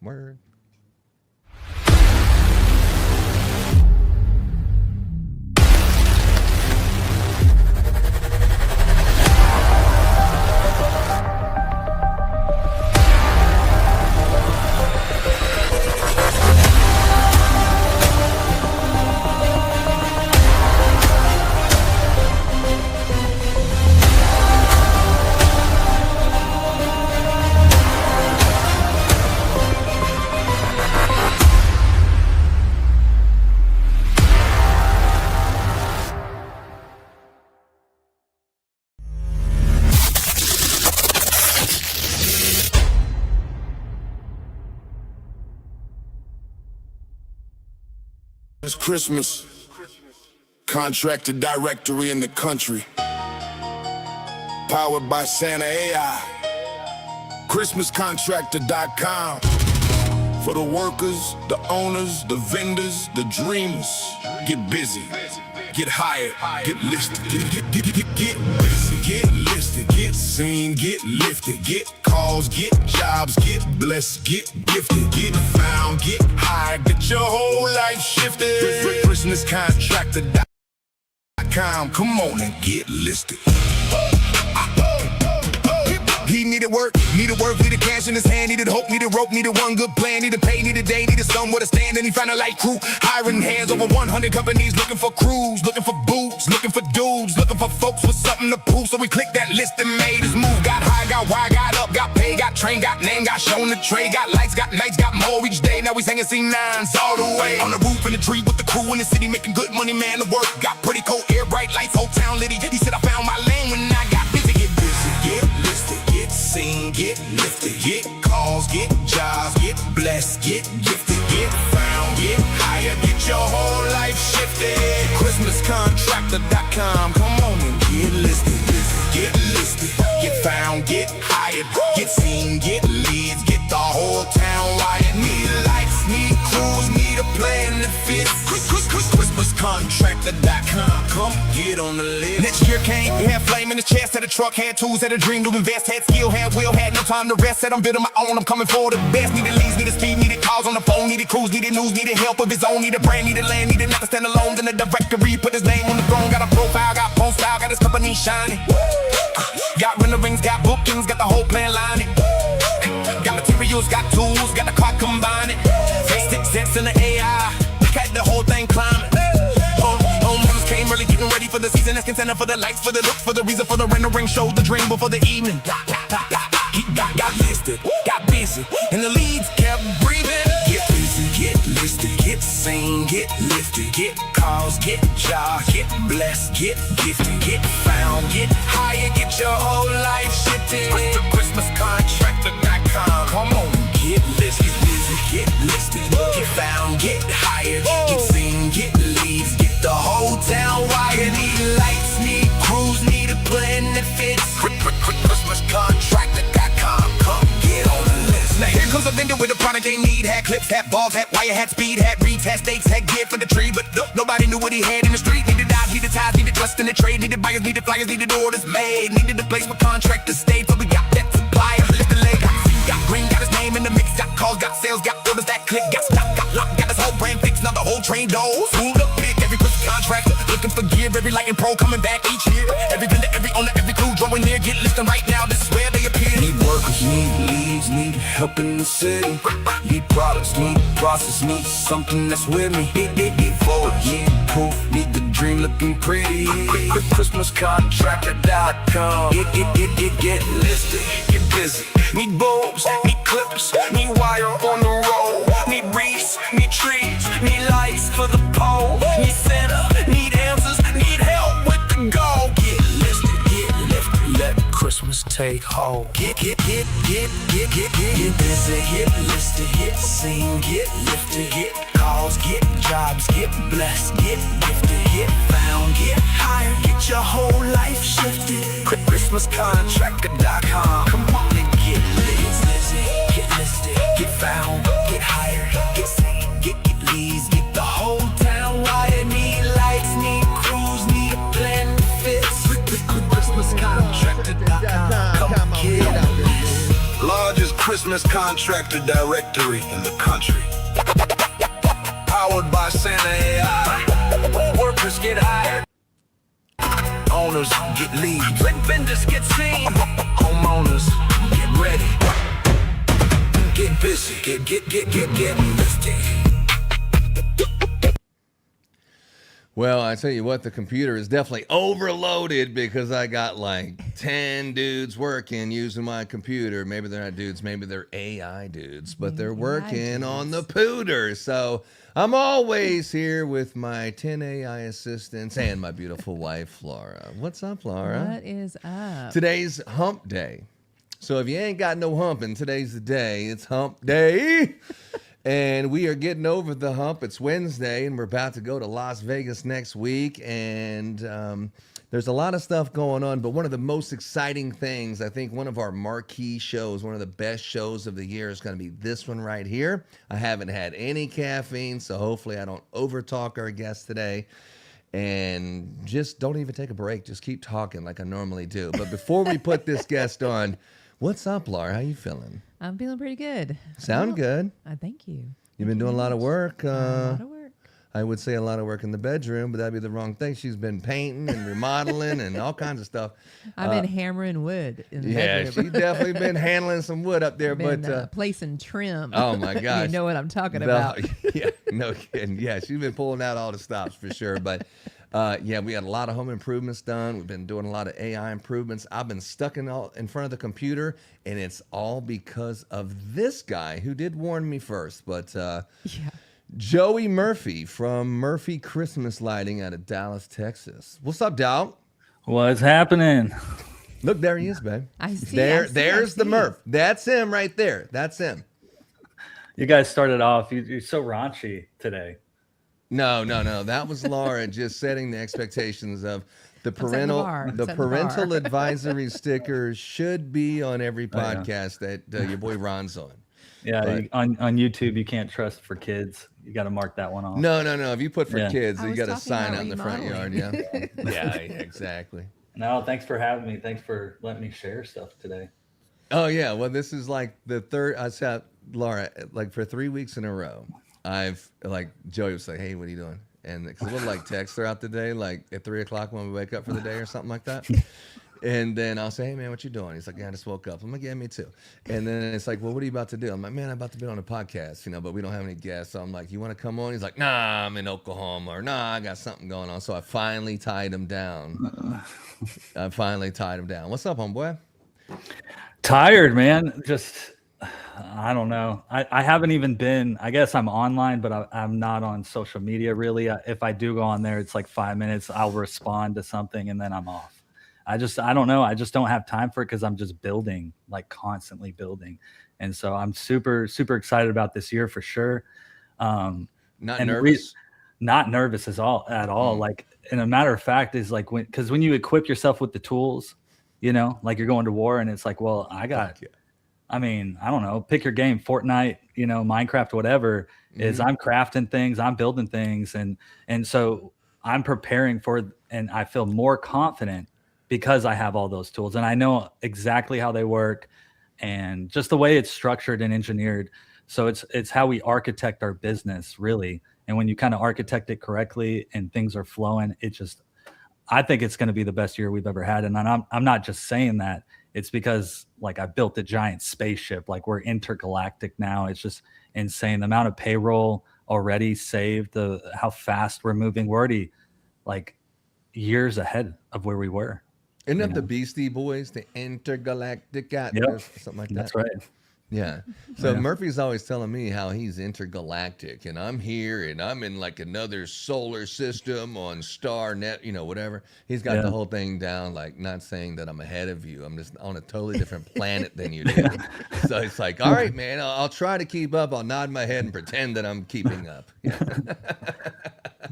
Word. It's Christmas. Contractor directory in the country. Powered by Santa AI. ChristmasContractor.com. For the workers, the owners, the vendors, the dreamers. Get busy, get hired, get listed. Get busy, get listed, get seen, get lifted. Get calls, get jobs, get blessed, get gifted. Get found, get hired, get your whole life shifted. ChristmasContractor.com. Come on and get listed. He needed work, needed cash in his hand, needed hope, needed rope, needed one good plan, needed pay, needed day, needed somewhere to stand, and he found a light crew, hiring hands, over 100 companies, looking for crews, looking for boots, looking for dudes, looking for folks with something to prove, so we clicked that list and made his move, got high, got wide, got up, got paid, got trained, got name, got shown the trade, got lights, got nights, got more each day, now he's hanging C9s all the way, on the roof in the tree with the crew in the city, making good money, man, to work, got pretty cold, air, bright lights, whole town litty, he said I found my lane when I got busy, get listed, get seen, get lifted, get calls, get jobs, get blessed, get gifted, get found, get hired, get your whole life shifted. ChristmasContractor.com, come on and get listed, get found, get hired, get seen, get leads, get the whole town wired. Need lights, need crews, need a plan that fits. ChristmasContractor.com, come get on the list. Next year came, he had flame in his chest, had a truck, had tools, had a dream to invest, had skill, had will, had no time to rest. Said I'm building my own, I'm coming for the best. Needed leads, needed speed, needed calls on the phone, needed crews, needed news, needed help of his own, needed brand, needed land, needed not to stand alone. Then the directory put his name on the throne, got a profile, got phone style, got his company shining. Got renderings, got bookings, got the whole plan lining. Got materials, got tools, got the clock combining. 6 cents in the AI, got the whole thing climbing. Homeowners came early, getting ready for the season. That's contender for the lights, for the looks, for the reason, for the rendering. Showed the dream before the evening. He got listed, got busy, and the leads kept breathing. Get busy, get listed, get seen, get lifted, get calls, get jobs, get blessed, get gifted, get found, get hired, get your whole life shifted. ChristmasContractor.com, come on, get listed, get listed, get found, get hired, get seen, get leads, get the whole town wired. Need lights, need crews, need a plan that fits. ChristmasContractor.com, come get on the list. Now here comes a vendor with a product they need. Had clips, had balls, had wire, had speed, had reeds, had stakes, had gear for the tree. But nobody knew what he had in the street. Needed eyes, needed ties, needed trust in the trade. Needed buyers, needed flyers, needed orders made. Needed a place where contractors stayed, so we got that supplier. Lift the leg, got green, got his name in the mix. Got calls, got sales, got orders that click. Got stock, got lock, got his whole brand fixed. Now the whole train goes. Moved up big, every Christmas contractor looking for gear. Every lighting pro coming back each year. Every vendor, every owner, every crew drawing near. Get listed right now, this is where they appear. Need workers, need leads, need help in the city. Need products, need process, need something that's with me. Need forward, need proof, need the dream looking pretty. ChristmasContractor.com. Get listed, get busy. Need bulbs, need clips, need wire on the road. Need reefs, need trees, need lights for the pole. Need Santa, need answers, need help with the goal. Get listed, get lifted, let Christmas take hold. Get busy, get listed, get seen, get lifted, get calls, get jobs, get blessed, get gifted, get found, get hired, get your whole life shifted. ChristmasContractor.com, come on and get listed, get found, get hired, get seen, get leads, get the whole town wired. Need lights, need crews, need a plan that fits. ChristmasContractor.com, come get on this. Largest Christmas Famous contractor directory in the country. Powered by Santa AI. Workers get hired. Owners get leads. Vendors get seen. Homeowners get ready. Get busy. Get busy. Well, I tell you what, the computer is definitely overloaded because I got like 10 dudes working using my computer. Maybe they're not dudes, maybe they're AI dudes, but they're working on the pooter. So I'm always here with my 10 AI assistants and my beautiful wife, Laura. What's up, Laura? What is up? Today's hump day. So if you ain't got no humping, today's the day. It's hump day. And we are getting over the hump. It's Wednesday, and we're about to go to Las Vegas next week. And there's a lot of stuff going on. But one of the most exciting things, I think one of our marquee shows, one of the best shows of the year is going to be this one right here. I haven't had any caffeine, so hopefully I don't overtalk our guests today. And just don't even take a break. Just keep talking like I normally do. But before we put this guest on, what's up, Laura? How you feeling? I'm feeling pretty good. Sound good. Thank you. You've been doing a lot of work. A lot of work. I would say a lot of work in the bedroom, but that'd be the wrong thing. She's been painting and remodeling and all kinds of stuff. I've been hammering wood in the Yeah, bedroom. she's definitely been handling some wood up there. Been placing trim. Oh my gosh, You know what I'm talking about. Yeah, no kidding. Yeah, she's been pulling out all the stops for sure. But yeah, we had a lot of home improvements done. We've been doing a lot of AI improvements. I've been stuck in front of the computer, and it's all because of this guy who did warn me first. But Yeah. Joey Murphy from Murphy Christmas Lighting out of Dallas, Texas. What's up, Dow? What's happening? Look, there he is, babe. I see. There's the Murph. That's him right there. That's him. You guys started off, you're so raunchy today. No. That was Laura just setting the expectations of the parental advisory sticker should be on every podcast that your boy Ron's on. Yeah, on YouTube, you can't trust for kids. You got to mark that one off. No. If you put for kids, you got a sign out in the front yard. Yeah. yeah, exactly. No, thanks for having me. Thanks for letting me share stuff today. Oh yeah, well this is like the third. I sat Laura like for 3 weeks in a row. I've like Joey was like, "Hey, what are you doing?" And because we'll like text throughout the day, like at 3 o'clock when we wake up for the day or something like that. And then I'll say, "Hey man, what you doing?" He's like, "Yeah, I just woke up." I'm like, "Yeah, me too." And then it's like, "Well, what are you about to do?" I'm like, "Man, I'm about to be on a podcast, but we don't have any guests." So I'm like, "You want to come on?" He's like, "Nah, I'm in Oklahoma," or "Nah, I got something going on." So I finally tied him down. What's up, homeboy? Tired, man. Just, I don't know. I haven't even been, I guess I'm online, but I'm not on social media really. If I do go on there, it's like 5 minutes. I'll respond to something and then I'm off. I don't know. I just don't have time for it because I'm just building, like constantly building. And so I'm super, super excited about this year for sure. Not nervous? Not nervous at all. Like, and a matter of fact is like because when you equip yourself with the tools, like you're going to war and it's like, well, I mean, I don't know, pick your game, Fortnite, Minecraft, whatever is I'm crafting things, I'm building things. And so I'm preparing for, and I feel more confident because I have all those tools and I know exactly how they work and just the way it's structured and engineered. So it's how we architect our business really. And when you kind of architect it correctly and things are flowing, I think it's going to be the best year we've ever had. And I'm not just saying that. It's because like I built a giant spaceship, like we're intergalactic now. It's just insane. The amount of payroll already saved, how fast we're moving. We're already like years ahead of where we were. Isn't that the Beastie Boys, the intergalactic or something like that? That's right. Yeah. So Murphy's always telling me how he's intergalactic and I'm here and I'm in like another solar system on star net, whatever. He's got the whole thing down, like not saying that I'm ahead of you. I'm just on a totally different planet than you do. So it's like, all right, man, I'll try to keep up. I'll nod my head and pretend that I'm keeping up.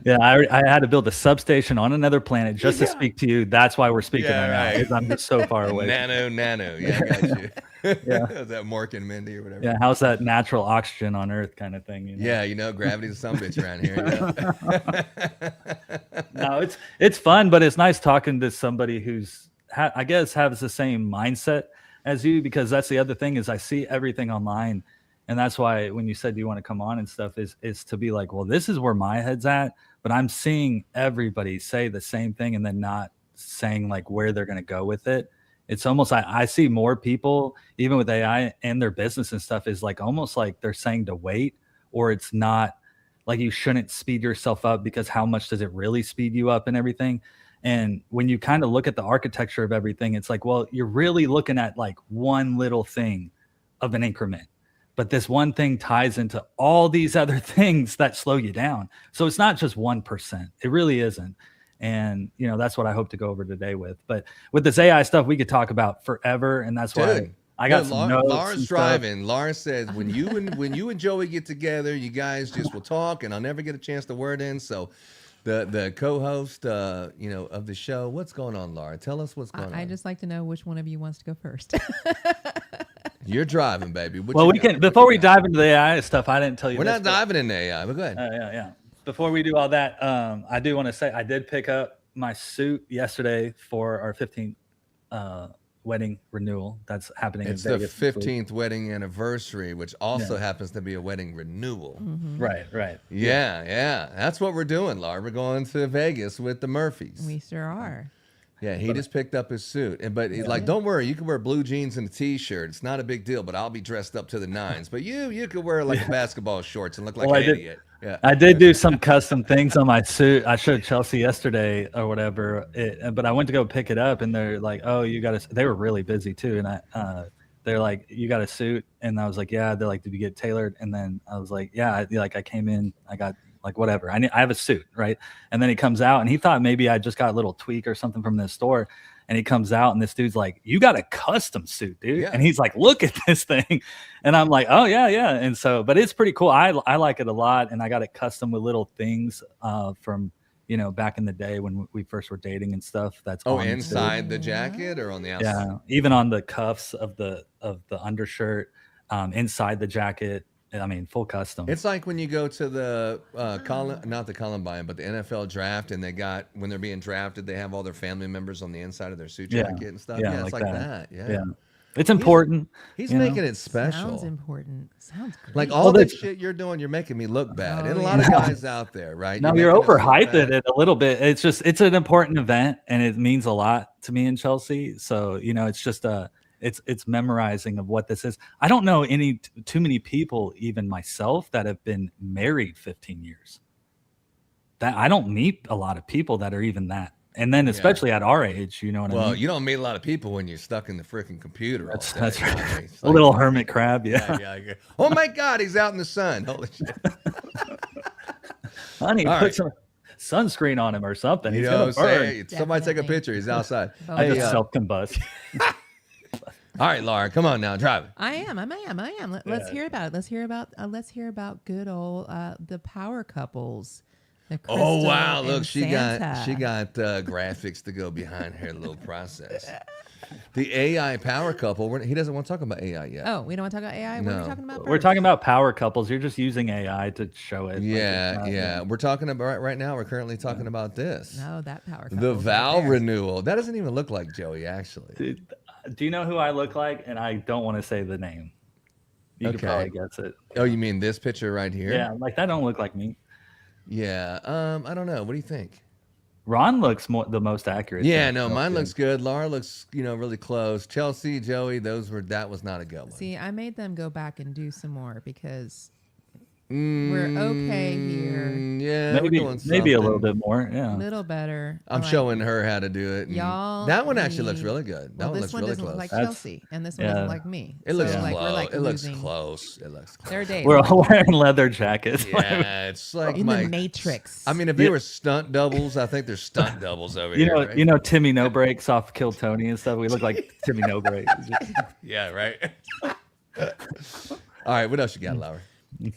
Yeah, I had to build a substation on another planet just to speak to you. That's why we're speaking right now, because I'm just so far away. Nano. Yeah, I got you. Yeah. That Mork and Mindy or whatever. Yeah, how's that natural oxygen on Earth kind of thing? Yeah, gravity's a sumbitch around here. No, it's fun, but it's nice talking to somebody who's, I guess, has the same mindset as you, because that's the other thing is I see everything online. And that's why when you said you want to come on and stuff is to be like, well, this is where my head's at, but I'm seeing everybody say the same thing and then not saying like where they're going to go with it. It's almost, I see more people, even with AI and their business and stuff, is like almost like they're saying to wait, or it's not like you shouldn't speed yourself up because how much does it really speed you up and everything. And when you kind of look at the architecture of everything, it's like, well, you're really looking at like one little thing of an increment, but this one thing ties into all these other things that slow you down. So it's not just 1%. It really isn't. And, you know, that's what I hope to go over today with. But with this AI stuff, we could talk about forever. And that's why I got some notes. Laura's driving. Laura says, when you and Joey get together, you guys just will talk, and I'll never get a chance to word in. So the co-host, you know, of the show, what's going on, Laura? Tell us what's going on. I just like to know which one of you wants to go first. You're driving, baby. Well, we can, before we dive into the AI stuff, I didn't tell you We're this, not diving into AI, but go ahead. yeah. Before we do all that, I do want to say I did pick up my suit yesterday for our 15th wedding renewal. That's happening It's in the Vegas. 15th wedding anniversary, which also happens to be a wedding renewal. Right. Yeah. That's what we're doing, Laura. We're going to Vegas with the Murphys. We sure are. Yeah, he just picked up his suit. But he's like, don't worry, you can wear blue jeans and a t-shirt. It's not a big deal, but I'll be dressed up to the nines. But you could wear like a basketball shorts and look like an idiot. Yeah. I did do some custom things on my suit. I showed Chelsea yesterday or whatever, but I went to go pick it up and they're like, oh, you got to, they were really busy too. And they're like, you got a suit? And I was like, yeah. They're like, did you get tailored? And then I was like, yeah, I came in, I got like, whatever. I have a suit. Right. And then he comes out and he thought maybe I just got a little tweak or something from the store. And he comes out and this dude's like, you got a custom suit, dude. Yeah. And he's like, look at this thing. And I'm like, oh yeah. And so, but it's pretty cool. I like it a lot. And I got it custom with little things from, you know, back in the day when we first were dating and stuff. That's inside the jacket or on the outside? Yeah. Even on the cuffs of the undershirt, inside the jacket. I mean, full custom. It's like when you go to the not the Columbine, but the NFL draft, and they got, when they're being drafted, they have all their family members on the inside of their suit jacket and stuff. Yeah, it's like that. Yeah. It's important. He's making it special. Sounds important. Sounds great. Like all that shit you're doing, you're making me look bad. And a lot of guys out there, right? No, you're overhyping it a little bit. It's just, it's an important event and it means a lot to me and Chelsea. So, you know, it's just it's memorizing of what this is. I don't know too many people, even myself, that have been married 15 years. That I don't meet a lot of people that are even that. And then especially at our age, you know what I mean? Well, you don't meet a lot of people when you're stuck in the freaking computer. That's right. A little hermit crab, yeah. Oh my God, he's out in the sun. Holy shit. Honey, put some sunscreen on him or something. He's gonna burn. Somebody take a picture. He's outside. I just self-combust. All right, Laura, come on now, drive it. I am. Let's hear about it. Let's hear about good old the power couples. Oh wow! Look, she got graphics to go behind her little process. The AI power couple. He doesn't want to talk about AI yet. Oh, we don't want to talk about AI. What are we talking about? We're talking about power couples. You're just using AI to show it. Yeah. We're talking about right now. We're currently talking about this. No, that power couple. The vow renewal. That doesn't even look like Joey, actually. Dude, do you know who I look like? And I don't want to say the name. You could probably guess it. Oh, you mean this picture right here? Yeah, like that don't look like me. Yeah. I don't know. What do you think? Ron looks the most accurate. Yeah, no, mine looks good. Laura looks, really close. Chelsea, Joey, that was not a good one. See, I made them go back and do some more because we're okay here. Yeah, maybe a little bit more. Yeah, a little better. I'm showing her how to do it. Y'all, that one actually looks really good. That one looks really close. This one doesn't look like Chelsea, and this one doesn't like me. It looks close. It looks close. It looks close. They're dating. We're all wearing leather jackets. Yeah, it's like in the Matrix. I mean, if they were stunt doubles, I think there's stunt doubles over here. Right? You know Timmy No Breaks off Kill Tony and stuff. We look like Timmy No Breaks. Yeah, right. All right, what else you got, Laura?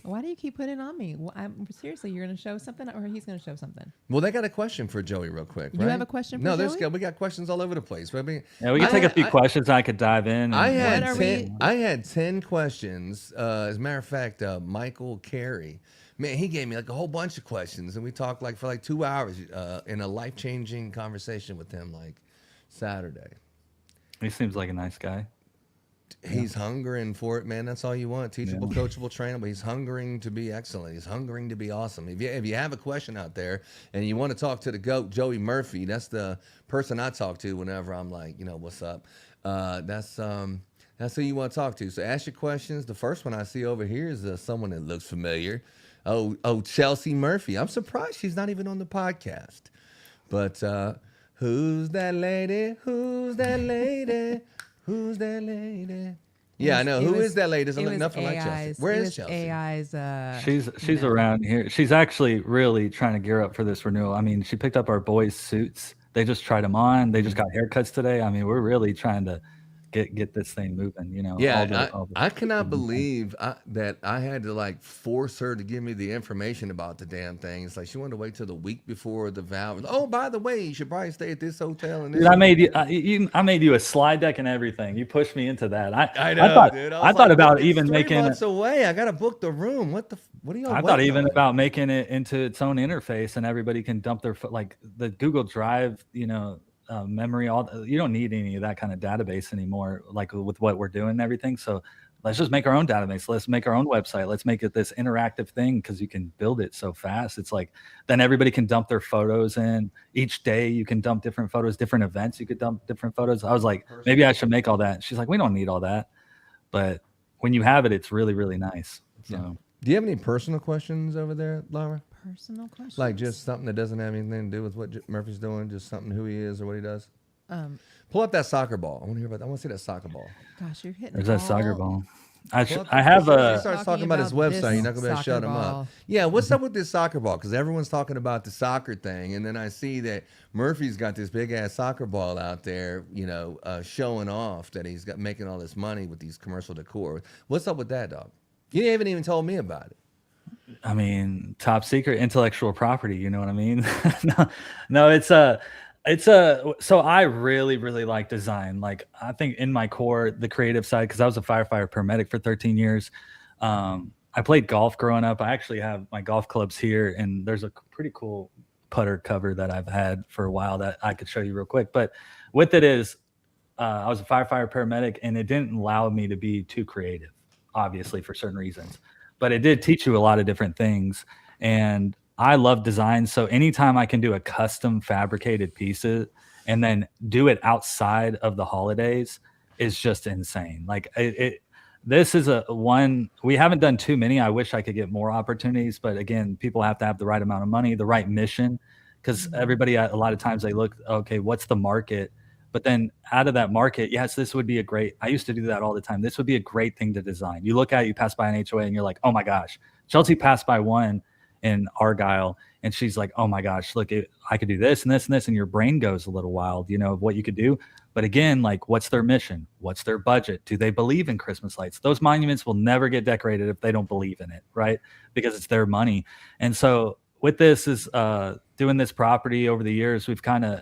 Why do you keep putting it on me? Well, seriously, you're going to show something, or he's going to show something? Well, they got a question for Joey real quick. You have a question for Joey? No, we got questions all over the place. I mean, yeah, we can take a few questions. I could dive in. I had 10 questions. As a matter of fact, Michael Carey, man, he gave me like a whole bunch of questions, and we talked for like 2 hours in a life-changing conversation with him like Saturday. He seems like a nice guy. he's hungering for it, man. That's all you want. Teachable, coachable, trainable. He's hungering to be excellent. He's hungering to be awesome. If you have a question out there and you want to talk to the GOAT, Joey Murphy, that's the person I talk to whenever I'm like, what's up? That's who you want to talk to. So ask your questions. The first one I see over here is someone that looks familiar. Oh, Chelsea Murphy. I'm surprised she's not even on the podcast. But who's that lady? Who's that lady? Who's that lady? Yeah, I know. Who is that lady? Doesn't look nothing like Chelsea. Where is Chelsea? AI's. She's around here. She's actually really trying to gear up for this renewal. I mean, she picked up our boys' suits. They just tried them on. They just got haircuts today. I mean, we're really trying to get this thing moving. Yeah, I cannot believe that I had to like force her to give me the information about the damn thing. It's like she wanted to wait till the week before the vow. Oh, by the way, you should probably stay at this hotel. And this dude, I made you a slide deck and everything. You pushed me into that. I know, dude. I thought about even making 3 months away. I gotta book the room. What are y'all? I thought even about making it into its own interface, and everybody can dump their like the Google Drive, memory. You don't need any of that kind of database anymore, like with what we're doing and everything. So let's just make our own database. Let's make our own website. Let's make it this interactive thing because you can build it so fast. It's like then everybody can dump their photos in. Each day you can dump different photos, different events. You could dump different photos. I was like, maybe I should make all that. She's like, we don't need all that. But when you have it, it's really, really nice. So. Yeah. Do you have any personal questions over there, Laura? Personal questions? Like just something that doesn't have anything to do with what Murphy's doing, just something who he is or what he does? Pull up that soccer ball. I want to hear about that. I want to see that soccer ball. Gosh, you're hitting. There's that soccer ball. I have a. He starts talking about his website. You're not gonna be able to shut him ball. up. Yeah, what's up with this soccer ball? Because everyone's talking about the soccer thing, and then I see that Murphy's got this big ass soccer ball out there, showing off that he's got making all this money with these commercial decor. What's up with that, dog? You haven't even told me about it. I mean, top secret intellectual property. You know what I mean? no, it's so I really, really like design. Like I think in my core, the creative side, because I was a firefighter paramedic for 13 years. I played golf growing up. I actually have my golf clubs here, and there's a pretty cool putter cover that I've had for a while that I could show you real quick. But with it is, I was a firefighter paramedic, and it didn't allow me to be too creative, obviously for certain reasons. But it did teach you a lot of different things. And I love design. So anytime I can do a custom fabricated piece and then do it outside of the holidays is just insane. Like this is one, we haven't done too many. I wish I could get more opportunities, but again, people have to have the right amount of money, the right mission, because everybody, a lot of times they look, okay, what's the market? But then out of that market, yes, this would be I used to do that all the time. This would be a great thing to design. You look at it, you pass by an HOA and you're like, oh my gosh. Chelsea passed by one in Argyle and she's like, oh my gosh, look, I could do this and this and this. And your brain goes a little wild, of what you could do. But again, like what's their mission? What's their budget? Do they believe in Christmas lights? Those monuments will never get decorated if they don't believe in it, right? Because it's their money. And so with this is doing this property over the years, we've kind of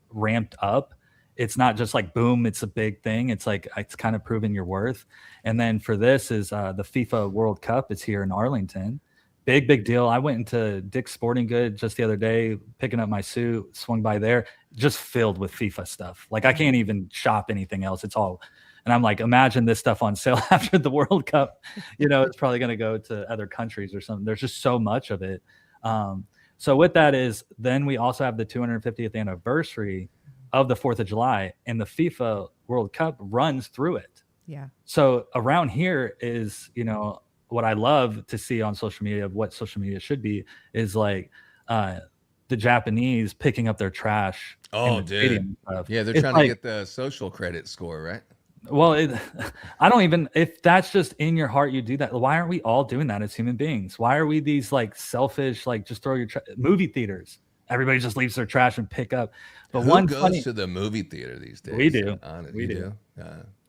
ramped up. It's not just like, boom, it's a big thing. It's like, it's kind of proving your worth. And then for this is the FIFA World Cup. It's here in Arlington. Big deal. I went into Dick's Sporting Goods just the other day, picking up my suit, swung by there, just filled with FIFA stuff. Like I can't even shop anything else. It's all, and I'm like, imagine this stuff on sale after the World Cup. It's probably going to go to other countries or something. There's just so much of it. So with that is, then we also have the 250th anniversary of the 4th of July, and the FIFA World Cup runs through it. Yeah. So around here is, what I love to see on social media, of what social media should be, is like the Japanese picking up their trash. Oh, dude. Yeah, they're trying to get the social credit score, right? Well, I don't even, if that's just in your heart, you do that. Why aren't we all doing that as human beings? Why are we these like selfish, like just throw your movie theaters? Everybody just leaves their trash and pick up. But who goes to the movie theater these days? We do. We do.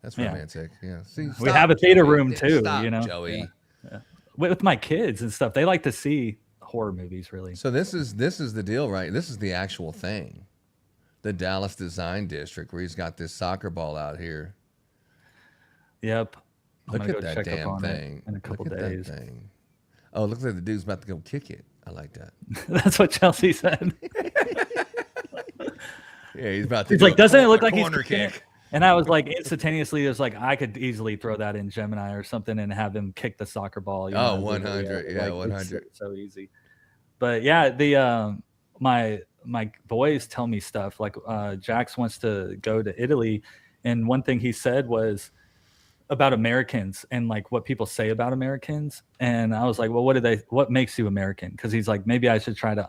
That's romantic. Yeah. See, we have a theater room too. Stop, Joey. Yeah. With my kids and stuff, they like to see horror movies. Really. So this is the deal, right? This is the actual thing. The Dallas Design District, where he's got this soccer ball out here. Yep. Look at that damn thing. In a couple days. That thing. Oh, it looks like the dude's about to go kick it. I like that. That's what Chelsea said. Yeah, he's about to. He's like, doesn't it look like he's corner kick? And I was like, instantaneously, it was like, I could easily throw that in Gemini or something and have him kick the soccer ball. You know, 100. Yeah, like, 100. It's so easy. But yeah, the my boys tell me stuff like Jax wants to go to Italy, and one thing he said was about Americans and like what people say about Americans. And I was like, well, what makes you American? Because he's like, maybe I should try to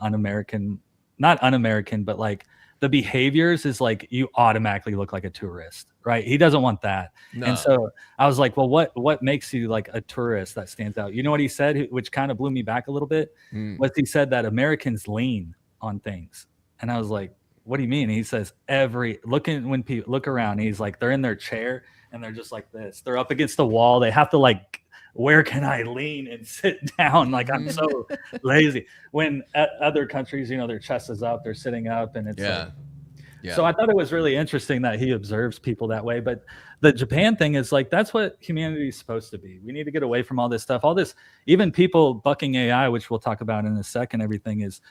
not un-American, but like the behaviors is like you automatically look like a tourist, right? He doesn't want that. No. And so I was like, well, what makes you like a tourist that stands out? You know what he said, which kind of blew me back a little bit, was he said that Americans lean on things. And I was like, what do you mean? And he says when people look around, he's like, they're in their chair and they're just like this. They're up against the wall. They have to like, where can I lean and sit down? Like I'm so lazy. When at other countries, you know, their chest is up, they're sitting up, and it's Yeah. So I thought it was really interesting that he observes people that way. But the Japan thing is like, that's what humanity is supposed to be. We need to get away from all this stuff. All this, even people bucking AI, which we'll talk about in a second, everything is,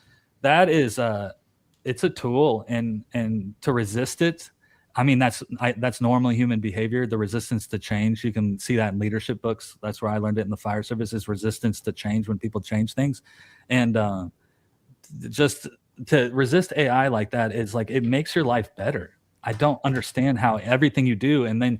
it's a tool, and to resist it, I mean, that's normal human behavior. The resistance to change, you can see that in leadership books. That's where I learned it in the fire service, is resistance to change, when people change things. And just to resist AI like that is like, it makes your life better. I don't understand how everything you do, and then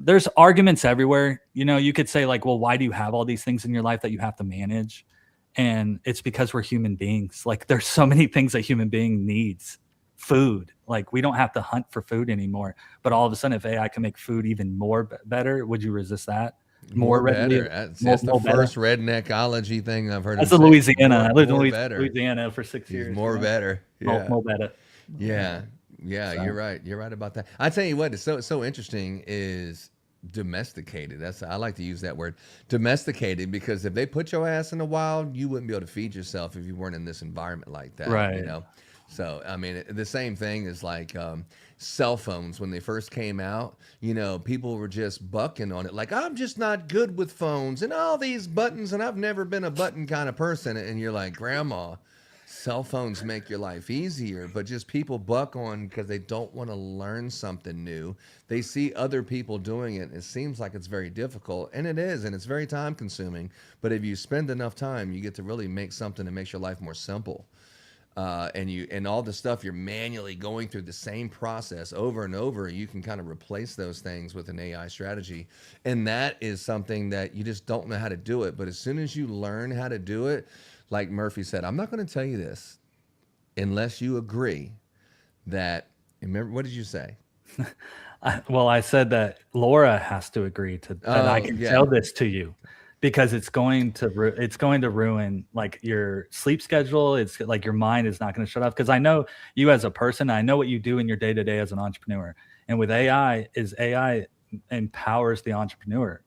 there's arguments everywhere. You know, you could say like, well, why do you have all these things in your life that you have to manage? And it's because we're human beings. Like there's so many things a human being needs. Food, like we don't have to hunt for food anymore, but all of a sudden if AI can make food even more better, would you resist that? More better. That's the first redneckology thing I've heard. That's in Louisiana. I lived in Louisiana for 6 years. More better. Yeah. More better. Yeah. So. You're right. You're right about that. I tell you what, it's so interesting is domesticated. I like to use that word, domesticated, because if they put your ass in the wild, you wouldn't be able to feed yourself if you weren't in this environment like that. Right. You know. So, I mean, the same thing is like cell phones when they first came out, you know, people were just bucking on it. Like, I'm just not good with phones and all these buttons, and I've never been a button kind of person. And you're like, Grandma, cell phones make your life easier, but just people buck on because they don't want to learn something new. They see other people doing it. It seems like it's very difficult, and it is, and it's very time consuming. But if you spend enough time, you get to really make something that makes your life more simple. And all the stuff you're manually going through the same process over and over, you can kind of replace those things with an AI strategy. And that is something that you just don't know how to do it. But as soon as you learn how to do it, like Murphy said, I'm not going to tell you this unless you agree that, remember, what did you say? I said that Laura has to agree to that. I can tell this to you. Because it's going to ruin like your sleep schedule. It's like your mind is not going to shut off. Because I know you as a person. I know what you do in your day to day as an entrepreneur. And with AI empowers the entrepreneur.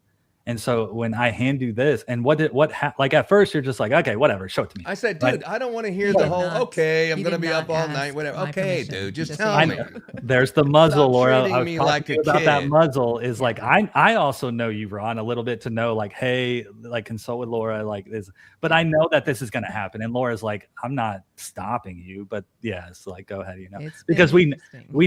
And so when I hand you this, and like at first you're just like, okay, whatever, show it to me. I said, dude, I don't want to hear the whole, okay, I'm going to be up all night, whatever. Okay, dude, just tell me. There's the muzzle, Laura. Treating me like a kid. About that muzzle is like, I also know you, Ron, a little bit to know like, hey, like consult with Laura, like this, but I know that this is going to happen. And Laura's like, I'm not stopping you, but yes, like, go ahead, you know, because we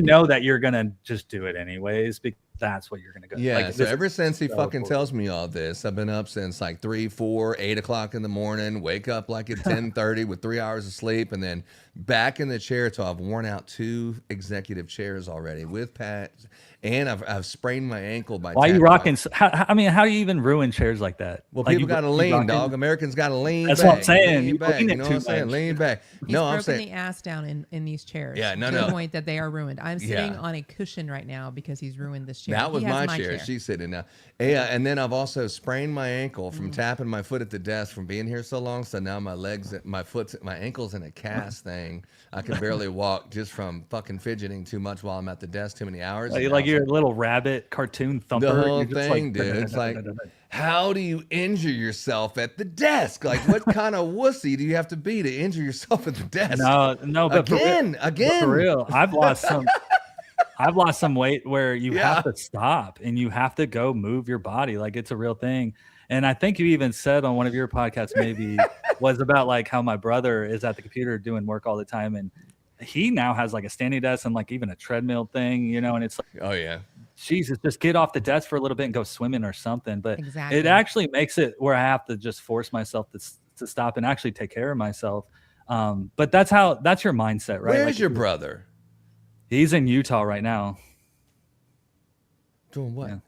know that you're going to just do it anyways, because that's what you're going to go. Yeah. Like, so ever since he fucking tells me all this, I've been up since like 3, 4, 8 o'clock in the morning, wake up like at 10:30 with 3 hours of sleep, and then back in the chair till I've worn out 2 executive chairs already with Pat, and I've sprained my ankle by. Why are you rocking? How do you even ruin chairs like that? Well, like people got to lean, dog. Americans got to lean. That's back. What I'm saying. Lean back. You know what I'm saying? Lean back. He's broken the ass down in these chairs. Yeah, no. To the point that they are ruined. I'm sitting on a cushion right now because he's ruined this chair. That was my chair. She's sitting now. Yeah, and then I've also sprained my ankle from tapping my foot at the desk from being here so long. So now my ankle's in a cast thing. I can barely walk just from fucking fidgeting too much while I'm at the desk too many hours. Like you're a little rabbit cartoon thumper. The whole thing, dude. It's like, how do you injure yourself at the desk? Like, what kind of wussy do you have to be to injure yourself at the desk? No, but again. For real, I've lost some weight where you have to stop and you have to go move your body. Like, it's a real thing. And I think you even said on one of your podcasts, maybe was about like how my brother is at the computer doing work all the time. And he now has like a standing desk and like even a treadmill thing, you know, and it's like, Oh yeah. Jesus, just get off the desk for a little bit and go swimming or something. But Exactly. it actually makes it where I have to just force myself to stop and actually take care of myself. But that's your mindset, right? Where's like, your brother? He's in Utah right now. Doing what? Yeah.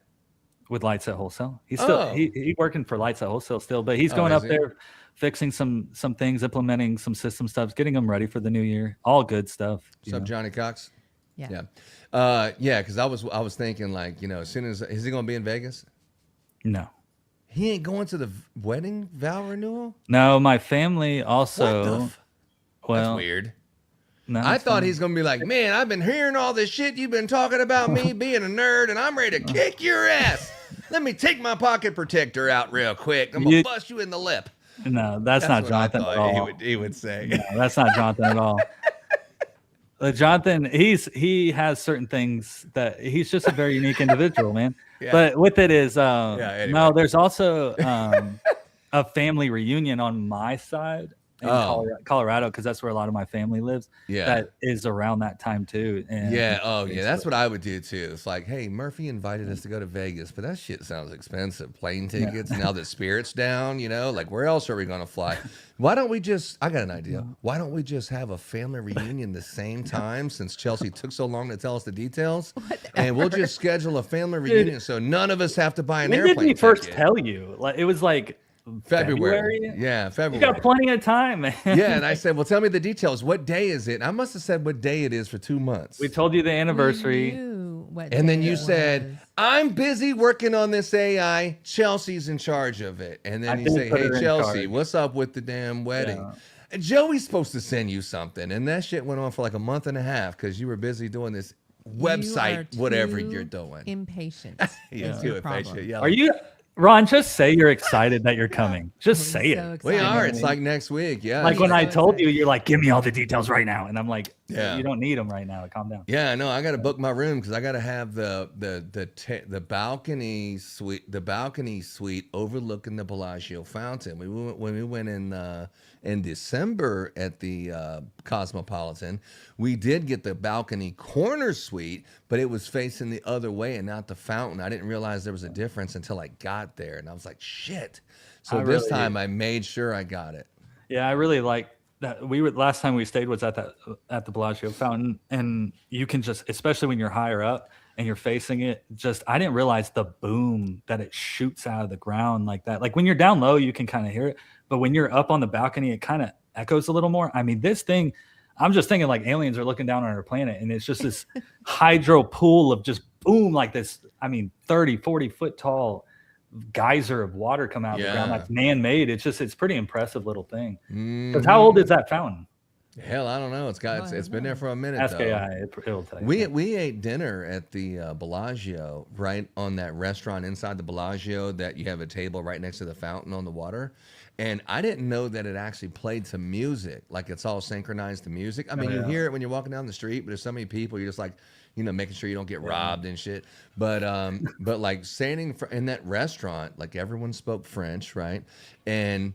With Lights at Wholesale. He's still he's working for Lights at Wholesale still, but he's going up there fixing some things, implementing some system stuff, getting them ready for the new year. All good stuff. What's up, Johnny Cox? Yeah. Yeah, because I was thinking like, you know, as soon as is he gonna be in Vegas? No. He ain't going to the wedding vow renewal? No, my family also. That's weird. No, I thought he's gonna be like, man, I've been hearing all this shit you've been talking about me being a nerd, and I'm ready to kick your ass. Let me take my pocket protector out real quick. I'm gonna bust you in the lip. No, that's not Jonathan at all. He would say. No, that's not Jonathan at all. Jonathan, he has certain things that he's just a very unique individual, man. Yeah. But with it is, anyway. No, there's also a family reunion on my side in Colorado, because that's where a lot of my family lives. Yeah, that is around that time too. And that's what I would do too. It's like, hey, Murphy invited us to go to Vegas, but that shit sounds expensive. Plane tickets. Now that Spirit's down, you know, like where else are we gonna fly? Why don't we just? I got an idea. Why don't we just have a family reunion the same time? Since Chelsea took so long to tell us the details, and we'll just schedule a family reunion so none of us have to buy an airplane ticket. When did we first tell you? Like it was like. February. Yeah, February. You got plenty of time, man. Yeah, and I said, well, tell me the details. What day is it? And I must have said what day it is for 2 months. We told you the anniversary. And then you said, I'm busy working on this AI. Chelsea's in charge of it. And then you say, hey, Chelsea, what's up with the damn wedding? Yeah. And Joey's supposed to send you something. And that shit went on for like a month and a half because you were busy doing this website, whatever you're doing. Impatient. You're too impatient. Yeah. Are you... Ron, just say you're excited that you're coming. Just say it. We are. It's like next week. Yeah. Like when I told you, you're like, give me all the details right now. And I'm like, you don't need them right now. Calm down. Yeah, no, I got to book my room because I got to have the balcony suite overlooking the Bellagio fountain. When we went in December at the Cosmopolitan, we did get the balcony corner suite, but it was facing the other way and not the fountain. I didn't realize there was a difference until I got there, and I was like, shit. So this time I made sure I got it. Yeah, I really like that. Last time we stayed was at the Bellagio fountain, and you can just, especially when you're higher up and you're facing it, I didn't realize the boom that it shoots out of the ground like that. Like when you're down low, you can kind of hear it, but when you're up on the balcony, it kind of echoes a little more. I mean, this thing, I'm just thinking like aliens are looking down on our planet, and it's just this hydro pool of just boom, like this, 30, 40 foot tall geyser of water come out of the ground. That's man-made. It's pretty impressive little thing. Because how old is that fountain? Hell, I don't know. It's been there for a minute. Ask AI. It'll tell you. We ate dinner at the Bellagio, right on that restaurant inside the Bellagio that you have a table right next to the fountain on the water. And I didn't know that it actually played to music, like it's all synchronized to music. I mean, you hear it when you're walking down the street, but there's so many people, you're just like, making sure you don't get robbed and shit. But like standing in that restaurant, like everyone spoke French, right? And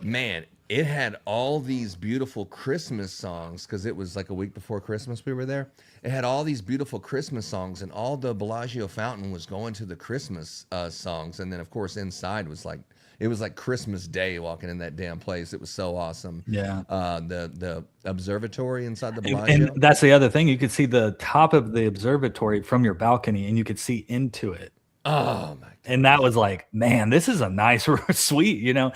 man, it had all these beautiful Christmas songs because it was like a week before Christmas we were there. It had all these beautiful Christmas songs, and all the Bellagio fountain was going to the Christmas songs. And then, of course, inside was like, it was like Christmas Day walking in that damn place. It was so awesome. Yeah. The observatory inside the Bellagio. And that's the other thing. You could see the top of the observatory from your balcony, and you could see into it. Oh my God. And that was like, man, this is a nice suite, Yeah.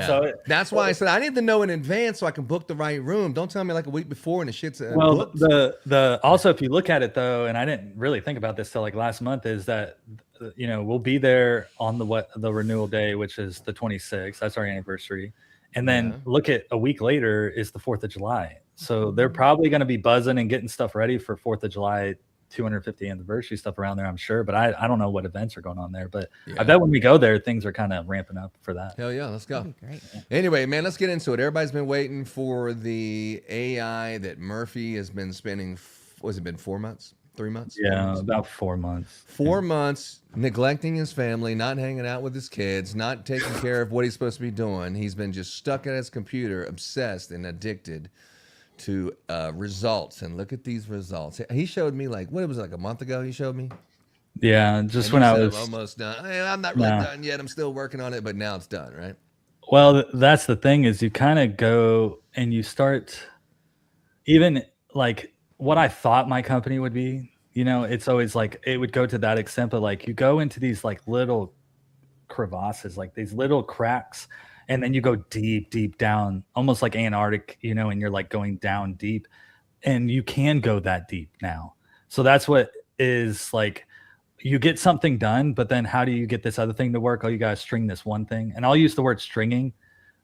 So that's why I said I need to know in advance so I can book the right room. Don't tell me like a week before and the shit's booked. The also, if you look at it though, and I didn't really think about this till like last month, is that we'll be there on the renewal day, which is the 26th. That's our anniversary. And then look at a week later is the 4th of July. So they're probably going to be buzzing and getting stuff ready for 4th of July 250th anniversary stuff around there, I'm sure, but I don't know what events are going on there, but I bet when we go there, things are kind of ramping up for that. Hell yeah, let's go. Great. Anyway, man, let's get into it. Everybody's been waiting for the AI that Murphy has been spending. What's it been? 4 months? 3 months? Yeah, about 4 months. 4 months neglecting his family, not hanging out with his kids, not taking care of what he's supposed to be doing. He's been just stuck at his computer, obsessed and addicted to results and look at these results. He showed me like what it was like a month ago. He showed me. Yeah, just And when you I said, was I'm almost done. I'm not really No. done yet. I'm still working on it, but now it's done, right? Well, that's the thing is you kind of go and you start even like what I thought my company would be, it's always like it would go to that extent, but like you go into these like little crevasses, like these little cracks, and then you go deep, deep down, almost like Antarctic, and you're like going down deep, and you can go that deep now. So that's what is like, you get something done, but then how do you get this other thing to work? Oh, you got to string this one thing. And I'll use the word stringing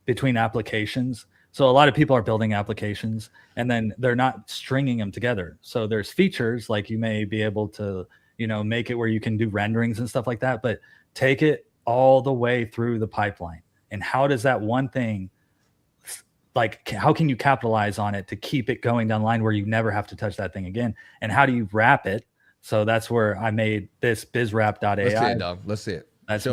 between applications. So a lot of people are building applications and then they're not stringing them together. So there's features like you may be able to, make it where you can do renderings and stuff like that, but take it all the way through the pipeline. And how does that one thing, like, how can you capitalize on it to keep it going down the line where you never have to touch that thing again? And how do you wrap it? So that's where I made this bizwrap.ai. Let's see it, dog. Let's see it. That's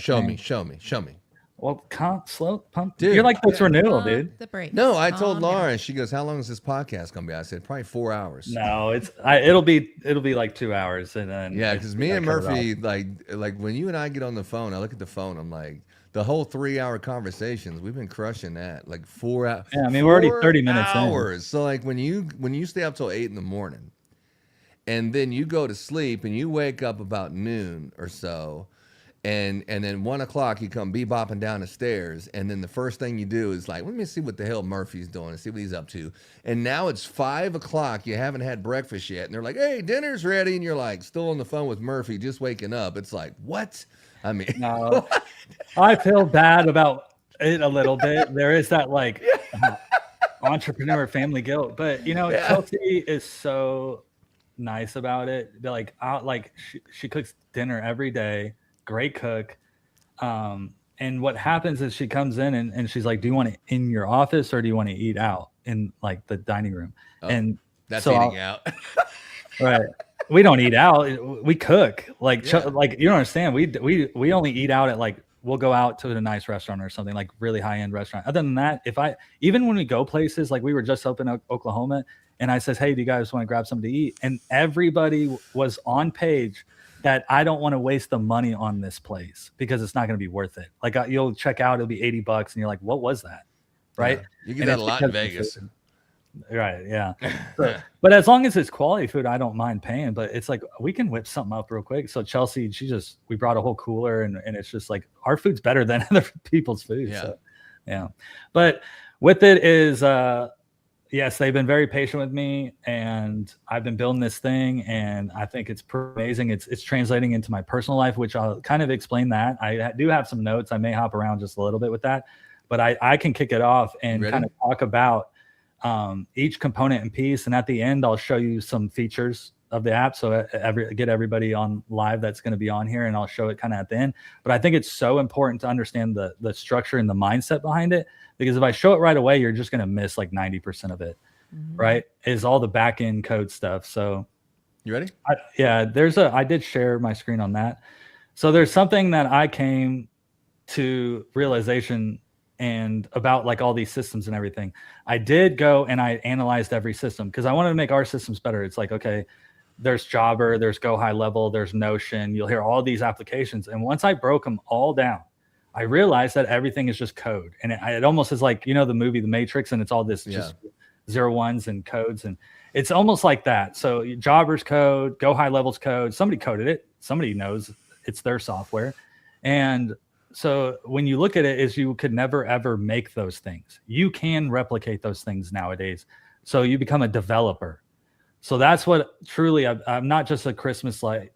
show me. Well, slow pump. Dude, You're like this renewal, dude. The break. No, I told Lauren. She goes, "How long is this podcast gonna be?" I said, "Probably 4 hours." No, it'll be like 2 hours, and then Yeah, because me and Murphy, like when you and I get on the phone, I look at the phone. I'm like, the whole 3 hour conversations, we've been crushing that. Like 4 hours. Yeah, I mean, we're already 30 minutes in. So like when you stay up till 8 a.m. and then you go to sleep and you wake up about noon or so. And then 1 o'clock you come bebopping down the stairs, and then the first thing you do is like, let me see what the hell Murphy's doing and see what he's up to. And now it's 5 o'clock, you haven't had breakfast yet, and they're like, hey, dinner's ready, and you're like still on the phone with Murphy, just waking up. It's like, what? I mean, no, I feel bad about it a little bit. There is that like entrepreneur family guilt, but Chelsea is so nice about it. They're like, she cooks dinner every day. Great cook. And what happens is she comes in and she's like, do you want it in your office or do you want to eat out in like the dining room? And that's so eating out. Right. We don't eat out. We cook like you don't understand. We only eat out at like, we'll go out to a nice restaurant or something like really high end restaurant. Other than that, even when we go places, like we were just up in Oklahoma and I says, hey, do you guys want to grab something to eat? And everybody was on page that I don't want to waste the money on this place because it's not going to be worth it. Like you'll check out, it'll be $80 and you're like, what was that? Right. Yeah, you get that a lot in Vegas. Right. Yeah. But as long as it's quality food, I don't mind paying, but it's like, we can whip something up real quick. So Chelsea, we brought a whole cooler and it's just like, our food's better than other people's food. Yeah. So, yeah. But with it is, yes, they've been very patient with me, and I've been building this thing, and I think it's pretty amazing. It's translating into my personal life, which I'll kind of explain that. I do have some notes. I may hop around just a little bit with that, but I can kick it off and kind of talk about each component and piece. And at the end, I'll show you some features of the app. So get everybody on live that's going to be on here, and I'll show it kind of at the end. But I think it's so important to understand the structure and the mindset behind it. Because if I show it right away, you're just going to miss like 90% of it, right? Is all the back end code stuff. So you ready? I did share my screen on that. So there's something that I came to realization and about like all these systems and everything. I did go and I analyzed every system because I wanted to make our systems better. It's like, okay, there's Jobber, there's Go High Level, there's Notion. You'll hear all these applications. And once I broke them all down, I realized that everything is just code. And it almost is like, the movie The Matrix, and it's all this just 0 1s and codes. And it's almost like that. So Jobber's code, Go High Level's code, somebody coded it. Somebody knows it's their software. And so when you look at it, is you could never, ever make those things. You can replicate those things nowadays. So you become a developer. So that's what truly, I'm not just a Christmas light.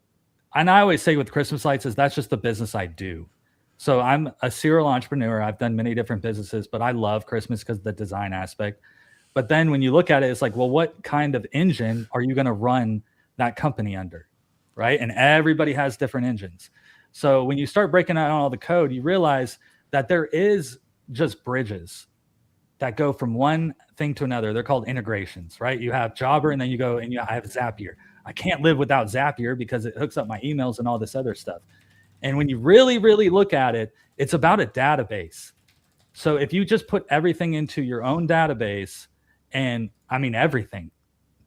And I always say with Christmas lights is that's just the business I do. So I'm a serial entrepreneur. I've done many different businesses, but I love Christmas because of the design aspect. But then when you look at it, it's like, well, what kind of engine are you going to run that company under? Right. And everybody has different engines. So when you start breaking out all the code, you realize that there is just bridges that go from one thing to another. They're called integrations, right? You have Jobber and then you go and I have Zapier. I can't live without Zapier because it hooks up my emails and all this other stuff. And when you really, really look at it, it's about a database. So if you just put everything into your own database and I mean everything,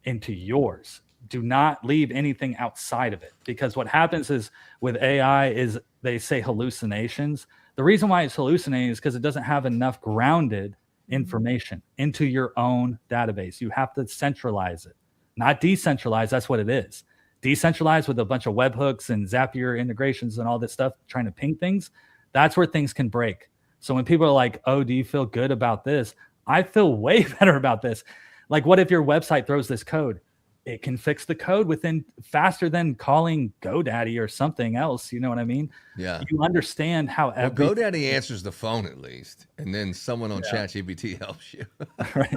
into yours. Do not leave anything outside of it, because what happens is with AI is they say hallucinations. The reason why it's hallucinating is because it doesn't have enough grounded information into your own database. You have to centralize it, not decentralize. That's what it is. Decentralized with a bunch of webhooks and Zapier integrations and all this stuff, trying to ping things. That's where things can break. So when people are like, oh, do you feel good about this? I feel way better about this. Like, what if your website throws this code? It can fix the code within faster than calling GoDaddy or something else. You know what I mean? Yeah. You understand how GoDaddy answers the phone at least, and then someone on ChatGPT helps you. Right.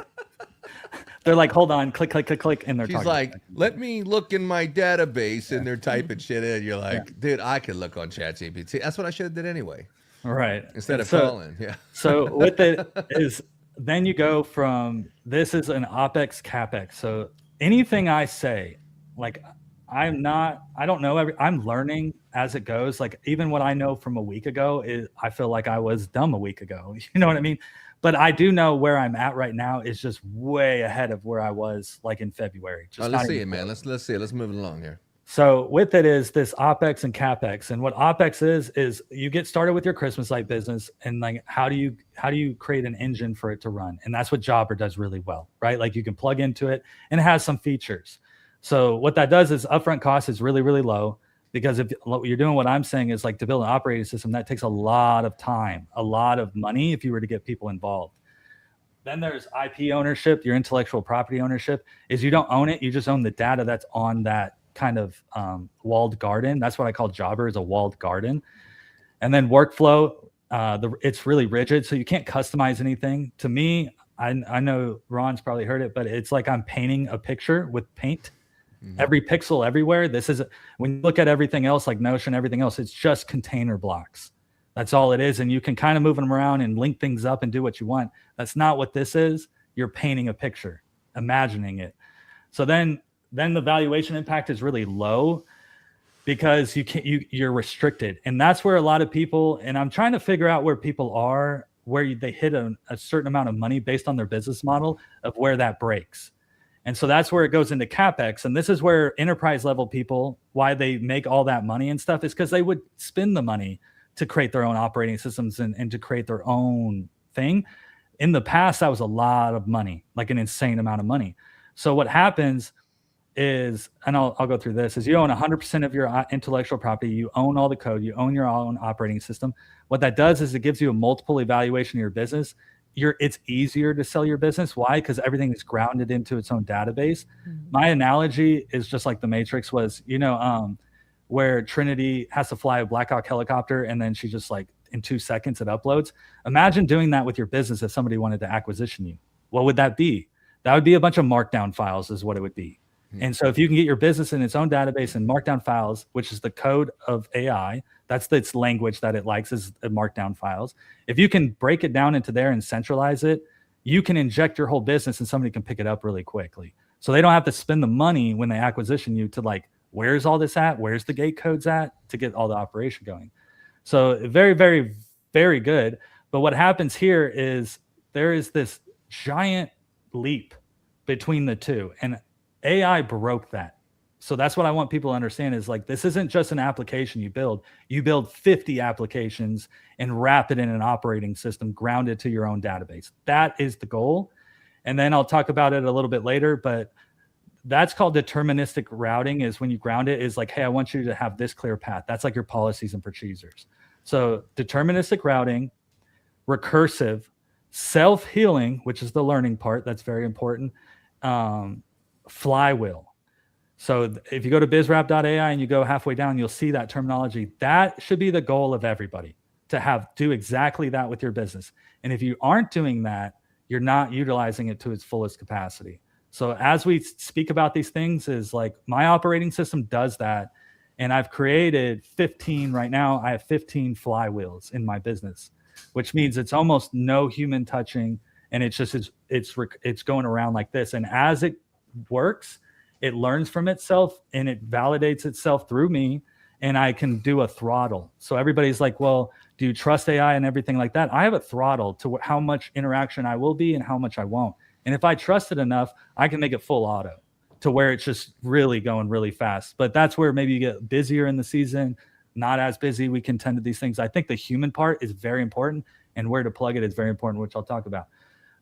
They're like, hold on, click, click, click, click, and they're She's talking. like, let me look in my database, and they're typing shit in. You're like, dude, I could look on ChatGPT. That's what I should have did anyway. Right. Instead of calling. Yeah. So with it is, then you go from, this is an OpEx, CapEx. So anything I say, like, I don't know I'm learning as it goes. Like, even what I know from a week ago is, I feel like I was dumb a week ago. You know what I mean? But I do know where I'm at right now is just way ahead of where I was like in February. Just let's see it, man. Let's see it. Let's move it along here. So with it is this OpEx and CapEx. And what OpEx is you get started with your Christmas light business, and like, how do you create an engine for it to run? And that's what Jobber does really well, right? Like, you can plug into it and it has some features. So what that does is upfront cost is really, really low, because if you're doing what I'm saying is like, to build an operating system, that takes a lot of time, a lot of money if you were to get people involved. Then there's IP ownership, your intellectual property ownership, is you don't own it. You just own the data that's on that kind of walled garden. That's what I call Jobber, is a walled garden. And then workflow, it's really rigid, so you can't customize anything. To me, I know Ron's probably heard it, but it's like I'm painting a picture with paint. Every pixel everywhere. This is, when you look at everything else, like Notion, everything else, it's just container blocks. That's all it is. And you can kind of move them around and link things up and do what you want. That's not what this is. You're painting a picture, imagining it. So then the valuation impact is really low, because you're restricted. And that's where a lot of people, and I'm trying to figure out where people are, where they hit a certain amount of money based on their business model, of where that breaks. And so that's where it goes into CapEx. And this is where enterprise level people, why they make all that money and stuff, is because they would spend the money to create their own operating systems and to create their own thing. In the past, that was a lot of money, like an insane amount of money. So what happens is, and I'll go through this, is you own 100% of your intellectual property. You own all the code. You own your own operating system. What that does is it gives you a multiple evaluation of your business. It's easier to sell your business. Why? Because everything is grounded into its own database. My analogy is just like the Matrix was, where Trinity has to fly a Black Hawk helicopter, and then she just, like, in 2 seconds it uploads. Imagine doing that with your business if somebody wanted to acquisition you. What would that be? That would be a bunch of markdown files is what it would be. And so if you can get your business in its own database and markdown files, which is the code of AI, that's its language that it likes, is markdown files. If you can break it down into there and centralize it, you can inject your whole business and somebody can pick it up really quickly. So they don't have to spend the money when they acquisition you to, like, where's all this at? Where's the gate codes at, to get all the operation going? So very, very, very good. But what happens here is there is this giant leap between the two, and AI broke that. So that's what I want people to understand, is like, this isn't just an application you build 50 applications and wrap it in an operating system grounded to your own database. That is the goal. And then I'll talk about it a little bit later, but that's called deterministic routing, is when you ground it, is like, hey, I want you to have this clear path. That's like your policies and procedures. So deterministic routing, recursive, self-healing, which is the learning part. That's very important. Flywheel. So if you go to bizwrap.ai and you go halfway down, you'll see that terminology. That should be the goal of everybody, to do exactly that with your business. And if you aren't doing that, you're not utilizing it to its fullest capacity. So as we speak about these things, is like, my operating system does that. And I've created 15 right now. I have 15 flywheels in my business, which means it's almost no human touching. And it's just, it's going around like this. And as it works, it learns from itself and it validates itself through me, and I can do a throttle. So everybody's like, well, do you trust AI and everything like that? I have a throttle to how much interaction I will be and how much I won't. And if I trust it enough, I can make it full auto to where it's just really going really fast. But that's where maybe you get busier in the season, not as busy. We can tend to these things. I think the human part is very important, and where to plug it is very important, which I'll talk about.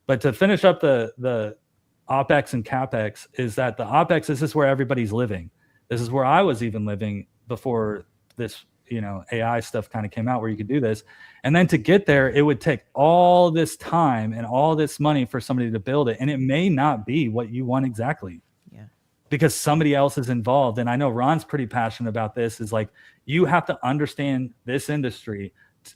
But to finish up the OpEx and CapEx, is that the OpEx, this is where everybody's living. This is where I was even living before this, AI stuff kind of came out where you could do this. And then to get there, it would take all this time and all this money for somebody to build it. And it may not be what you want exactly. Yeah. Because somebody else is involved. And I know Ron's pretty passionate about this, is like, you have to understand this industry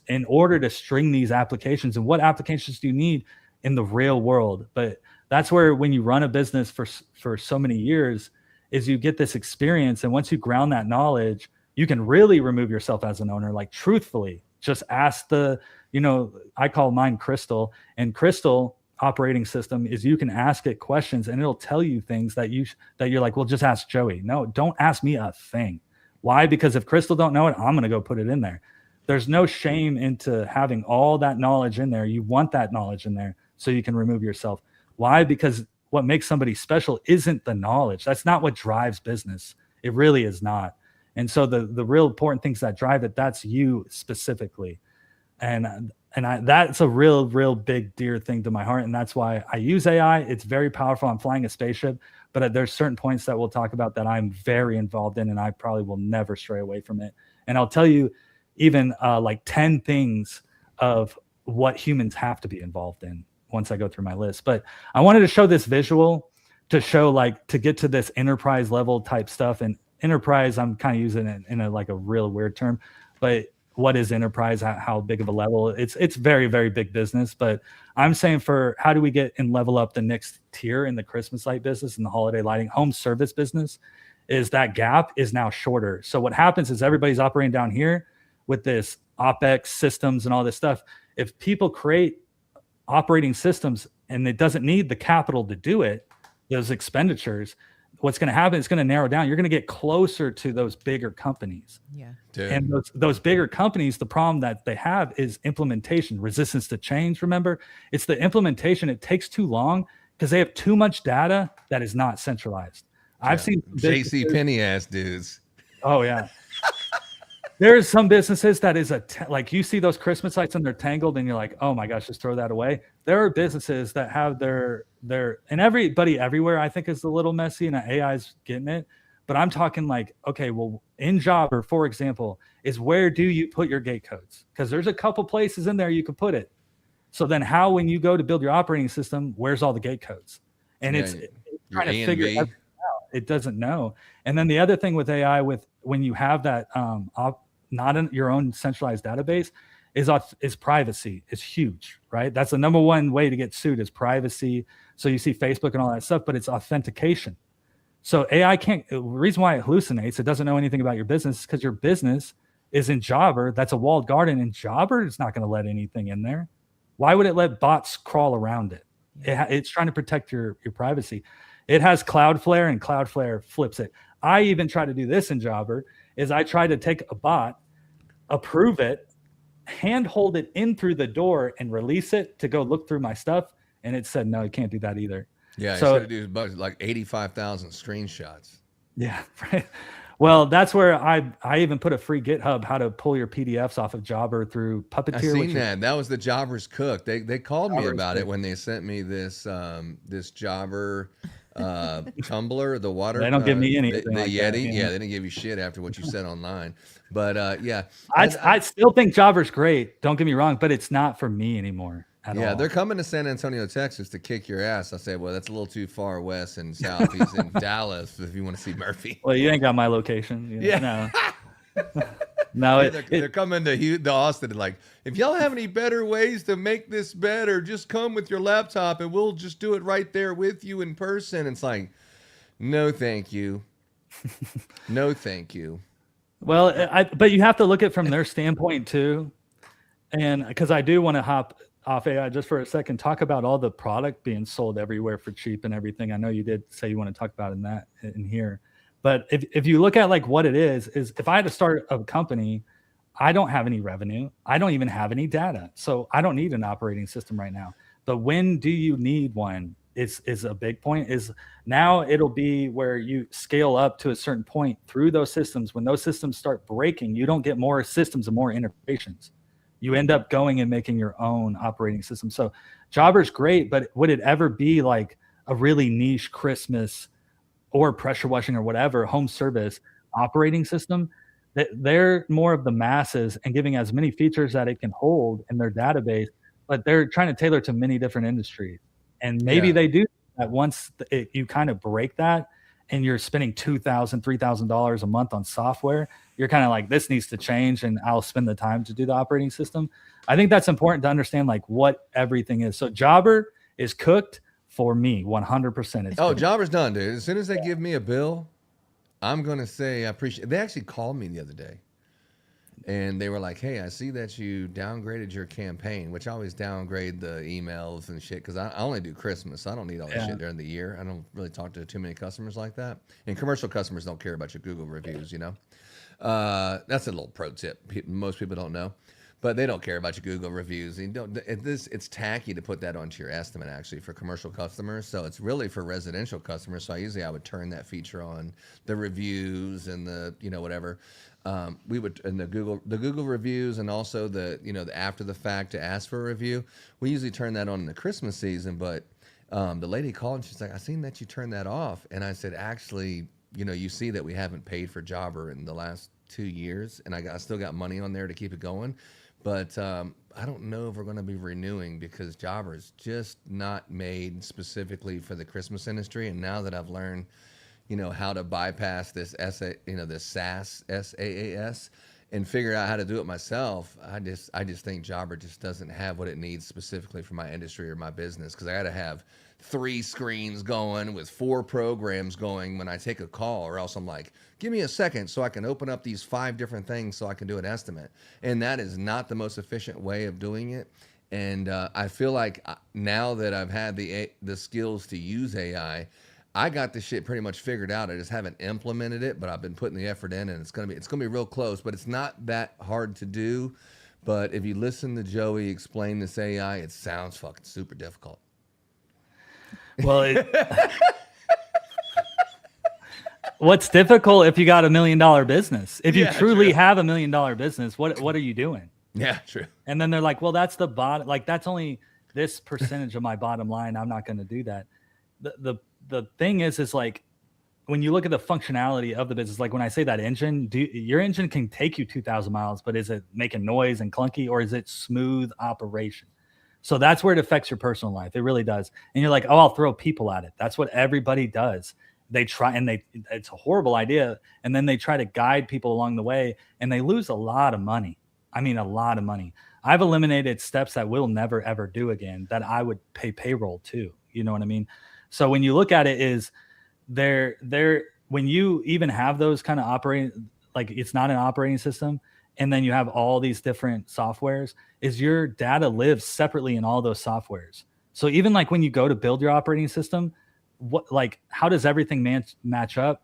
in order to string these applications. And what applications do you need in the real world? But that's where, when you run a business for so many years, is you get this experience. And once you ground that knowledge, you can really remove yourself as an owner. Like, truthfully, just ask I call mine Crystal, and Crystal operating system is, you can ask it questions and it'll tell you things that you're like, well, just ask Joey. No, don't ask me a thing. Why? Because if Crystal don't know it, I'm going to go put it in there. There's no shame into having all that knowledge in there. You want that knowledge in there so you can remove yourself. Why? Because what makes somebody special isn't the knowledge. That's not what drives business. It really is not. And so the real important things that drive it, that's you specifically. And that's a real big dear thing to my heart. And that's why I use AI. It's very powerful. I'm flying a spaceship, but there's certain points that we'll talk about that I'm very involved in, and I probably will never stray away from it. And I'll tell you even like 10 things of what humans have to be involved in once I go through my list. But I wanted to show this visual to show, like, to get to this enterprise level type stuff. And enterprise, I'm kind of using it in a real weird term, but what is enterprise? How big of a level? It's very, very big business. But I'm saying, for how do we get and level up the next tier in the Christmas light business and the holiday lighting home service business, is that gap is now shorter. So what happens is, everybody's operating down here with this OpEx systems and all this stuff. If people create operating systems and it doesn't need the capital to do it, those expenditures, what's going to happen is going to narrow down. You're going to get closer to those bigger companies. Yeah. Dude. And those bigger companies, the problem that they have is implementation, resistance to change. Remember, it's the implementation. It takes too long because they have too much data that is not centralized. I've seen JC Penney ass dudes. Oh yeah. There's some businesses that is like, you see those Christmas lights and they're tangled and you're like, oh my gosh, just throw that away. There are businesses that have their and everybody everywhere, I think, is a little messy, and AI's getting it. But I'm talking like, okay, well, in Jobber, for example, is where do you put your gate codes? Because there's a couple places in there you can put it. So then how, when you go to build your operating system, where's all the gate codes? And it's trying to figure everything out. It doesn't know. And then the other thing with AI, when you have that not in your own centralized database, is privacy. Is huge, right? That's the number one way to get sued, is privacy. So you see Facebook and all that stuff, but it's authentication. So AI can't, the reason why it hallucinates, it doesn't know anything about your business, is because your business is in Jobber. That's a walled garden, and Jobber is not going to let anything in there. Why would it let bots crawl around it? It's trying to protect your privacy. It has Cloudflare, and Cloudflare flips it. I even try to do this in Jobber, is I try to take a bot, approve it, handhold it in through the door, and release it to go look through my stuff. And it said, no, you can't do that either. Yeah, so to do like 85,000 screenshots. Yeah, right. Well, that's where I even put a free GitHub, how to pull your PDFs off of Jobber through Puppeteer. I seen that. That was the Jobber's Cook. They called me about it when they sent me this this Jobber tumbler, the water. They don't give me anything. The like Yeti. That, yeah, they didn't give you shit after what you said online. But yeah, I still think Jobber's great. Don't get me wrong, but it's not for me anymore. Yeah, they're coming to San Antonio, Texas to kick your ass. I say, well, that's a little too far west and south. He's in Dallas if you want to see Murphy. Well, you ain't got my location. Yeah. No, they're coming to Austin and like, if y'all have any better ways to make this better, just come with your laptop and we'll just do it right there with you in person. It's like, no, thank you. No, thank you. Well, but you have to look at it from their standpoint too. And because I do want to hop off AI just for a second, talk about all the product being sold everywhere for cheap and everything. I know you did say you want to talk about in here, but if you look at like what it is if I had to start a company, I don't have any revenue. I don't even have any data. So I don't need an operating system right now. But when do you need one? is a big point. Is now it'll be where you scale up to a certain point through those systems. When those systems start breaking, you don't get more systems and more integrations. You end up going and making your own operating system. So Jobber's great, but would it ever be like a really niche Christmas or pressure washing or whatever home service operating system? That they're more of the masses and giving as many features that it can hold in their database, but they're trying to tailor to many different industries. And maybe they do that once you kind of break that and you're spending $2,000, $3,000 a month on software, you're kind of like, this needs to change and I'll spend the time to do the operating system. I think that's important to understand like what everything is. So Jobber is cooked for me 100%. Oh, Jobber's done, dude. As soon as they give me a bill, I'm going to say I appreciate it. They actually called me the other day. And they were like, hey, I see that you downgraded your campaign, which I always downgrade the emails and shit because I only do Christmas. So I don't need all that shit during the year. I don't really talk to too many customers like that. And commercial customers don't care about your Google reviews, you know. That's a little pro tip. Most people don't know. But they don't care about your Google reviews. And it's tacky to put that onto your estimate, actually, for commercial customers. So it's really for residential customers. So I would turn that feature on, the reviews and the, whatever. We would, and the Google reviews, and also the after the fact to ask for a review. We usually turn that on in the Christmas season. But the lady called and she's like, I seen that you turned that off. And I said, actually, you see that we haven't paid for Jobber in the last 2 years, and I still got money on there to keep it going. But I don't know if we're going to be renewing because Jobber is just not made specifically for the Christmas industry. And now that I've learned, how to bypass this this SaaS, SaaS, and figure out how to do it myself, I just think Jobber just doesn't have what it needs specifically for my industry or my business, because I got to have 3 screens going with 4 programs going when I take a call, or else I'm like, give me a second so I can open up these 5 different things so I can do an estimate. And that is not the most efficient way of doing it. And I feel like now that I've had the skills to use AI, I got this shit pretty much figured out. I just haven't implemented it, but I've been putting the effort in, and it's gonna be real close. But it's not that hard to do. But if you listen to Joey explain this AI, it sounds fucking super difficult. Well, what's difficult if you got $1 million business? If you truly have $1 million business, what are you doing? Yeah, true. And then they're like, well, that's the bottom. Like, that's only this percentage of my bottom line. I'm not going to do that. The thing is like, when you look at the functionality of the business, like when I say that engine, your engine can take you 2,000 miles, but is it making noise and clunky, or is it smooth operation? So that's where it affects your personal life. It really does. And you're like, oh, I'll throw people at it. That's what everybody does. They try, and it's a horrible idea. And then they try to guide people along the way, and they lose a lot of money. I mean, a lot of money. I've eliminated steps that we'll never, ever do again that I would pay payroll to. You know what I mean? So when you look at it, is when you even have those kind of operating, like it's not an operating system, and then you have all these different softwares, is your data lives separately in all those softwares. So even like when you go to build your operating system, how does everything match up?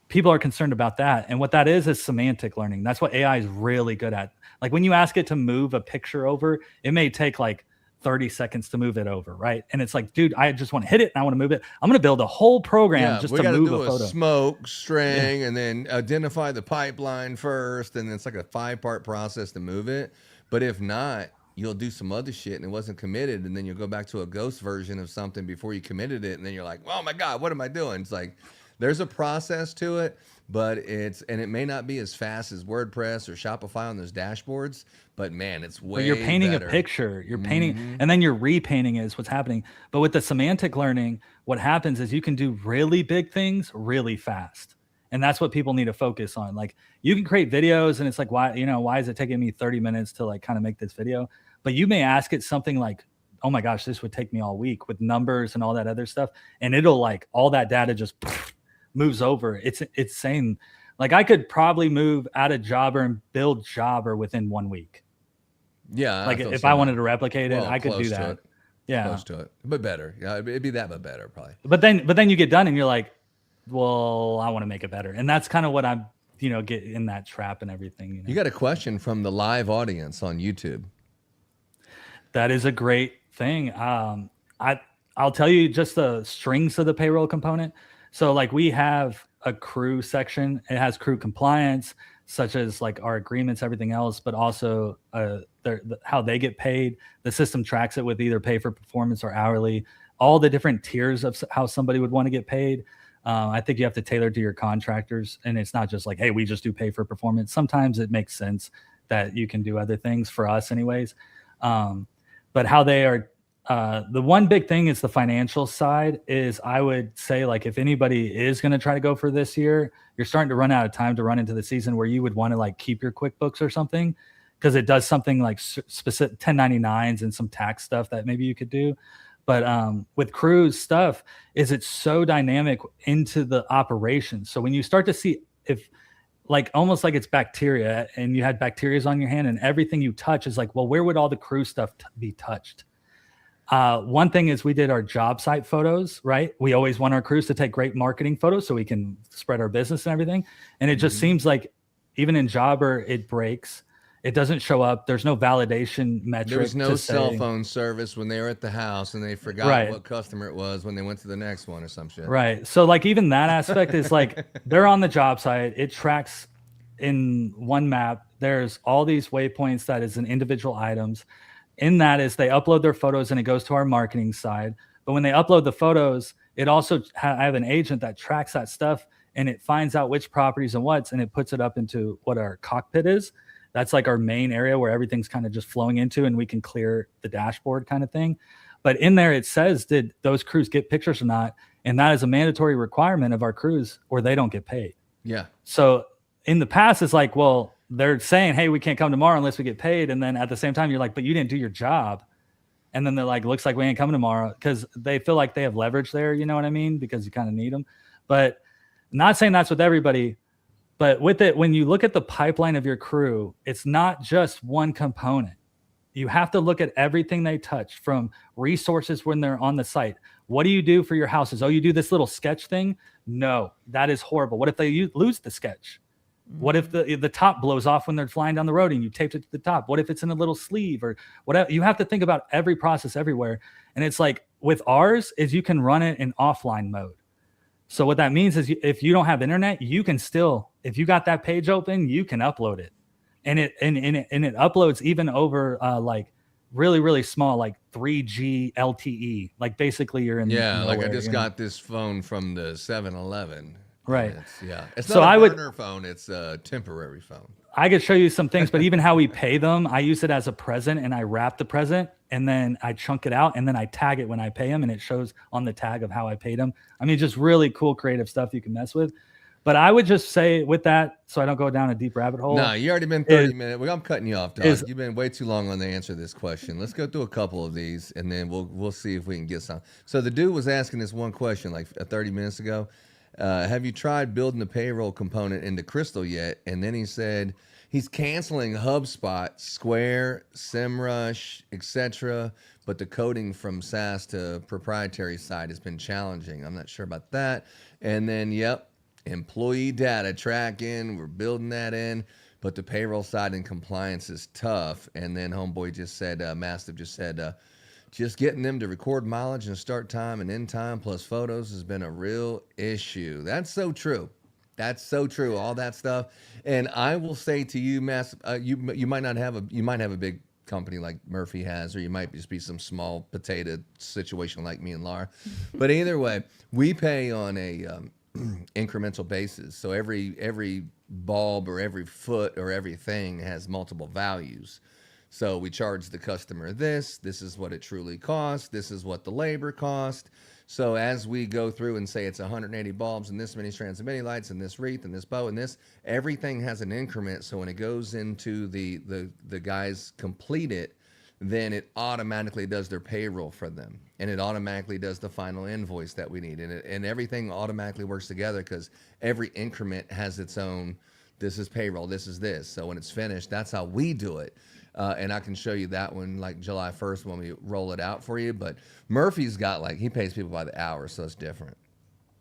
People are concerned about that. And what that is semantic learning. That's what AI is really good at. Like when you ask it to move a picture over, it may take like 30 seconds to move it over, right? And it's like, dude, I just want to hit it and I want to move it. I'm going to build a whole program just to move a photo. We got to do a smoke string and then identify the pipeline first, and it's like a 5-part process to move it. But if not, you'll do some other shit and it wasn't committed, and then you'll go back to a ghost version of something before you committed it, and then you're like, oh my God, what am I doing? It's like, there's a process to it, but it may not be as fast as WordPress or Shopify on those dashboards, but man, it's way better. You're painting a picture, you're painting, and then you're repainting is what's happening. But with the semantic learning, what happens is you can do really big things really fast. And that's what people need to focus on. Like you can create videos and it's like, why is it taking me 30 minutes to like kind of make this video? But you may ask it something like, oh my gosh, this would take me all week with numbers and all that other stuff. And it'll like, all that data just moves over. It's saying like I could probably move out of Jobber and build Jobber within 1 week. Yeah. Like if I wanted to replicate it, I could do that. Yeah. Close to it, but better. Yeah. It'd be that, but better probably. But then you get done and you're like, well, I want to make it better. And that's kind of what I'm, get in that trap and everything. You got a question from the live audience on YouTube. That is a great thing. I'll tell you just the strings of the payroll component. So like we have a crew section. It has crew compliance, such as like our agreements, everything else, but also how they get paid. The system tracks it with either pay for performance or hourly, all the different tiers of how somebody would want to get paid. I think you have to tailor to your contractors, and it's not just like, hey, we just do pay for performance. Sometimes it makes sense that you can do other things for us anyways. But how they are, the one big thing is the financial side is I would say, like, if anybody is going to try to go for this year, you're starting to run out of time to run into the season where you would want to like keep your QuickBooks or something, because it does something like specific 1099s and some tax stuff that maybe you could do. But with Crew's stuff is it's so dynamic into the operation. So when you start to see if like almost like it's bacteria and you had bacteria on your hand and everything you touch is like, well, where would all the Crew stuff be touched? One thing is we did our job site photos, right? We always want our crews to take great marketing photos so we can spread our business and everything. And it just seems like even in Jobber, it breaks. It doesn't show up. There's no validation metric. There was no cell phone service when they were at the house and they forgot what customer it was when they went to the next one or some shit. Right. So like even that aspect is like they're on the job site. It tracks in one map. There's all these waypoints that is in individual items. In that is they upload their photos and it goes to our marketing side. But when they upload the photos, it also I have an agent that tracks that stuff and it finds out which properties and what's, and it puts it up into what our cockpit is. That's like our main area where everything's kind of just flowing into and we can clear the dashboard kind of thing. But in there, it says, did those crews get pictures or not? And that is a mandatory requirement of our crews or they don't get paid. Yeah. So in the past, it's like, well, they're saying, hey, we can't come tomorrow unless we get paid. And then at the same time, you're like, but you didn't do your job. And then they're like, looks like we ain't coming tomorrow because they feel like they have leverage there. You know what I mean? Because you kind of need them. But not saying that's with everybody. But with it, when you look at the pipeline of your crew, it's not just one component. You have to look at everything they touch from resources when they're on the site. What do you do for your houses? Oh, you do this little sketch thing? No, that is horrible. What if they lose the sketch? What if the top blows off when they're flying down the road and you taped it to the top? What if it's in a little sleeve or whatever? You have to think about every process everywhere. And it's like with ours is you can run it in offline mode. So what that means is if you don't have internet, you can still, if you got that page open, you can upload it. And it uploads even over like really, really small, like 3G LTE. Like basically you're in nowhere, like I just got this phone from the 7-Eleven. Right. It's not a burner phone, it's a temporary phone. I could show you some things, but even how we pay them, I use it as a present and I wrap the present and then I chunk it out and then I tag it when I pay them and it shows on the tag of how I paid them. I mean, just really cool creative stuff you can mess with. But I would just say with that, so I don't go down a deep rabbit hole. No, you already been 30 minutes. Well, I'm cutting you off, dog. You've been way too long on the answer to this question. Let's go through a couple of these and then we'll see if we can get some. So the dude was asking this one question like 30 minutes ago. Have you tried building the payroll component into Crystal yet? And then he said he's canceling HubSpot, Square, SEMrush, etc. But the coding from SaaS to proprietary side has been challenging. I'm not sure about that. And then, employee data tracking, we're building that in. But the payroll side and compliance is tough. And then homeboy just said, Mastiff just said, just getting them to record mileage and start time and end time plus photos has been a real issue. That's so true. That's so true. All that stuff. And I will say to you, Mass, you might have a big company like Murphy has, or you might just be some small potato situation like me and Laura. But either way, we pay on a incremental basis. So every bulb or every foot or everything has multiple values. So we charge the customer this is what it truly costs, this is what the labor cost. So as we go through and say it's 180 bulbs and this many strands of mini lights and this wreath and this bow and this, everything has an increment. So when it goes into the guys complete it, then it automatically does their payroll for them. And it automatically does the final invoice that we need. And everything automatically works together because every increment has its own, this is payroll, this is this. So when it's finished, that's how we do it. And I can show you that one like July 1st when we roll it out for you. But Murphy's got he pays people by the hour, so it's different.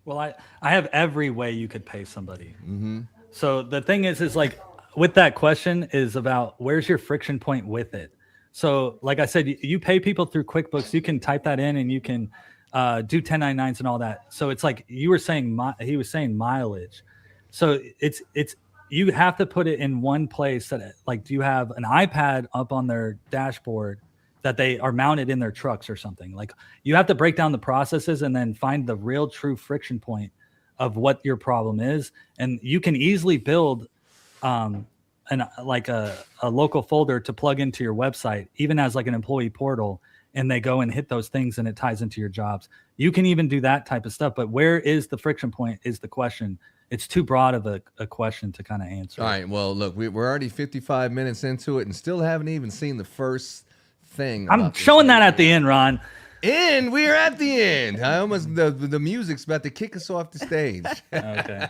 Well, I have every way you could pay somebody. Mm-hmm. So the thing is like with that question is about where's your friction point with it. So like I said, you pay people through QuickBooks. You can type that in and you can do 1099s and all that. So it's like you were saying, he was saying mileage. So it's you have to put it in one place that, like, do you have an iPad up on their dashboard that they are mounted in their trucks or something? Like, you have to break down the processes and then find the real true friction point of what your problem is. And you can easily build a local folder to plug into your website, even as like an employee portal, and they go and hit those things and it ties into your jobs. You can even do that type of stuff, but where is the friction point is the question. It's too broad of a question to kind of answer. All right, well, look, we're already 55 minutes into it and still haven't even seen the first thing. I'm showing that at the end, Ron. And we are at the end. I almost the music's about to kick us off the stage. Okay.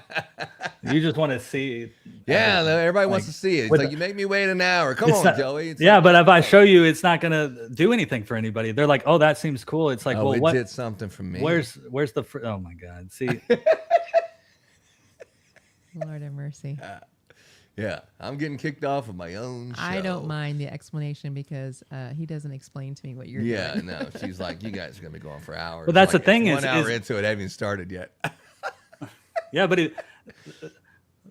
You just want to see. Yeah, everybody wants to see it. It's like, you make me wait an hour. Come on, Joey. It's like, but if I show you, it's not gonna do anything for anybody. They're like, "Oh, that seems cool." It's like, well, it what did something for me. Where's the? Oh my God! See. Lord have mercy. Yeah, I'm getting kicked off of my own show. I don't mind the explanation because he doesn't explain to me what you're doing. Yeah, no, she's like, you guys are going to be going for hours. But that's like, the thing 1 hour into it, I haven't even started yet. Yeah, but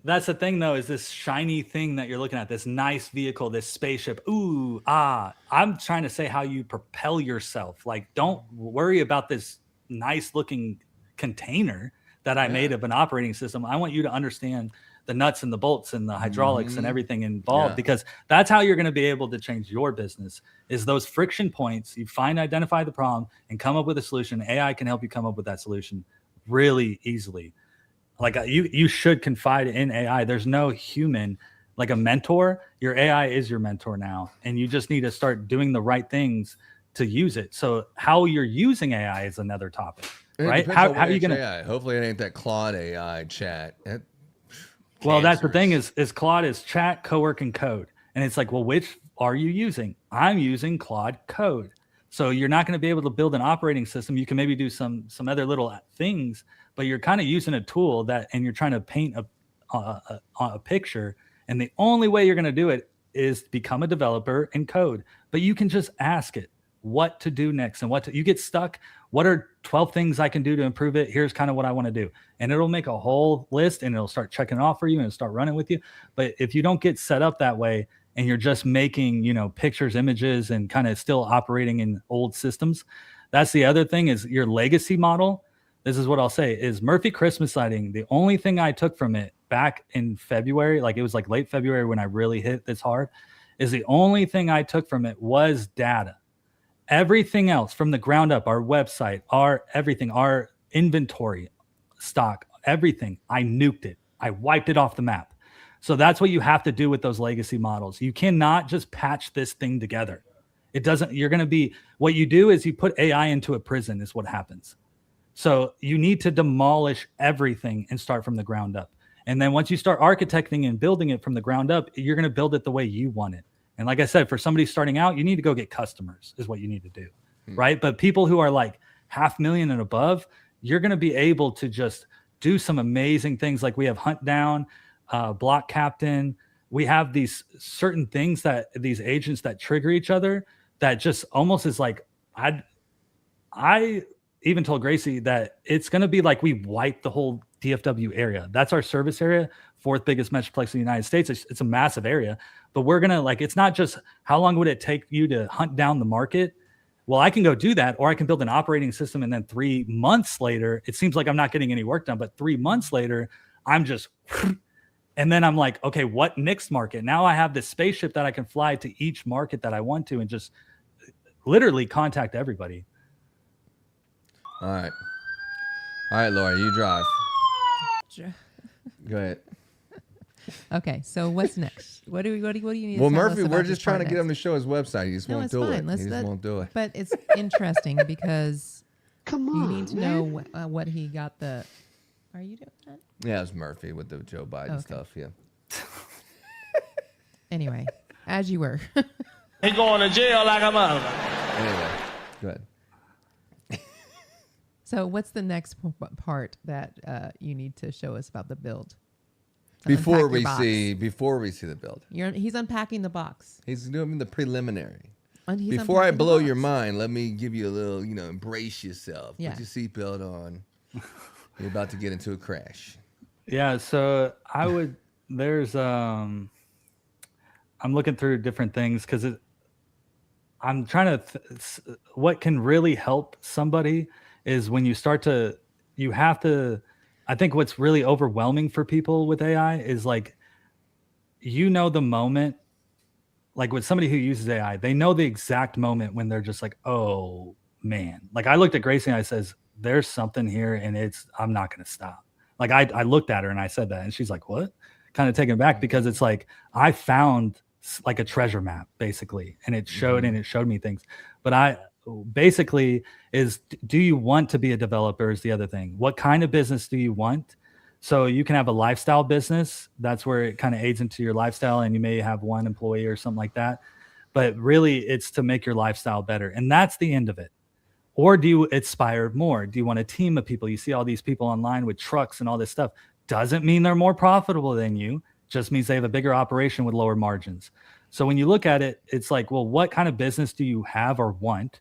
that's the thing, though, is this shiny thing that you're looking at, this nice vehicle, this spaceship. Ooh, I'm trying to say how you propel yourself. Like, don't worry about this nice looking container that I made of an operating system. I want you to understand the nuts and the bolts and the hydraulics and everything involved, because that's how you're going to be able to change your business, is those friction points. You identify the problem and come up with a solution. AI can help you come up with that solution really easily. Like, you should confide in AI. There's no human, like a mentor. Your AI is your mentor now, and you just need to start doing the right things to use it. So how you're using AI is another topic, right? How are you going to? Hopefully it ain't that Claude AI chat. Well, that's the thing is Claude is chat, cowork, and code. And it's like, well, which are you using? I'm using Claude Code. So you're not going to be able to build an operating system. You can maybe do some other little things, but you're kind of using a tool and you're trying to paint a picture. And the only way you're going to do it is become a developer and code. But you can just ask it what to do next and you get stuck. What are 12 things I can do to improve it? Here's kind of what I want to do. And it'll make a whole list and it'll start checking it off for you and it'll start running with you. But if you don't get set up that way and you're just making, pictures, images, and kind of still operating in old systems, that's the other thing is your legacy model. This is what I'll say is Murphy Christmas sighting. The only thing I took from it back in February, like it was like late February when I really hit this hard, is the only thing I took from it was data. Everything else from the ground up, our website, our inventory, stock, everything, I nuked it. I wiped it off the map. So that's what you have to do with those legacy models. You cannot just patch this thing together. What you do is you put AI into a prison is what happens. So you need to demolish everything and start from the ground up. And then once you start architecting and building it from the ground up, you're going to build it the way you want it. And like I said, for somebody starting out, you need to go get customers is what you need to do, right? But people who are like 500,000 and above, you're going to be able to just do some amazing things. Like we have Hunt Down, Block Captain. We have these certain things that these agents that trigger each other that just almost is like, I even told Gracie that it's going to be like we wipe the whole DFW area. That's our service area, 4th biggest metroplex in the United States. It's a massive area, but we're going to it's not just how long would it take you to hunt down the market? Well, I can go do that, or I can build an operating system. And then 3 months later, it seems like I'm not getting any work done, but 3 months later, I'm just, and then I'm like, okay, what next market? Now I have this spaceship that I can fly to each market that I want to and just literally contact everybody. All right, Laura, you drive. Go ahead. Okay, so what's next? What do you need? Well, to tell Murphy, us we're about just this trying to part get him to next? show his website. He just won't do it. He just won't do it. But it's interesting because you need to know what he got the. Are you doing that? Yeah, it was Murphy with the Joe Biden stuff. Yeah. Anyway, as you were. He going to jail like a mother. Anyway, go ahead. So what's the next part that you need to show us about the build? Before we see the build. He's unpacking the box. He's doing the preliminary. Before I blow your mind, let me give you a little, embrace yourself. Yeah. Put your seatbelt on. You're about to get into a crash. Yeah. So I'm looking through different things because I'm trying to, what can really help somebody is when you start to, I think what's really overwhelming for people with AI is like, the moment, like with somebody who uses AI, they know the exact moment when they're just like, oh man. Like I looked at Gracie and I says, there's something here and I'm not going to stop. Like I looked at her and I said that and she's like, what? Kind of taken back because it's like, I found like a treasure map basically. And it showed and it showed me things, but I basically is, do you want to be a developer is the other thing. What kind of business do you want? So you can have a lifestyle business. That's where it kind of aids into your lifestyle and you may have one employee or something like that. But really it's to make your lifestyle better. And that's the end of it. Or do you aspire more? Do you want a team of people? You see all these people online with trucks and all this stuff. Doesn't mean they're more profitable than you. Just means they have a bigger operation with lower margins. So when you look at it, it's like, well, what kind of business do you have or want?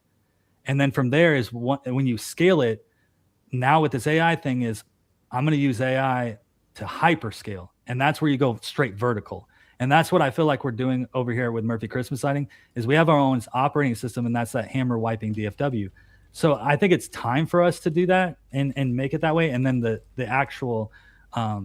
And then from there is when you scale it, now with this AI thing is, I'm going to use AI to hyperscale. And that's where you go straight vertical. And that's what I feel like we're doing over here with Murphy Christmas Lighting is we have our own operating system and that's that hammer wiping DFW. So I think it's time for us to do that and make it that way. And then the actual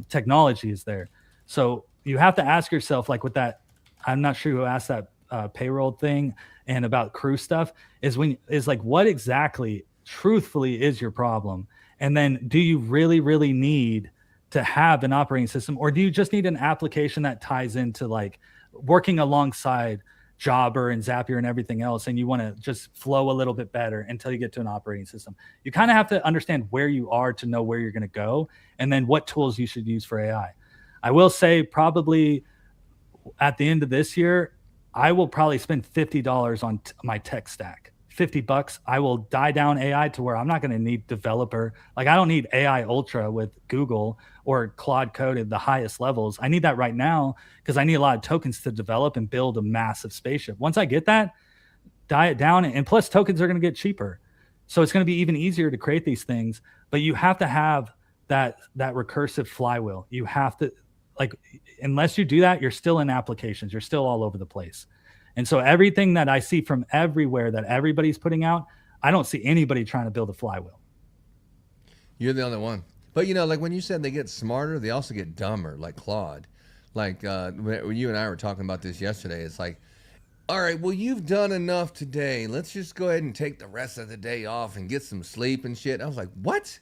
technology is there. So you have to ask yourself like with that, I'm not sure who asked that payroll thing and about crew stuff is like, what exactly truthfully is your problem? And then do you really, really need to have an operating system or do you just need an application that ties into like working alongside Jobber and Zapier and everything else and you want to just flow a little bit better until you get to an operating system? You kind of have to understand where you are to know where you're going to go and then what tools you should use for AI. I will say probably at the end of this year, I will probably spend $50 on my tech stack. $50, I will die down AI to where I'm not going to need developer. Like I don't need AI Ultra with Google or Claude Code at the highest levels. I need that right now because I need a lot of tokens to develop and build a massive spaceship. Once I get that, die it down. And plus tokens are going to get cheaper. So it's going to be even easier to create these things, but you have to have that recursive flywheel. You have to like, unless you do that, you're still in applications. You're still all over the place. And so everything that I see from everywhere that everybody's putting out, I don't see anybody trying to build a flywheel. You're the only one. But, like when you said they get smarter, they also get dumber, like Claude. Like when you and I were talking about this yesterday, it's like, all right, well, you've done enough today. Let's just go ahead and take the rest of the day off and get some sleep and shit. I was like, what?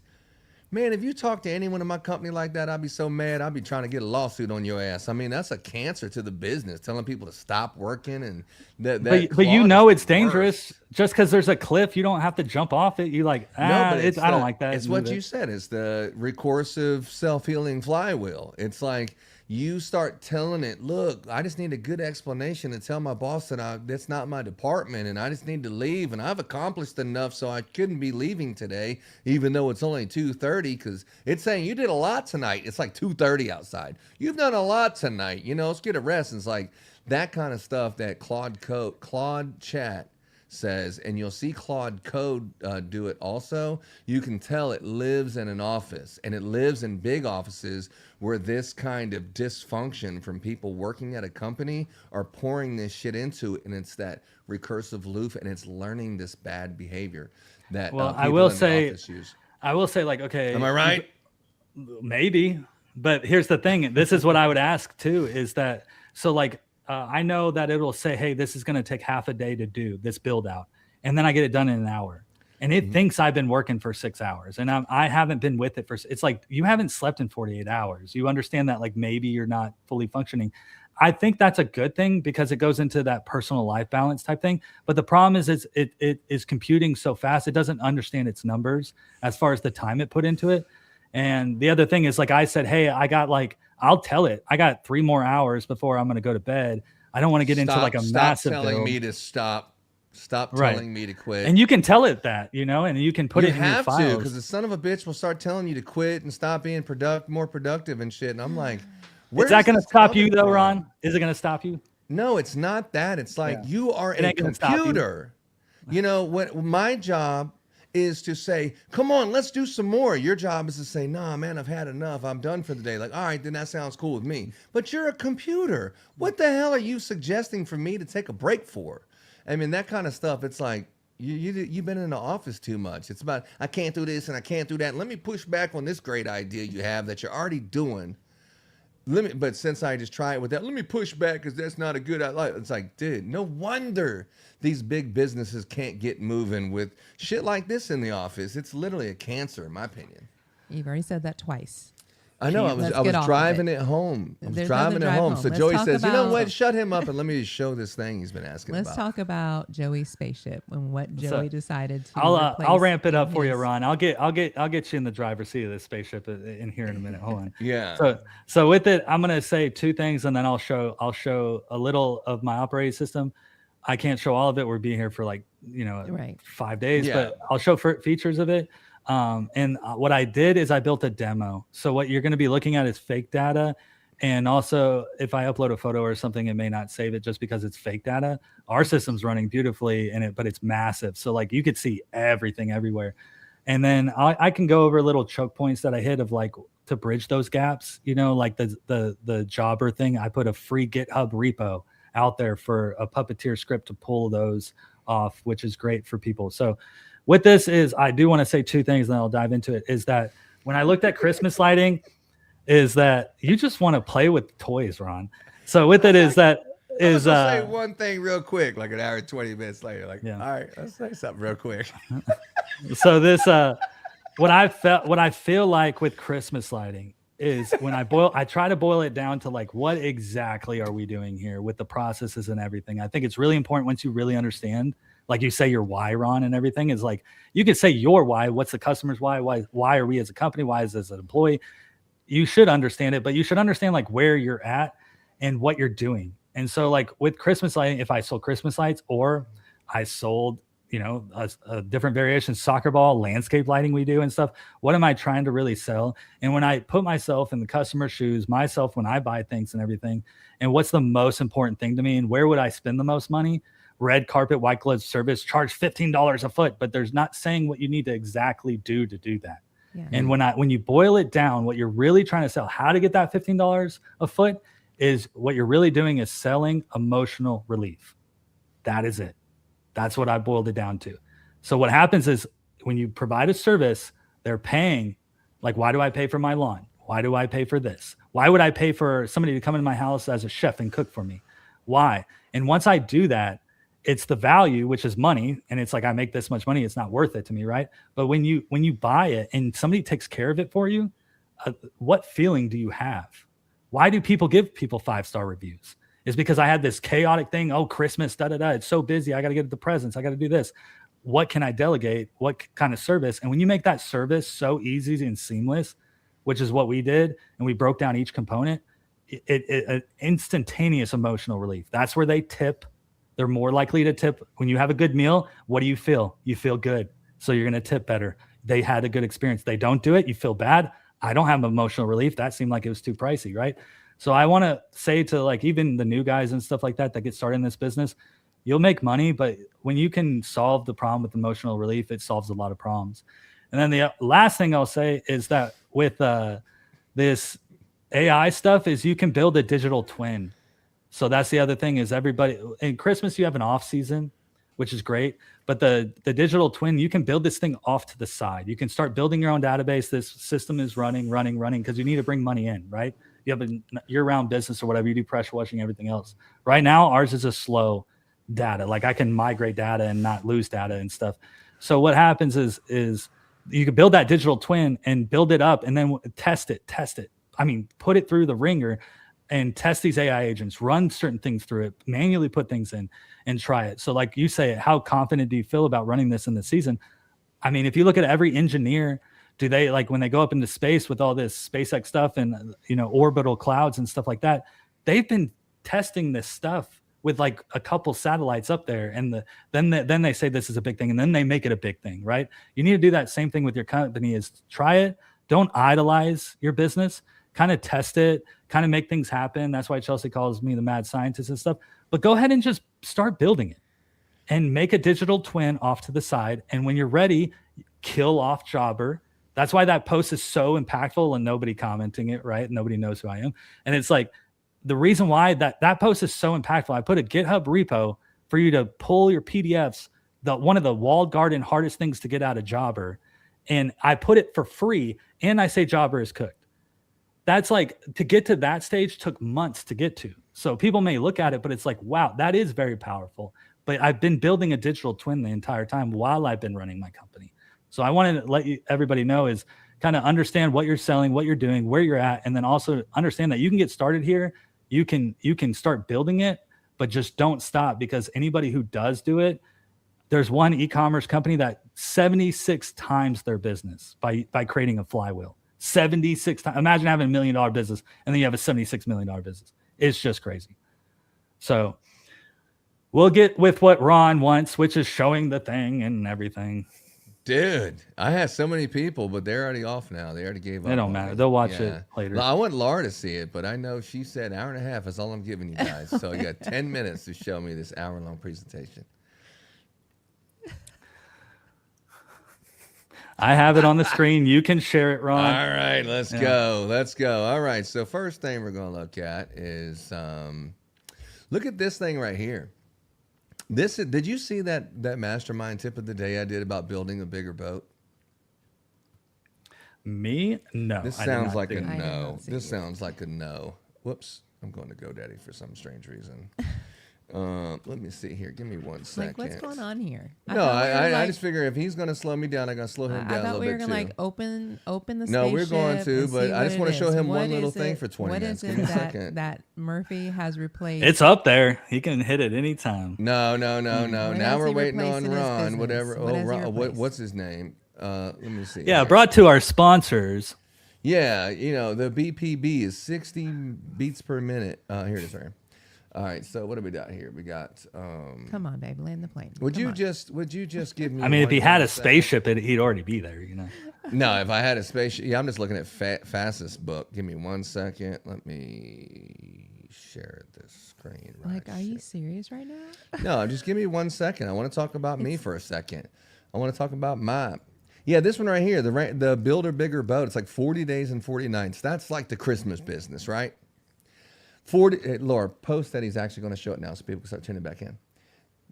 Man, if you talk to anyone in my company like that, I'd be so mad. I'd be trying to get a lawsuit on your ass. I mean, that's a cancer to the business, telling people to stop working and that. But it's dangerous. Just because there's a cliff, you don't have to jump off it. You like, I don't like that. It's what you said. It's the recursive self-healing flywheel. It's like you start telling it, look, I just need a good explanation to tell my boss that that's not my department and I just need to leave and I've accomplished enough so I couldn't be leaving today, even though it's only 2:30 because it's saying you did a lot tonight. It's like 2:30 outside. You've done a lot tonight. Let's get a rest. And it's like that kind of stuff that Claude Chat says, and you'll see Claude Code do it also. You can tell it lives in an office and it lives in big offices where this kind of dysfunction from people working at a company are pouring this shit into it, and it's that recursive loop and it's learning this bad behavior that I will say like, okay, am I right? Maybe, but here's the thing. This is what I would ask too, is that, so like, I know that it'll say, hey, this is going to take half a day to do this build out. And then I get it done in an hour. And it thinks I've been working for 6 hours. And I haven't been with it it's like, you haven't slept in 48 hours. You understand that like maybe you're not fully functioning. I think that's a good thing because it goes into that personal life balance type thing. But the problem is it is computing so fast. It doesn't understand its numbers as far as the time it put into it. And the other thing is, like I said, hey, I'll tell it, I got 3 more hours before I'm going to go to bed. I don't want to get into like a massive telling build. Me to stop telling me to quit. And you can tell it that, and you can put it in your files. You have to, because the son of a bitch will start telling you to quit and stop being more productive and shit. And I'm like, is that going to stop you though, Ron? Is it going to stop you? No, it's not that. It's like you are It a ain't gonna stop you. computer. You know, what my job is to say, come on, let's do some more. Your job is to say, nah, man, I've had enough. I'm done for the day. Like, all right, then that sounds cool with me. But you're a computer. What the hell are you suggesting for me to take a break for? I mean, that kind of stuff. It's like, you've been in the office too much. It's about, I can't do this and I can't do that. Let me push back on this great idea you have that you're already doing. But since I just try it with that, let me push back because that's not a good idea. It's like, dude, no wonder these big businesses can't get moving with shit like this in the office. It's literally a cancer, in my opinion. You've already said that twice. I know. I was driving it home. I was driving it home. So Joey says, you know what? Shut him up and let me just show this thing he's been asking about. Let's talk about Joey's spaceship and what Joey decided to. I'll ramp it up for you, Ron. I'll get you in the driver's seat of this spaceship in here in a minute. Hold on. Yeah. So with it, I'm gonna say two things, and then I'll show a little of my operating system. I can't show all of it. We're being here for 5 days, but I'll show features of it. And what I did is I built a demo. So what you're going to be looking at is fake data. And also if I upload a photo or something, it may not save it just because it's fake data. Our system's running beautifully but it's massive. So like you could see everything everywhere. And then I can go over little choke points that I hit of like to bridge those gaps, like the jobber thing. I put a free GitHub repo out there for a Puppeteer script to pull those off, which is great for people. So with this is, I do want to say two things, and then I'll dive into it, is that when I looked at Christmas lighting, is that you just want to play with toys, Ron. So with it is that is say one thing real quick, like an hour and 20 minutes later. All right, let's say something real quick. So this what I feel like with Christmas lighting is when I try to boil it down to like what exactly are we doing here with the processes and everything. I think it's really important once you really understand, like you say your why, Ron, and everything is like, you could say your why, what's the customer's why are we as a company, why is this an employee? You should understand it, but you should understand like where you're at and what you're doing. And so like with Christmas lighting, if I sold Christmas lights or I sold, a different variation, soccer ball, landscape lighting we do and stuff, what am I trying to really sell? And when I put myself in the customer's shoes, myself, when I buy things and everything, and what's the most important thing to me and where would I spend the most money? Red carpet, white glove service, charge $15 a foot, but there's not saying what you need to exactly do to do that. Yeah. And when you boil it down, what you're really trying to sell, how to get that $15 a foot is what you're really doing is selling emotional relief. That is it. That's what I boiled it down to. So what happens is when you provide a service, they're paying, like, why do I pay for my lawn? Why do I pay for this? Why would I pay for somebody to come into my house as a chef and cook for me? Why? And once I do that, it's the value, which is money. And it's like, I make this much money. It's not worth it to me. Right. But when you buy it and somebody takes care of it for you, what feeling do you have? Why do people give people 5-star reviews? It's because I had this chaotic thing. Oh, Christmas, It's so busy. I got to get the presents. I got to do this. What can I delegate? What kind of service? And when you make that service so easy and seamless, which is what we did, and we broke down each component, it instantaneous emotional relief. That's where they tip. They're more likely to tip. When you have a good meal, what do you feel? You feel good. So you're going to tip better. They had a good experience. They don't do it. You feel bad. I don't have emotional relief. That seemed like it was too pricey, right? So I want to say to like even the new guys and stuff like that get started in this business, you'll make money, but when you can solve the problem with emotional relief, it solves a lot of problems. And then the last thing I'll say is that with this AI stuff is you can build a digital twin. So that's the other thing is everybody in Christmas, you have an off season, which is great. But the digital twin, you can build this thing off to the side. You can start building your own database. This system is running because you need to bring money in, right? You have a year-round business or whatever, you do pressure washing, everything else. Right now, ours is a slow data. Like I can migrate data and not lose data and stuff. So what happens is you can build that digital twin and build it up and then test it. I mean, put it through the ringer and test these AI agents, run certain things through it, manually put things in and try it. So like you say, how confident do you feel about running this in the season? I mean, if you look at every engineer, do they like when they go up into space with all this SpaceX stuff and, orbital clouds and stuff like that, they've been testing this stuff with like a couple satellites up there. And then they say this is a big thing and then they make it a big thing, right? You need to do that same thing with your company is try it. Don't idolize your business, kind of test it, kind of make things happen. That's why Chelsea calls me the mad scientist and stuff. but go ahead and just start building it and make a digital twin off to the side. And when you're ready, kill off Jobber. That's why that post is so impactful and nobody commenting it, right? Nobody knows who I am. And it's like, the reason why that post is so impactful, I put a GitHub repo for you to pull your PDFs, one of the walled garden hardest things to get out of Jobber. And I put it for free. And I say Jobber is cooked. That's like, to get to that stage took months to get to. So people may look at it, but it's like, wow, that is very powerful. But I've been building a digital twin the entire time while I've been running my company. So I wanted to let everybody know is kind of understand what you're selling, what you're doing, where you're at, and then also understand that you can get started here. You can start building it, but just don't stop, because anybody who does do it, there's one e-commerce company that 76 times their business by creating a flywheel. 76 times. Imagine having $1 million business and then you have a $76 million business. It's just crazy. So we'll get with what Ron wants, which is showing the thing and everything. Dude, I had so many people, but they're already off now. They already gave up. It don't matter. They'll watch it later. I want Laura to see it, but I know she said hour and a half is all I'm giving you guys. So you got 10 minutes to show me this hour-long presentation. I have it on the screen. You can share it, Ron. All right, let's go. Let's go. All right, so first thing we're going to look at is look at this thing right here. Did you see that mastermind tip of the day I did about building a bigger boat? Me? No. This sounds like a no. This sounds like a no. Whoops. I'm going to GoDaddy for some strange reason. Let me see here. Give me 1 second. Like, what's going on here? No, I just figure if he's going to slow me down, I'm going to slow him down a little bit too. I thought we were going to like open the No, we're going spaceship to, but I just want to show him one little is thing it- for 20 what minutes. is Give me it a second. that Murphy has replaced? It's up there. He can hit it anytime. No. What Now has we're he waiting on replaced in his Ron. business? Whatever. What has he Ron, replaced? what's his name? Let me see. Yeah, here. brought to our sponsors. Yeah, the BPB is 60 beats per minute. Here it is, right. All right, so what do we got here? We got. Come on, Dave, land the plane. Would you just give me? I mean, if he had a second? spaceship, he'd already be there, you know. No, if I had a spaceship, I'm just looking at fastest book. Give me 1 second. Let me share this screen. Like, are you serious right now? No, just give me 1 second. I want to talk about me for a second. I want to talk about my. Yeah, this one right here, the Build a Bigger Boat. It's like 40 days and 40 nights. That's like the Christmas business, right? 40. Laura, post that. He's actually going to show it now, so people can start tuning back in.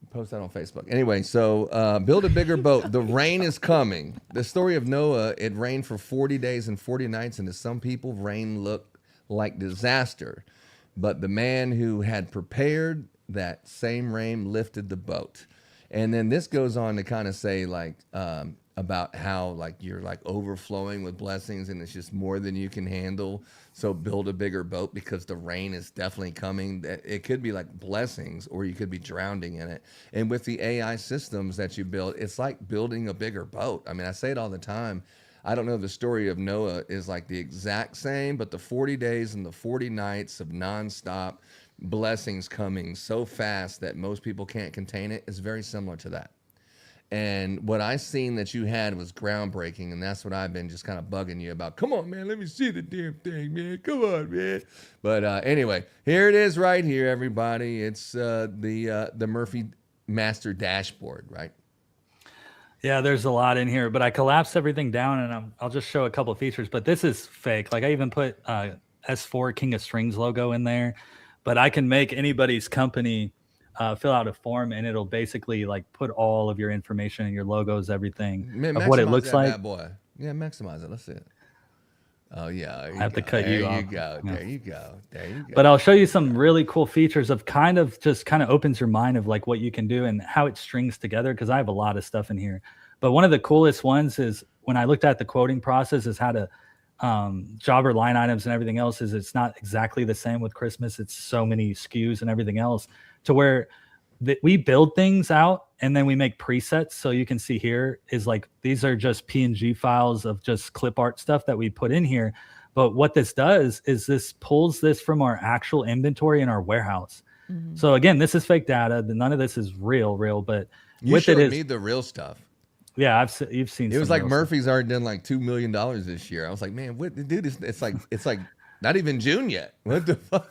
Post that on Facebook. Anyway, so build a bigger boat. The rain is coming. The story of Noah, it rained for 40 days and 40 nights, and to some people, rain looked like disaster. But the man who had prepared that same rain lifted the boat. And then this goes on to kind of say, like, about how, like, you're, like, overflowing with blessings, and it's just more than you can handle. So build a bigger boat, because the rain is definitely coming. It could be like blessings, or you could be drowning in it. And with the AI systems that you build, it's like building a bigger boat. I mean, I say it all the time. I don't know if the story of Noah is like the exact same, but the 40 days and the 40 nights of nonstop blessings coming so fast that most people can't contain it is very similar to that. And what I seen that you had was groundbreaking, and that's what I've been just kind of bugging you about. Come on, man, let me see the damn thing, man. Come on, man. But anyway, here it is right here, everybody. It's the Murphy Master Dashboard, right? Yeah, there's a lot in here, but I collapsed everything down, and I'll just show a couple of features. But this is fake. Like, I even put S4 King of Strings logo in there, but I can make anybody's company fill out a form, and it'll basically like put all of your information and your logos, everything of what it looks that like. bad boy. Yeah, maximize it. Let's see it. Oh yeah, I have to cut you off. There you go. But I'll show you some really cool features of kind of opens your mind of like what you can do and how it strings together, because I have a lot of stuff in here. But one of the coolest ones is when I looked at the quoting process is how to jobber line items and everything else is it's not exactly the same with Christmas. It's so many SKUs and everything else to where we build things out and then we make presets. So you can see here is like, these are just PNG files of just clip art stuff that we put in here. But what this does is this pulls this from our actual inventory in our warehouse. Mm-hmm. So again, this is fake data. None of this is real, but you with showed it is me the real stuff. Yeah, you've seen. It was like Murphy's already done like $2 million this year. I was like, man, what, dude? It's like not even June yet. What the fuck?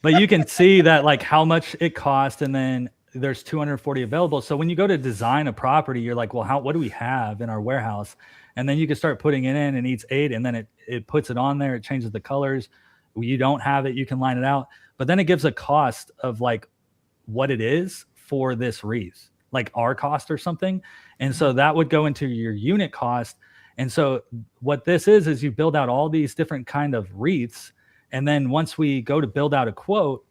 but you can see that like how much it cost, and then there's 240 available. So when you go to design a property, you're like, well, what do we have in our warehouse? And then you can start putting it in, and eats 8, and then it puts it on there. It changes the colors. You don't have it, you can line it out. But then it gives a cost of like what it is for this wreath, like our cost or something. And so that would go into your unit cost. And so what this is you build out all these different kind of wreaths. And then once we go to build out a quote,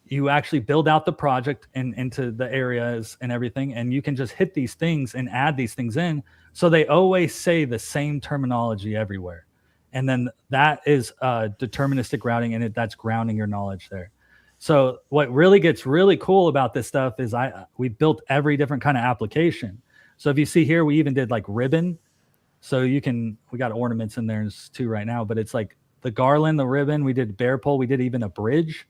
you actually build out the project and into the areas and everything. And you can just hit these things and add these things in. So they always say the same terminology everywhere. And then that is deterministic routing, and that's grounding your knowledge there. So what really gets really cool about this stuff is we built every different kind of application. So if you see here, we even did like ribbon. So we got ornaments in there too right now, but it's like the garland, the ribbon, we did bear pole, we did even a bridge.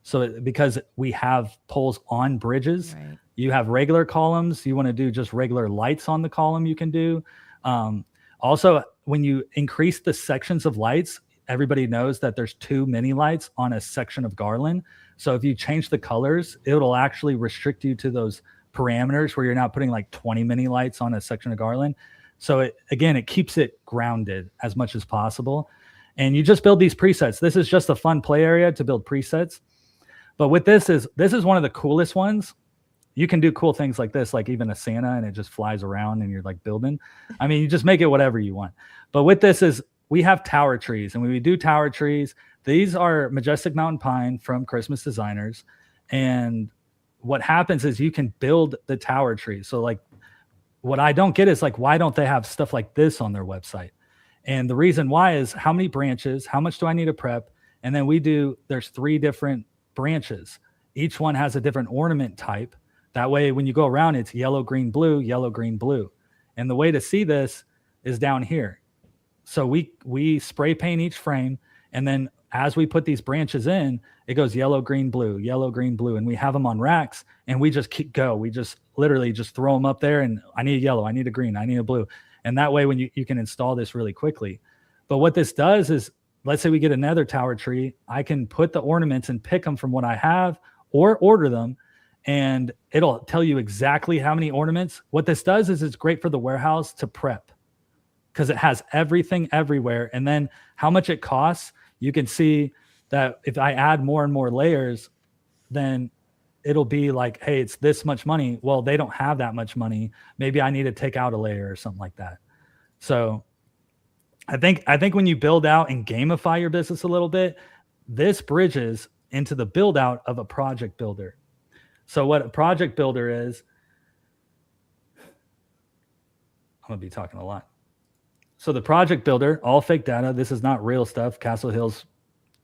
So because we have poles on bridges, right. You have regular columns. You want to do just regular lights on the column, you can do. Also, when you increase the sections of lights, everybody knows that there's 2 mini lights on a section of garland. So if you change the colors, it'll actually restrict you to those parameters where you're not putting like 20 mini lights on a section of garland. So it keeps it grounded as much as possible. And you just build these presets. This is just a fun play area to build presets. But with this is one of the coolest ones. You can do cool things like this, like even a Santa, and it just flies around and you're like building. I mean, you just make it whatever you want. But with this we have tower trees, and when we do tower trees, these are Majestic Mountain Pine from Christmas Designers. And what happens is you can build the tower tree. So like what I don't get is like, why don't they have stuff like this on their website? And the reason why is how many branches, how much do I need to prep? And then there's 3 different branches. Each one has a different ornament type. That way, when you go around, it's yellow, green, blue, yellow, green, blue. And the way to see this is down here. So we spray paint each frame, and then as we put these branches in, it goes yellow, green, blue, yellow, green, blue, and we have them on racks, and we just we just literally just throw them up there, and I need a yellow, I need a green, I need a blue. And that way, when you can install this really quickly. But what this does is, let's say we get another tower tree, I can put the ornaments and pick them from what I have or order them, and it'll tell you exactly how many ornaments. What this does is it's great for the warehouse to prep because it has everything everywhere. And then how much it costs, you can see that if I add more and more layers, then it'll be like, hey, it's this much money. Well, they don't have that much money. Maybe I need to take out a layer or something like that. So I think when you build out and gamify your business a little bit, this bridges into the build out of a project builder. So what a project builder is, I'm going to be talking a lot. So the project builder, all fake data, this is not real stuff. Castle Hills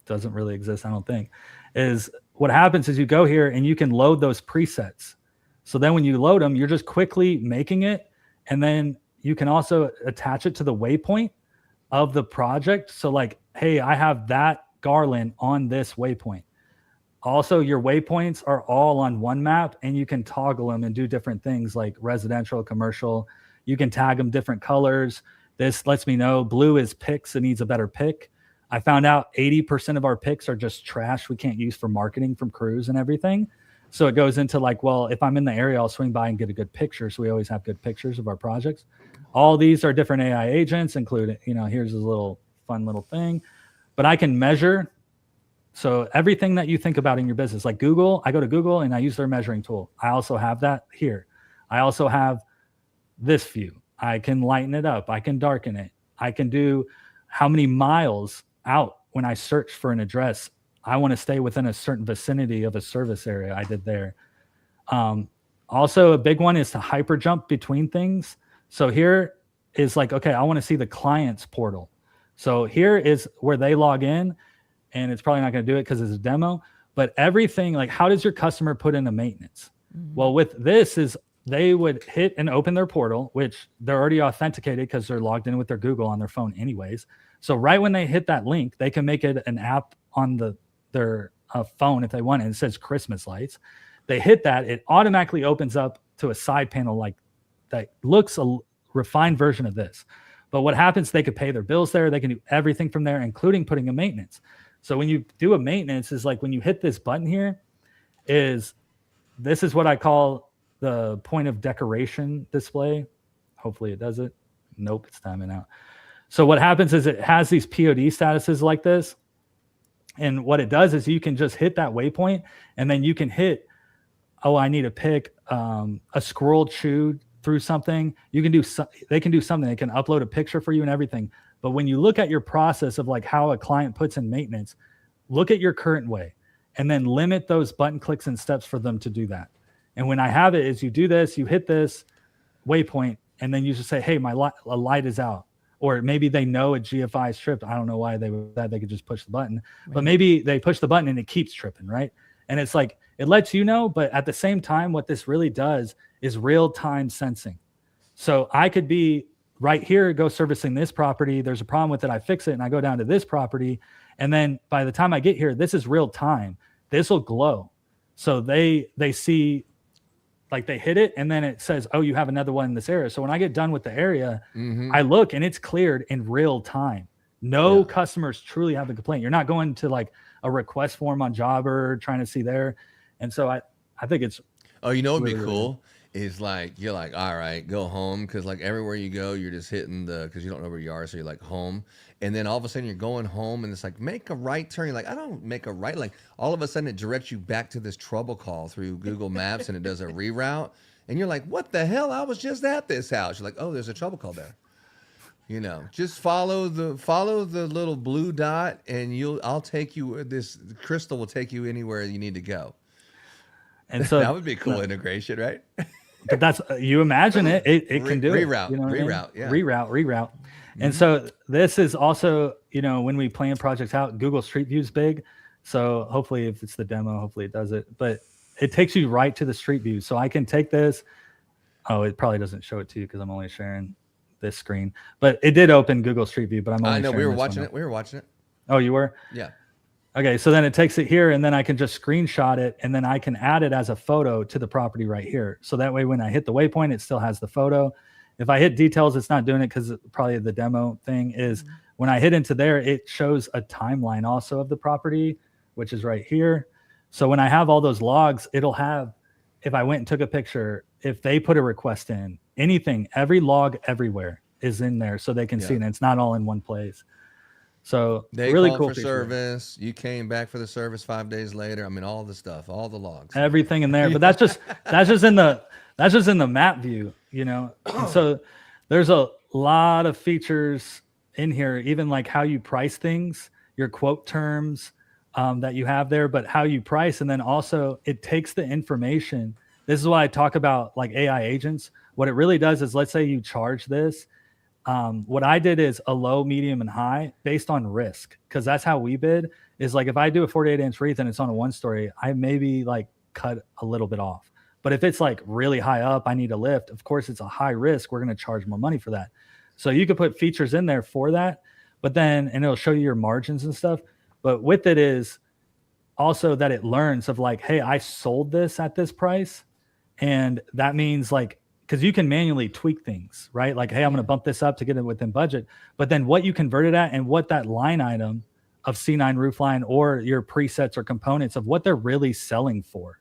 doesn't really exist, I don't think, is what happens is you go here and you can load those presets. So then when you load them, you're just quickly making it. And then you can also attach it to the waypoint of the project. So like, hey, I have that garland on this waypoint. Also, your waypoints are all on one map, and you can toggle them and do different things like residential, commercial. You can tag them different colors. This lets me know blue is picks. It needs a better pick. I found out 80% of our picks are just trash we can't use for marketing from crews and everything. So it goes into like, well, if I'm in the area, I'll swing by and get a good picture. So we always have good pictures of our projects. All these are different AI agents, including, here's a little fun little thing. But I can measure. So everything that you think about in your business, like Google, I go to Google and I use their measuring tool. I also have that here. I also have this view. I can lighten it up. I can darken it. I can do how many miles out when I search for an address. I want to stay within a certain vicinity of a service area. I did there. Also, a big one is to hyper jump between things. So here is like, okay, I want to see the client's portal. So here is where they log in. And it's probably not going to do it because it's a demo, but everything, like how does your customer put in a maintenance? Mm-hmm. Well, with this is they would hit and open their portal, which they're already authenticated because they're logged in with their Google on their phone anyways. So right when they hit that link, they can make it an app on their phone if they want it. It says Christmas lights. They hit that, it automatically opens up to a side panel like that looks a refined version of this. But what happens, they could pay their bills there. They can do everything from there, including putting a maintenance. So when you do a maintenance, is like when you hit this button here, this is what I call the point of decoration display. Hopefully it does it. Nope, it's timing out. So what happens is it has these POD statuses like this. And what it does is you can just hit that waypoint, and then you can hit, oh, I need to pick a squirrel chewed through something. They can do something. They can upload a picture for you and everything. But when you look at your process of like how a client puts in maintenance, look at your current way and then limit those button clicks and steps for them to do that. And when I have it is you do this, you hit this waypoint, and then you just say, hey, a light is out. Or maybe they know a GFI is tripped. I don't know why they could just push the button, but maybe they push the button and it keeps tripping, right? And it's like, it lets you know, but at the same time, what this really does is real-time sensing. So I could be right here, go servicing this property. There's a problem with it. I fix it and I go down to this property. And then by the time I get here, this is real time. This will glow. So they see, like they hit it and then it says, oh, you have another one in this area. So when I get done with the area, I look and it's cleared in real time. No customers truly have a complaint. You're not going to like a request form on Jobber trying to see there. And so I think it's, oh, you know, what'd really, be cool is like, you're like, all right, go home. Cause like everywhere you go, you're just hitting cause you don't know where you are. So you're like home. And then all of a sudden you're going home and it's like, make a right turn. You're like, I don't make a right. Like all of a sudden it directs you back to this trouble call through Google Maps and it does a reroute. And you're like, what the hell? I was just at this house. You're like, oh, there's a trouble call there. You know, just follow the little blue dot and I'll take you, this crystal will take you anywhere you need to go. and so that would be a cool integration, right? But that's, you imagine it can do reroute, it. You know reroute, I mean? yeah. Reroute. And so this is also, you know, when we plan projects out, Google Street View is big. So hopefully if it's the demo, hopefully it does it, but it takes you right to the street view. So I can take this. Oh, it probably doesn't show it to you because I'm only sharing this screen, but it did open Google Street View, but I'm only I know sharing we were this watching one it. We were watching it. Oh, you were? Yeah. Okay. So then it takes it here and then I can just screenshot it and then I can add it as a photo to the property right here. So that way, when I hit the waypoint, it still has the photo. If I hit details, it's not doing it because probably the demo thing is when I hit into there, it shows a timeline also of the property, which is right here. So when I have all those logs, it'll have, if I went and took a picture, if they put a request in, anything, every log everywhere is in there so they can see it. And it's not all in one place. So they really called cool for service. You came back for the service 5 days later. I mean, all the stuff, all the logs, everything in there. But that's just in the map view, you know. And so there's a lot of features in here, even like how you price things, your quote terms that you have there, but how you price, and then also it takes the information. This is why I talk about like AI agents. What it really does is, let's say you charge this. What I did is a low, medium, and high based on risk, because that's how we bid. Is like if I do a 48-inch wreath and it's on a 1-story, I maybe like cut a little bit off. But if it's like really high up, I need a lift. Of course, it's a high risk. We're going to charge more money for that. So you could put features in there for that, but then, and it'll show you your margins and stuff. But with it is also that it learns of like, hey, I sold this at this price. And that means like, because you can manually tweak things, right? Like, hey, I'm going to bump this up to get it within budget. But then what you convert it at and what that line item of C9 roofline or your presets or components of what they're really selling for.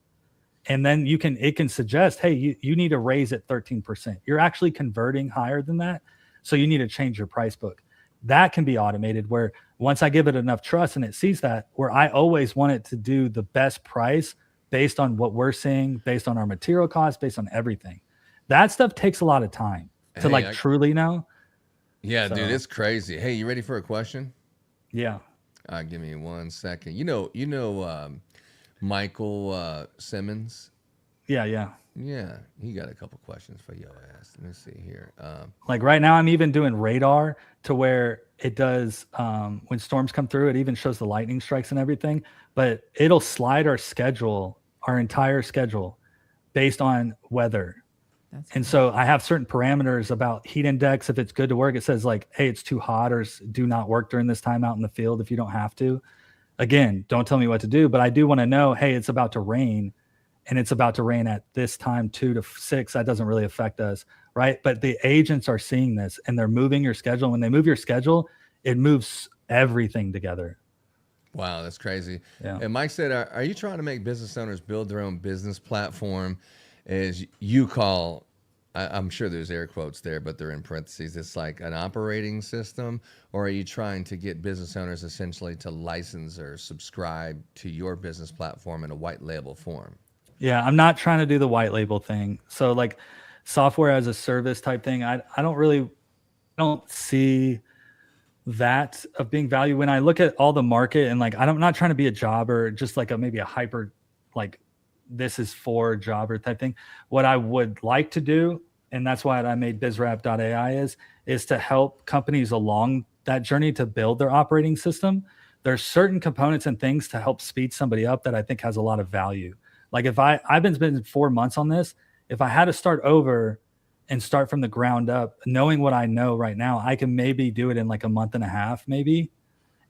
And then it can suggest, hey, you need to raise it 13%. You're actually converting higher than that. So you need to change your price book. That can be automated where once I give it enough trust and it sees that, where I always want it to do the best price based on what we're seeing, based on our material costs, based on everything. That stuff takes a lot of time to truly know. Yeah, so, dude, it's crazy. Hey, you ready for a question? Yeah. Give me 1 second. You know, Michael Simmons. Yeah. Yeah, he got a couple questions for your ass. Let me see here. Like right now, I'm even doing radar to where it does when storms come through. It even shows the lightning strikes and everything. But it'll slide our entire schedule, based on weather. And so I have certain parameters about heat index. If it's good to work, it says like, hey, it's too hot, or do not work during this time out in the field if you don't have to. Again, don't tell me what to do, but I do want to know, hey, it's about to rain, and it's about to rain at this time, 2 to 6. That doesn't really affect us, right? But the agents are seeing this and they're moving your schedule. When they move your schedule, it moves everything together. Wow, that's crazy. Yeah. And Mike said, are you trying to make business owners build their own business platform, as you call, I'm sure there's air quotes there, but they're in parentheses, it's like an operating system? Or are you trying to get business owners essentially to license or subscribe to your business platform in a white label form? Yeah, I'm not trying to do the white label thing. So like software as a service type thing, I don't see that of being value. When I look at all the market and like, I'm not trying to be a jobber, just like maybe a hyper, like this is for jobber type thing. What I would like to do, and that's why I made bizwrap.ai is to help companies along that journey to build their operating system. There's certain components and things to help speed somebody up that I think has a lot of value. Like if I've been spending 4 months on this, if I had to start over and start from the ground up, knowing what I know right now, I can maybe do it in like a month and a half, maybe.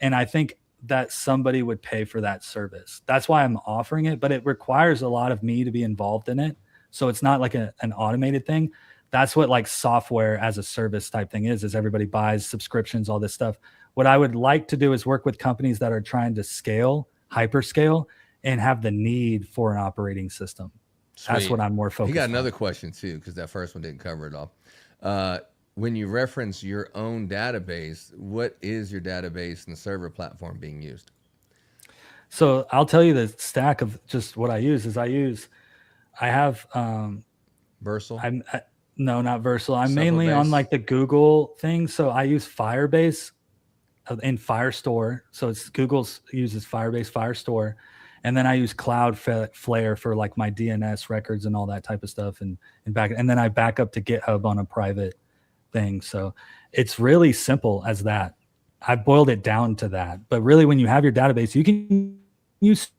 And I think that somebody would pay for that service. That's why I'm offering it, but it requires a lot of me to be involved in it. So it's not like an automated thing. That's what like software as a service type thing is everybody buys subscriptions, all this stuff. What I would like to do is work with companies that are trying to scale, hyperscale, and have the need for an operating system. Sweet. That's what I'm more focused on. You got another question too, because that first one didn't cover it all. When you reference your own database, what is your database and server platform being used? So I'll tell you the stack of just what I use is I have Versal? No, not Versal. I'm mainly on like the Google thing. So I use Firebase and Firestore. So it's uses Firebase, Firestore. And then I use Cloudflare for like my DNS records and all that type of stuff, and then I back up to GitHub on a private thing. So it's really simple as that. I boiled it down to that. But really, when you have your database, you can use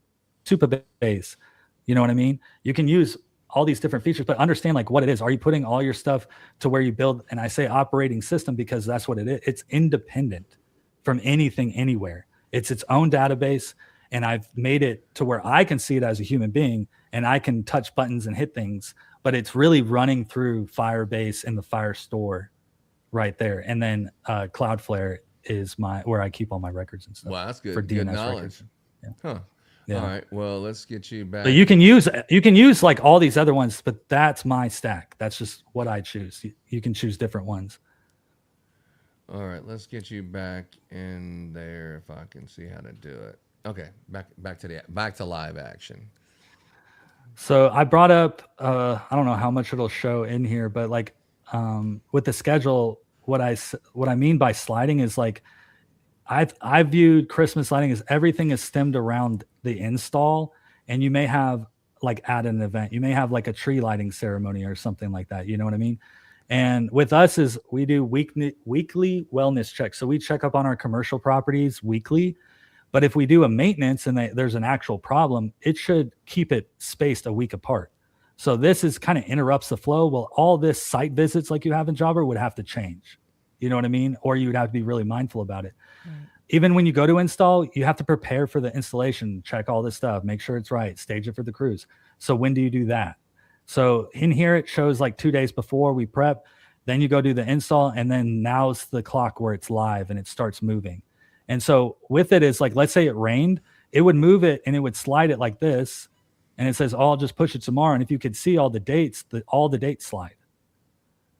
Supabase. You know what I mean? You can use all these different features, but understand like what it is. Are you putting all your stuff to where you build? And I say operating system because that's what it is. It's independent from anything, anywhere. It's its own database. And I've made it to where I can see it as a human being and I can touch buttons and hit things, but it's really running through Firebase and the Firestore right there. And then Cloudflare is where I keep all my records and stuff. Wow, that's good. For DNS good knowledge. records. Yeah. Huh. Yeah. All right. Well, let's get you back. But you can use like all these other ones, but that's my stack. That's just what I choose. You can choose different ones. All right. Let's get you back in there if I can see how to do it. Okay, back to live action. So I brought up I don't know how much it'll show in here, but like with the schedule, what I mean by sliding is like I've viewed Christmas lighting as everything is stemmed around the install, and you may have like at an event, you may have like a tree lighting ceremony or something like that. You know what I mean? And with us is we do weekly wellness checks. So we check up on our commercial properties weekly. But if we do a maintenance and there's an actual problem, it should keep it spaced a week apart. So this is kind of interrupts the flow. Well, all this site visits like you have in Jobber would have to change. You know what I mean? Or you would have to be really mindful about it. Right. Even when you go to install, you have to prepare for the installation, check all this stuff, make sure it's right, stage it for the crews. So when do you do that? So in here, it shows like 2 days before we prep, then you go do the install, and then now's the clock where it's live and it starts moving. And so with it is like, let's say it rained, it would move it and it would slide it like this. And it says, oh, I'll just push it tomorrow. And if you could see all the dates, all the dates slide.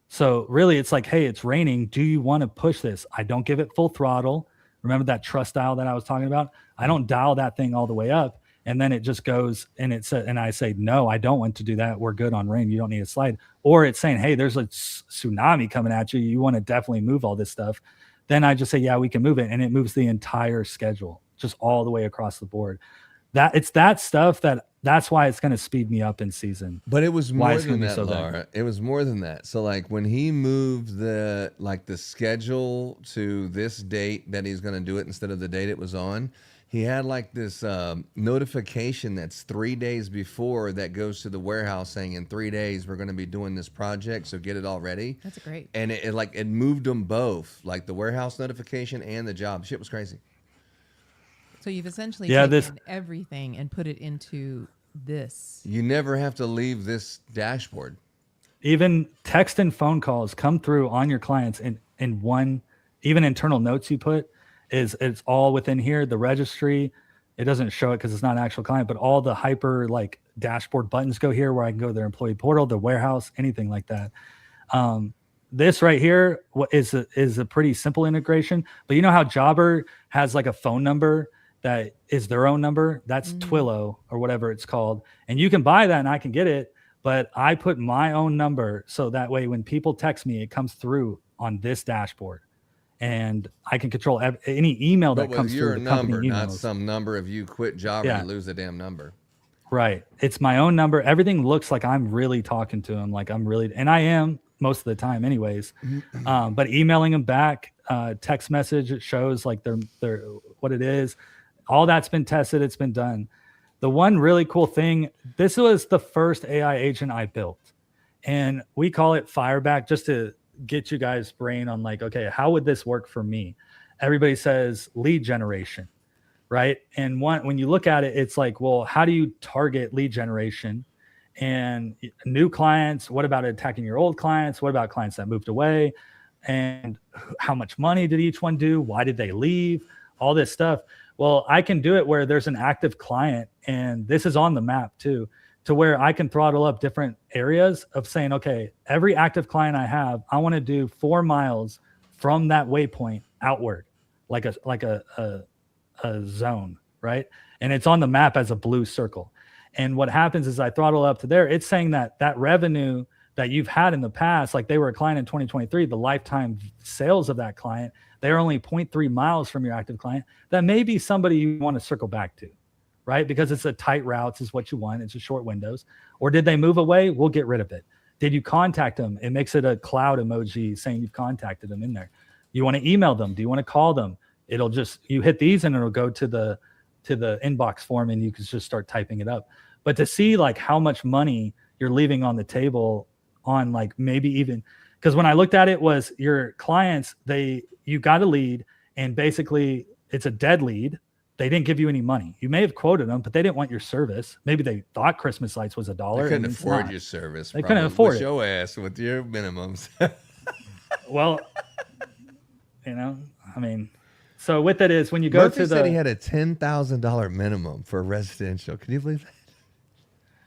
So really it's like, hey, it's raining. Do you want to push this? I don't give it full throttle. Remember that trust dial that I was talking about? I don't dial that thing all the way up. And then it just goes and and I say, no, I don't want to do that. We're good on rain. You don't need a slide. Or it's saying, hey, there's a tsunami coming at you. You want to definitely move all this stuff. Then I just say, yeah, we can move it. And it moves the entire schedule just all the way across the board. It's that stuff that's why it's going to speed me up in season. But it was more than that, Laura. It was more than that. So like when he moved the schedule to this date that he's going to do it instead of the date it was on, he had like this notification that's 3 days before that goes to the warehouse saying in 3 days we're going to be doing this project, so get it all ready. That's great. And it moved them both, like the warehouse notification and the job. Shit was crazy. So you've essentially taken everything and put it into this. You never have to leave this dashboard. Even text and phone calls come through on your clients in one, even internal notes you put. it's all within here. The registry, it doesn't show it because it's not an actual client, but all the hyper like dashboard buttons go here where I can go to their employee portal, their warehouse, anything like that. This right here is a pretty simple integration, but you know how Jobber has like a phone number that is their own number? That's Twilio or whatever it's called. And you can buy that and I can get it, but I put my own number. So that way, when people text me, it comes through on this dashboard and I can control any email that comes through. Your number, not some number. If you quit Jobber, you lose the damn number. Right. It's my own number. Everything looks like I'm really talking to him. Like I'm really, and I am most of the time anyways. But emailing them back, text message, it shows like they're what it is. All that's been tested. It's been done. The one really cool thing, this was the first AI agent I built, and we call it Fireback just to get you guys' brain on like, okay, how would this work for me? Everybody says lead generation, right? And when you look at it, it's like, well, how do you target lead generation and new clients? What about attacking your old clients? What about clients that moved away? And how much money did each one do? Why did they leave? All this stuff. Well, I can do it where there's an active client, and this is on the map too, to where I can throttle up different areas of saying, okay, every active client I have, I want to do 4 miles from that waypoint outward, like a zone, right? And it's on the map as a blue circle. And what happens is I throttle up to there. It's saying that revenue that you've had in the past, like they were a client in 2023, the lifetime sales of that client, they're only 0.3 miles from your active client. That may be somebody you want to circle back to, right? Because it's a tight routes is what you want. It's a short windows. Or did they move away? We'll get rid of it. Did you contact them? It makes it a cloud emoji saying you've contacted them in there. You want to email them? Do you want to call them? It'll just, you hit these and it'll go to the inbox form and you can just start typing it up. But to see like how much money you're leaving on the table on like maybe even, because when I looked at it was your clients, you got a lead and basically it's a dead lead. They didn't give you any money. You may have quoted them, but they didn't want your service. Maybe they thought Christmas lights was $1. They couldn't afford your service. They couldn't afford it. Show ass with your minimums. Well, I mean, so with it is when you go Murphy to said he had a $10,000 minimum for residential. Can you believe that?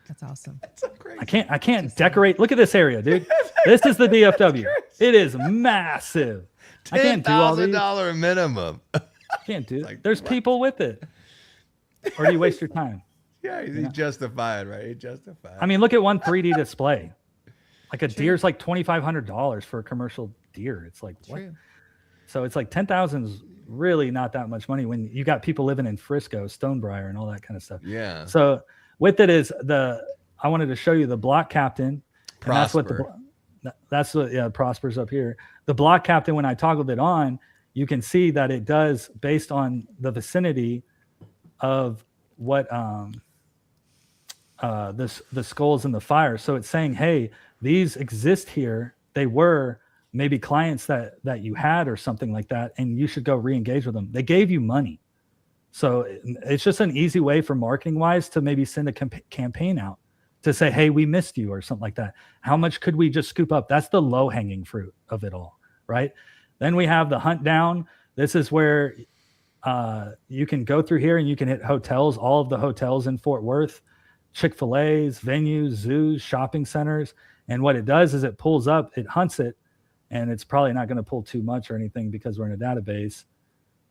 That's awesome. That's so crazy. I can't decorate. Look at this area, dude. This is the DFW. It is massive. I can't do all these. $10,000 minimum. I can't do it. There's people with it. Or do you waste your time? Yeah, he's justified, right? He's justified. I mean, look at one 3D display. Like a deer's like $2,500 for a commercial deer. It's like what? True. So it's like 10,000 is really not that much money when you got people living in Frisco, Stonebriar, and all that kind of stuff. Yeah. So with it is I wanted to show you the block captain. Prosper. That's what Prosper's up here. The block captain, when I toggled it on, you can see that it does based on the vicinity of what the skulls and the fire. So it's saying, hey, these exist here. They were maybe clients that you had or something like that, and you should go re-engage with them. They gave you money. So it's just an easy way for marketing wise to maybe send a campaign out to say, hey, we missed you or something like that. How much could we just scoop up? That's the low hanging fruit of it all, right? Then we have the hunt down. This is where you can go through here and you can hit hotels, all of the hotels in Fort Worth, Chick-fil-A's, venues, zoos, shopping centers. And what it does is it pulls up, it hunts it, and it's probably not going to pull too much or anything because we're in a database.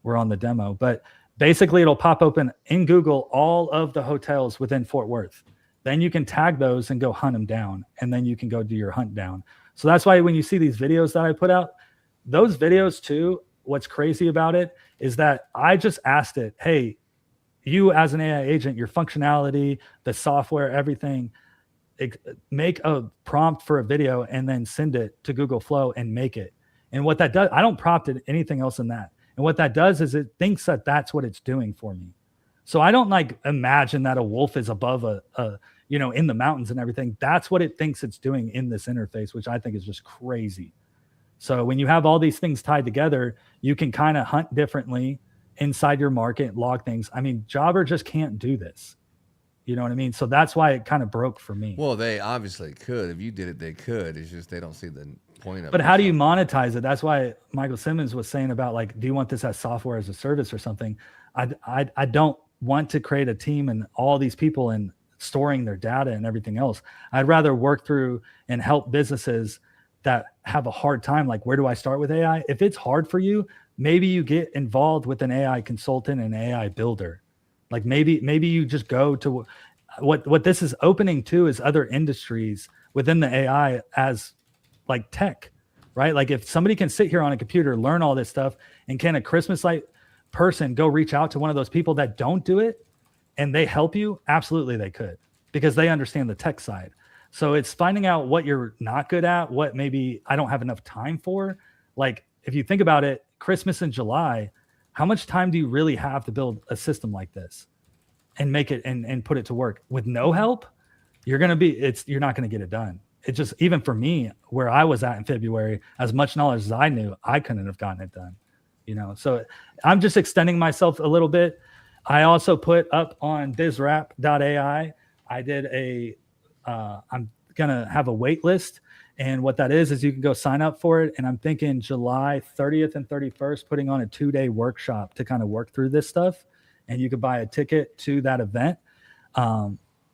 We're on the demo. But basically, it'll pop open in Google all of the hotels within Fort Worth. Then you can tag those and go hunt them down, and then you can go do your hunt down. So that's why when you see these videos that I put out, those videos too, what's crazy about it is that I just asked it, hey, you as an AI agent, your functionality, the software, everything, make a prompt for a video and then send it to Google Flow and make it. And what that does, I don't prompt it anything else than that. And what that does is it thinks that that's what it's doing for me. So I don't like imagine that a wolf is above in the mountains and everything. That's what it thinks it's doing in this interface, which I think is just crazy. So when you have all these things tied together, you can kind of hunt differently inside your market, log things. I mean, Jobber just can't do this. You know what I mean? So that's why it kind of broke for me. Well, they obviously could. If you did it, they could. It's just they don't see the point of But it. how do you monetize it? That's why Michael Simmons was saying about like, do you want this as software as a service or something? I don't want to create a team and all these people and storing their data and everything else. I'd rather work through and help businesses that have a hard time. Like, where do I start with AI? If it's hard for you, maybe you get involved with an AI consultant and AI builder. Like maybe you just go to what this is opening to is other industries within the AI as like tech, right? Like if somebody can sit here on a computer, learn all this stuff, and can a Christmas light person go reach out to one of those people that don't do it and they help you? Absolutely they could, because they understand the tech side. So it's finding out what you're not good at, what maybe I don't have enough time for. Like if you think about it, Christmas in July, how much time do you really have to build a system like this and make it and put it to work? With no help, you're not going to get it done. It just, even for me, where I was at in February, as much knowledge as I knew, I couldn't have gotten it done, So I'm just extending myself a little bit. I also put up on bizrap.ai. I did I'm going to have a wait list. And what that is you can go sign up for it. And I'm thinking July 30th and 31st, putting on a 2-day workshop to kind of work through this stuff. And you could buy a ticket to that event.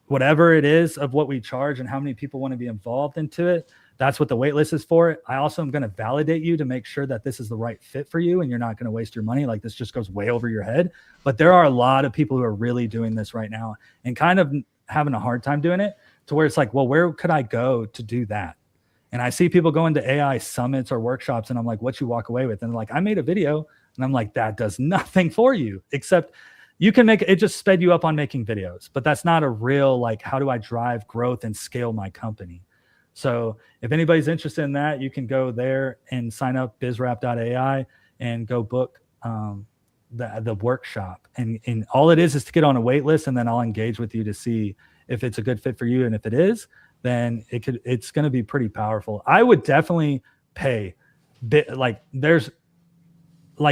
Whatever it is of what we charge and how many people want to be involved into it, that's what the wait list is for. I also am going to validate you to make sure that this is the right fit for you and you're not going to waste your money. Like this just goes way over your head. But there are a lot of people who are really doing this right now and kind of having a hard time doing it, to where it's like, well, where could I go to do that? And I see people going to AI summits or workshops and I'm like, what you walk away with? And they're like, I made a video. And I'm like, that does nothing for you, except you can make it just sped you up on making videos, but that's not a real, like, how do I drive growth and scale my company? So if anybody's interested in that, you can go there and sign up bizrap.ai and go book the workshop. And all it is to get on a wait list, and then I'll engage with you to see if it's a good fit for you. And if it is, then it's going to be pretty powerful. I would definitely pay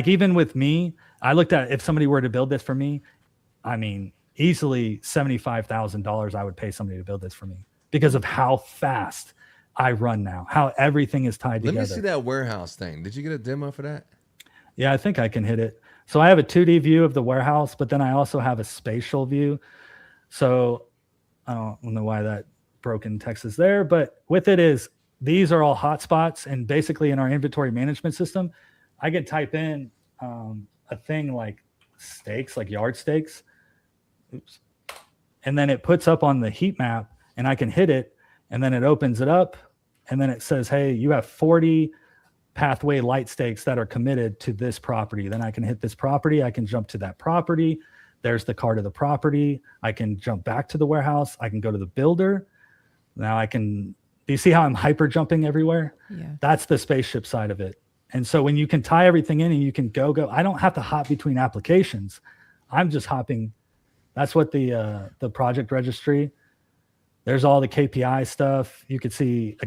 even with me, I looked at, if somebody were to build this for me, I mean, easily $75,000 I would pay somebody to build this for me, because of how fast I run now, how everything is tied together. Let me see that warehouse thing. Did you get a demo for that? Yeah, I think I can hit it. So I have a 2D view of the warehouse, but then I also have a spatial view. So I don't know why that broken text is there, but with it is, these are all hotspots. And basically in our inventory management system, I can type in a thing like steaks, like yard steaks. Oops. And then it puts up on the heat map and I can hit it, and then it opens it up. And then it says, hey, you have 40 pathway light stakes that are committed to this property. Then I can hit this property. I can jump to that property. There's the card of the property. I can jump back to the warehouse. I can go to the builder. Now I can, do you see how I'm hyper jumping everywhere? Yeah. That's the spaceship side of it. And so when you can tie everything in and you can go, I don't have to hop between applications. I'm just hopping. That's what the project registry, there's all the KPI stuff. You could see,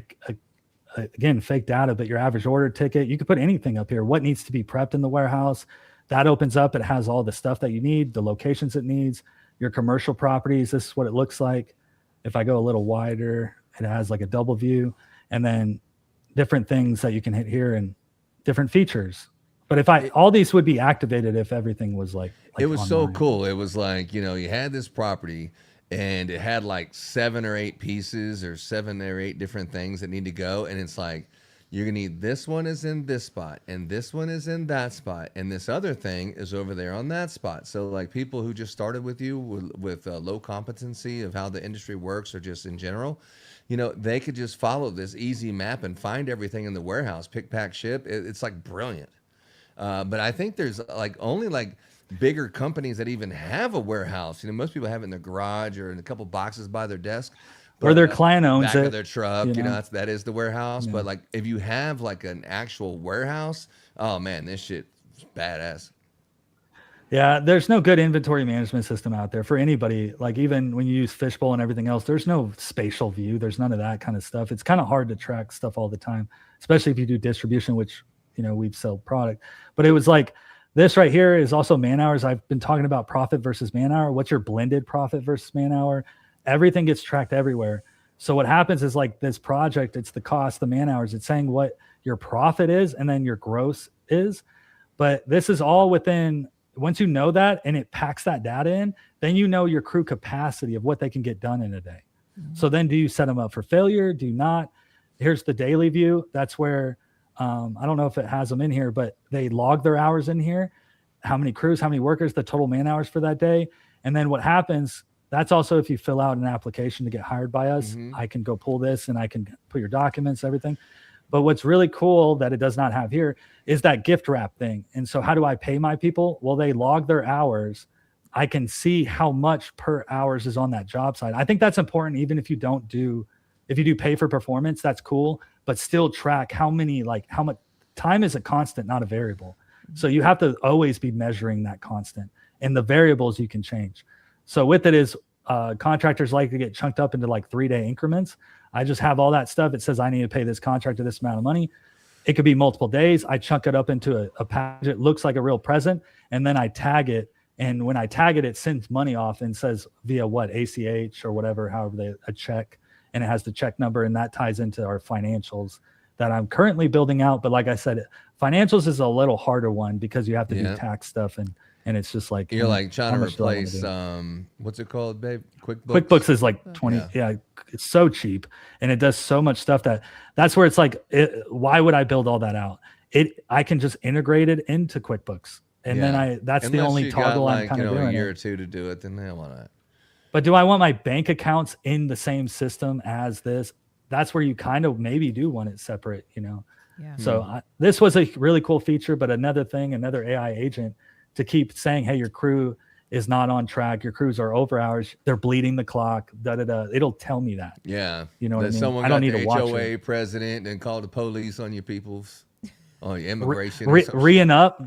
again, fake data, but your average order ticket, you could put anything up here. What needs to be prepped in the warehouse? That opens up. It has all the stuff that you need, the locations it needs, your commercial properties. This is what it looks like. If I go a little wider, it has like a double view, and then different things that you can hit here and different features. But if all these would be activated if everything was like it was online. so cool. It was like, you had this property and it had like 7 or 8 pieces or 7 or 8 different things that need to go. And it's like, you're going to need, this one is in this spot and this one is in that spot. And this other thing is over there on that spot. So like people who just started with you with low competency of how the industry works or just in general, they could just follow this easy map and find everything in the warehouse, pick, pack, ship. It's like brilliant. But I think there's only bigger companies that even have a warehouse. Most people have it in their garage or in a couple boxes by their desk. Or their client owns back it. Of their truck, that is the warehouse. Yeah. But if you have an actual warehouse, oh man, this shit is badass. Yeah, there's no good inventory management system out there for anybody. Like even when you use Fishbowl and everything else, there's no spatial view. There's none of that kind of stuff. It's kind of hard to track stuff all the time, especially if you do distribution, which we sell product. But it was like this right here is also man hours. I've been talking about profit versus man hour. What's your blended profit versus man hour? Everything gets tracked everywhere. So what happens is like this project, it's the cost, the man hours, it's saying what your profit is and then your gross is. But this is all within, once you know that and it packs that data in, then you know your crew capacity of what they can get done in a day. So then do you set them up for failure? Do you not? Here's the daily view. That's where, I don't know if it has them in here, but they log their hours in here, how many crews, how many workers, the total man hours for that day. And then what happens, that's also if you fill out an application to get hired by us, I can go pull this and I can put your documents, everything. But what's really cool that it does not have here is that gift wrap thing. And so how do I pay my people? Well, they log their hours. I can see how much per hours is on that job site. I think that's important. Even if you do pay for performance, that's cool, but still track how much time is a constant, not a variable. So you have to always be measuring that constant, and the variables you can change. So with it is contractors like to get chunked up into like 3-day increments. I just have all that stuff. It says I need to pay this contractor this amount of money. It could be multiple days. I chunk it up into a package. It looks like a real present. And then I tag it. And when I tag it, it sends money off and says via what, ACH or whatever, however a check. And it has the check number. And that ties into our financials that I'm currently building out. But like I said, financials is a little harder one because you have to do tax stuff. And it's just like you're like trying to replace what's it called, babe? QuickBooks is like 20. Yeah, it's so cheap and it does so much stuff that's where it's like, why would I build all that out? I can just integrate it into QuickBooks, and then that's the only toggle I'm kind of doing. A year or two to do it, then they want to. But do I want my bank accounts in the same system as this? That's where you kind of maybe do want it separate, Yeah. So this was a really cool feature, but another AI agent to keep saying, hey, your crew is not on track. Your crews are over hours. They're bleeding the clock. It'll tell me that. Yeah. You know what I mean? Someone I don't got need the to watch HOA it. president and called the police on your people's, on your immigration. Re-ing up.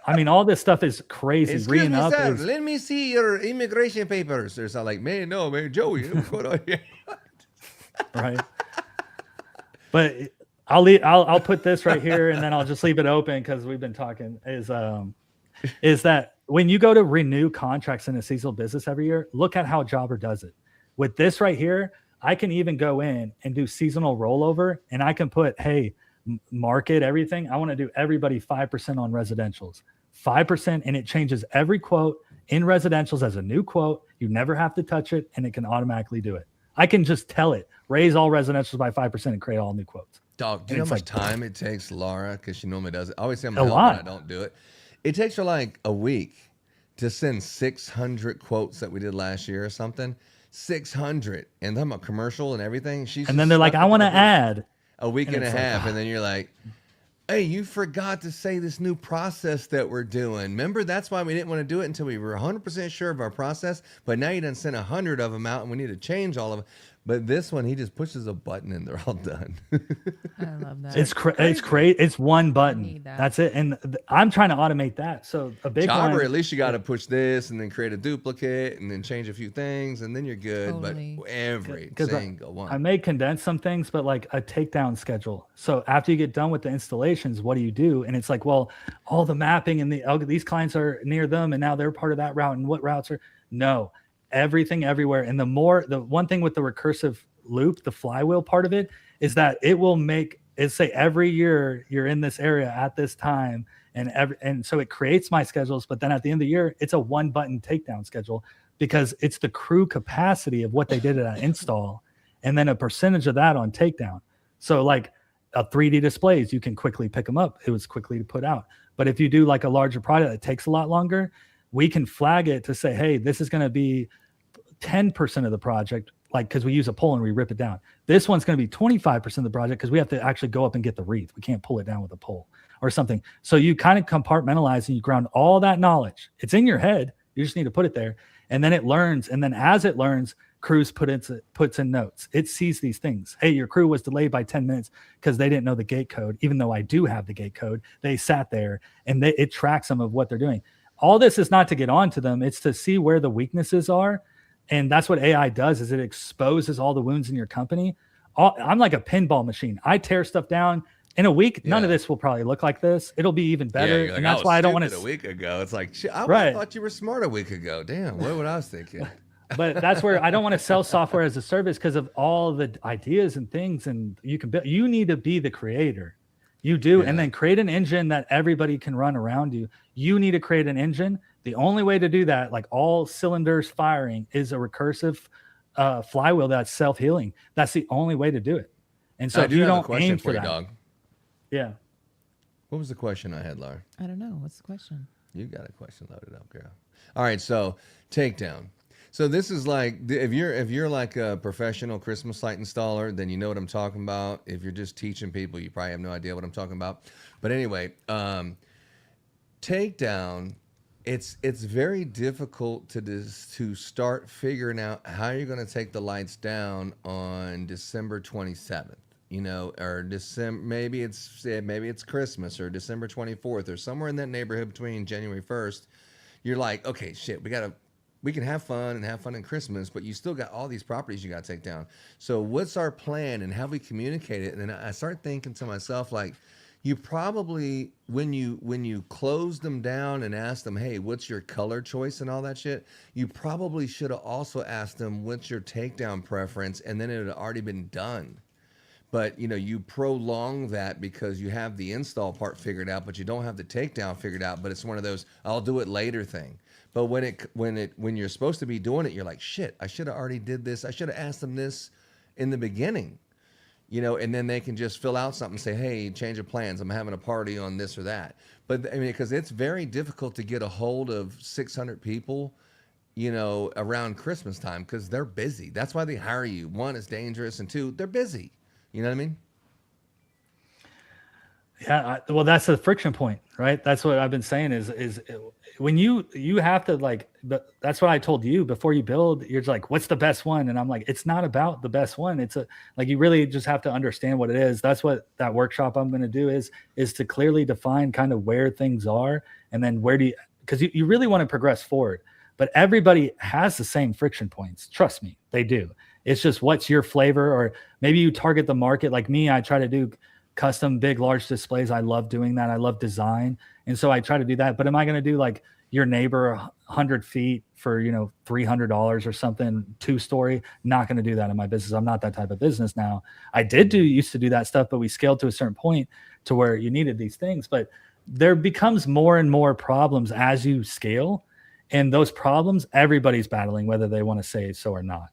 I mean, all this stuff is crazy. Excuse me, sir. Let me see your immigration papers. There's like, man, Joey, what's going on here? Right. But I'll put this right here and then I'll just leave it open because we've been talking is that when you go to renew contracts in a seasonal business every year, look at how Jobber does it. With this right here, I can even go in and do seasonal rollover, and I can put, hey, market everything. I want to do everybody 5% on residentials, 5%, and it changes every quote in residentials as a new quote. You never have to touch it, and it can automatically do it. I can just tell it, raise all residentials by 5% and create all new quotes. Dog, do you know how much time it takes Laura? Because she normally does it. I always say I'm going to help, but I don't do it. It takes her like a week to send 600 quotes that we did last year or something. 600. And I'm a commercial and everything. And then they're like, I want to add. A week and a half. And then you're like, hey, you forgot to say this new process that we're doing. Remember, that's why we didn't want to do it until we were 100% sure of our process. But now you done sent 100 of them out and we need to change all of them. But this one, he just pushes a button and they're all done. I love that. It's great. It's one button. That's it. And I'm trying to automate that. So a big Jobber, one, at least you got to push this and then create a duplicate and then change a few things and then you're good. Totally. But every single one. I may condense some things, but like a takedown schedule. So after you get done with the installations, what do you do? And it's like, well, all the mapping and these clients are near them and now they're part of that route. And what routes are? No. Everything everywhere. And the one thing with the recursive loop, the flywheel part of it, is that it will make it say every year you're in this area at this time, and so it creates my schedules. But then at the end of the year, it's a one button takedown schedule because it's the crew capacity of what they did at install, and then a percentage of that on takedown. So like a 3D displays, you can quickly pick them up. It was quickly to put out. But if you do like a larger project that takes a lot longer, we can flag it to say, hey, this is going to be 10% of the project, like, because we use a pole and we rip it down. This one's going to be 25% of the project because we have to actually go up and get the wreath. We can't pull it down with a pole or something. So you kind of compartmentalize and you ground all that knowledge. It's in your head. You just need to put it there. And then it learns. And then as it learns, crews puts in notes. It sees these things. Hey, your crew was delayed by 10 minutes because they didn't know the gate code, even though I do have the gate code. They sat there and it tracks them of what they're doing. All this is not to get on to them. It's to see where the weaknesses are. And that's what AI does, is it exposes all the wounds in your company. I'm like a pinball machine. I tear stuff down in a week. None of this will probably look like this. It'll be even better. Like, and that's why I don't want to. A week ago, it's like, I thought you were smart a week ago. Damn, what I was thinking. But that's where I don't want to sell software as a service because of all the ideas and things, and you can build. You need to be the creator. You do, and then create an engine that everybody can run around you. You need to create an engine. The only way to do that, like all cylinders firing, is a recursive flywheel that's self-healing. That's the only way to do it. And so if you don't aim for that, dog. Yeah. What was the question I had, Laura? I don't know. What's the question? You got a question loaded up, girl. All right, so takedown. So this is like, if you're like a professional Christmas light installer, then you know what I'm talking about. If you're just teaching people, you probably have no idea what I'm talking about. But anyway, takedown, it's very difficult to start figuring out how you're going to take the lights down on December 27th. You know, or December, maybe it's Christmas or December 24th or somewhere in that neighborhood between January 1st. You're like, okay, shit, we can have fun in Christmas, but you still got all these properties you got to take down. So what's our plan and how we communicate it? And then I start thinking to myself, like, you probably, when you close them down and ask them, hey, what's your color choice and all that shit, you probably should have also asked them, what's your takedown preference? And then it had already been done. But, you know, you prolong that because you have the install part figured out, but you don't have the takedown figured out. But it's one of those, I'll do it later thing. But when you're supposed to be doing it, you're like, shit, I should have already did this. I should have asked them this in the beginning, you know, and then they can just fill out something and say, hey, change of plans. I'm having a party on this or that. But I mean, because it's very difficult to get a hold of 600 people, you know, around Christmas time because they're busy. That's why they hire you. One, it's dangerous. And two, they're busy. You know what I mean? Yeah. Well, that's the friction point, right? That's what I've been saying is when you have to like, but that's what I told you before you build, you're like, what's the best one? And I'm like, it's not about the best one. It's like, you really just have to understand what it is. That's what that workshop I'm going to do is to clearly define kind of where things are. And then because you really want to progress forward, but everybody has the same friction points. Trust me, they do. It's just what's your flavor, or maybe you target the market. Like me, I try to do custom big, large displays. I love doing that. I love design. And so I try to do that. But am I going to do like your neighbor 100 feet for, you know, $300 or something, 2-story? Not going to do that in my business. I'm not that type of business now. I used to do that stuff, but we scaled to a certain point to where you needed these things. But there becomes more and more problems as you scale. And those problems, everybody's battling, whether they want to say so or not.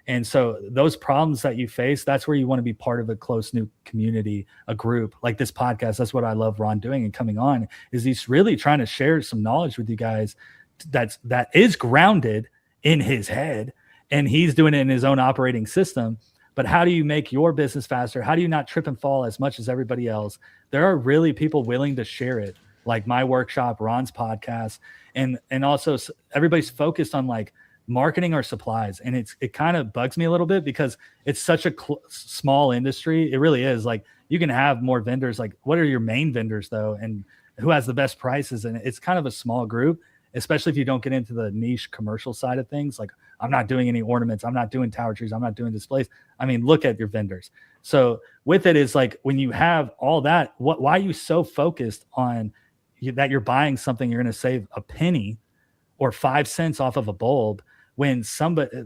And so those problems that you face, that's where you want to be part of a close new community, a group like this podcast. That's what I love Ron doing and coming on, is he's really trying to share some knowledge with you guys that is grounded in his head, and he's doing it in his own operating system. But how do you make your business faster? How do you not trip and fall as much as everybody else? There are really people willing to share it, like my workshop, Ron's podcast, and also everybody's focused on like marketing or supplies. And it kind of bugs me a little bit because it's such a small industry. It really is. Like, you can have more vendors. Like, what are your main vendors though? And who has the best prices? And it's kind of a small group, especially if you don't get into the niche commercial side of things. Like, I'm not doing any ornaments. I'm not doing tower trees. I'm not doing displays. I mean, look at your vendors. So with it is like, when you have all that, why are you so focused on that you're buying something you're going to save a penny or 5 cents off of a bulb, when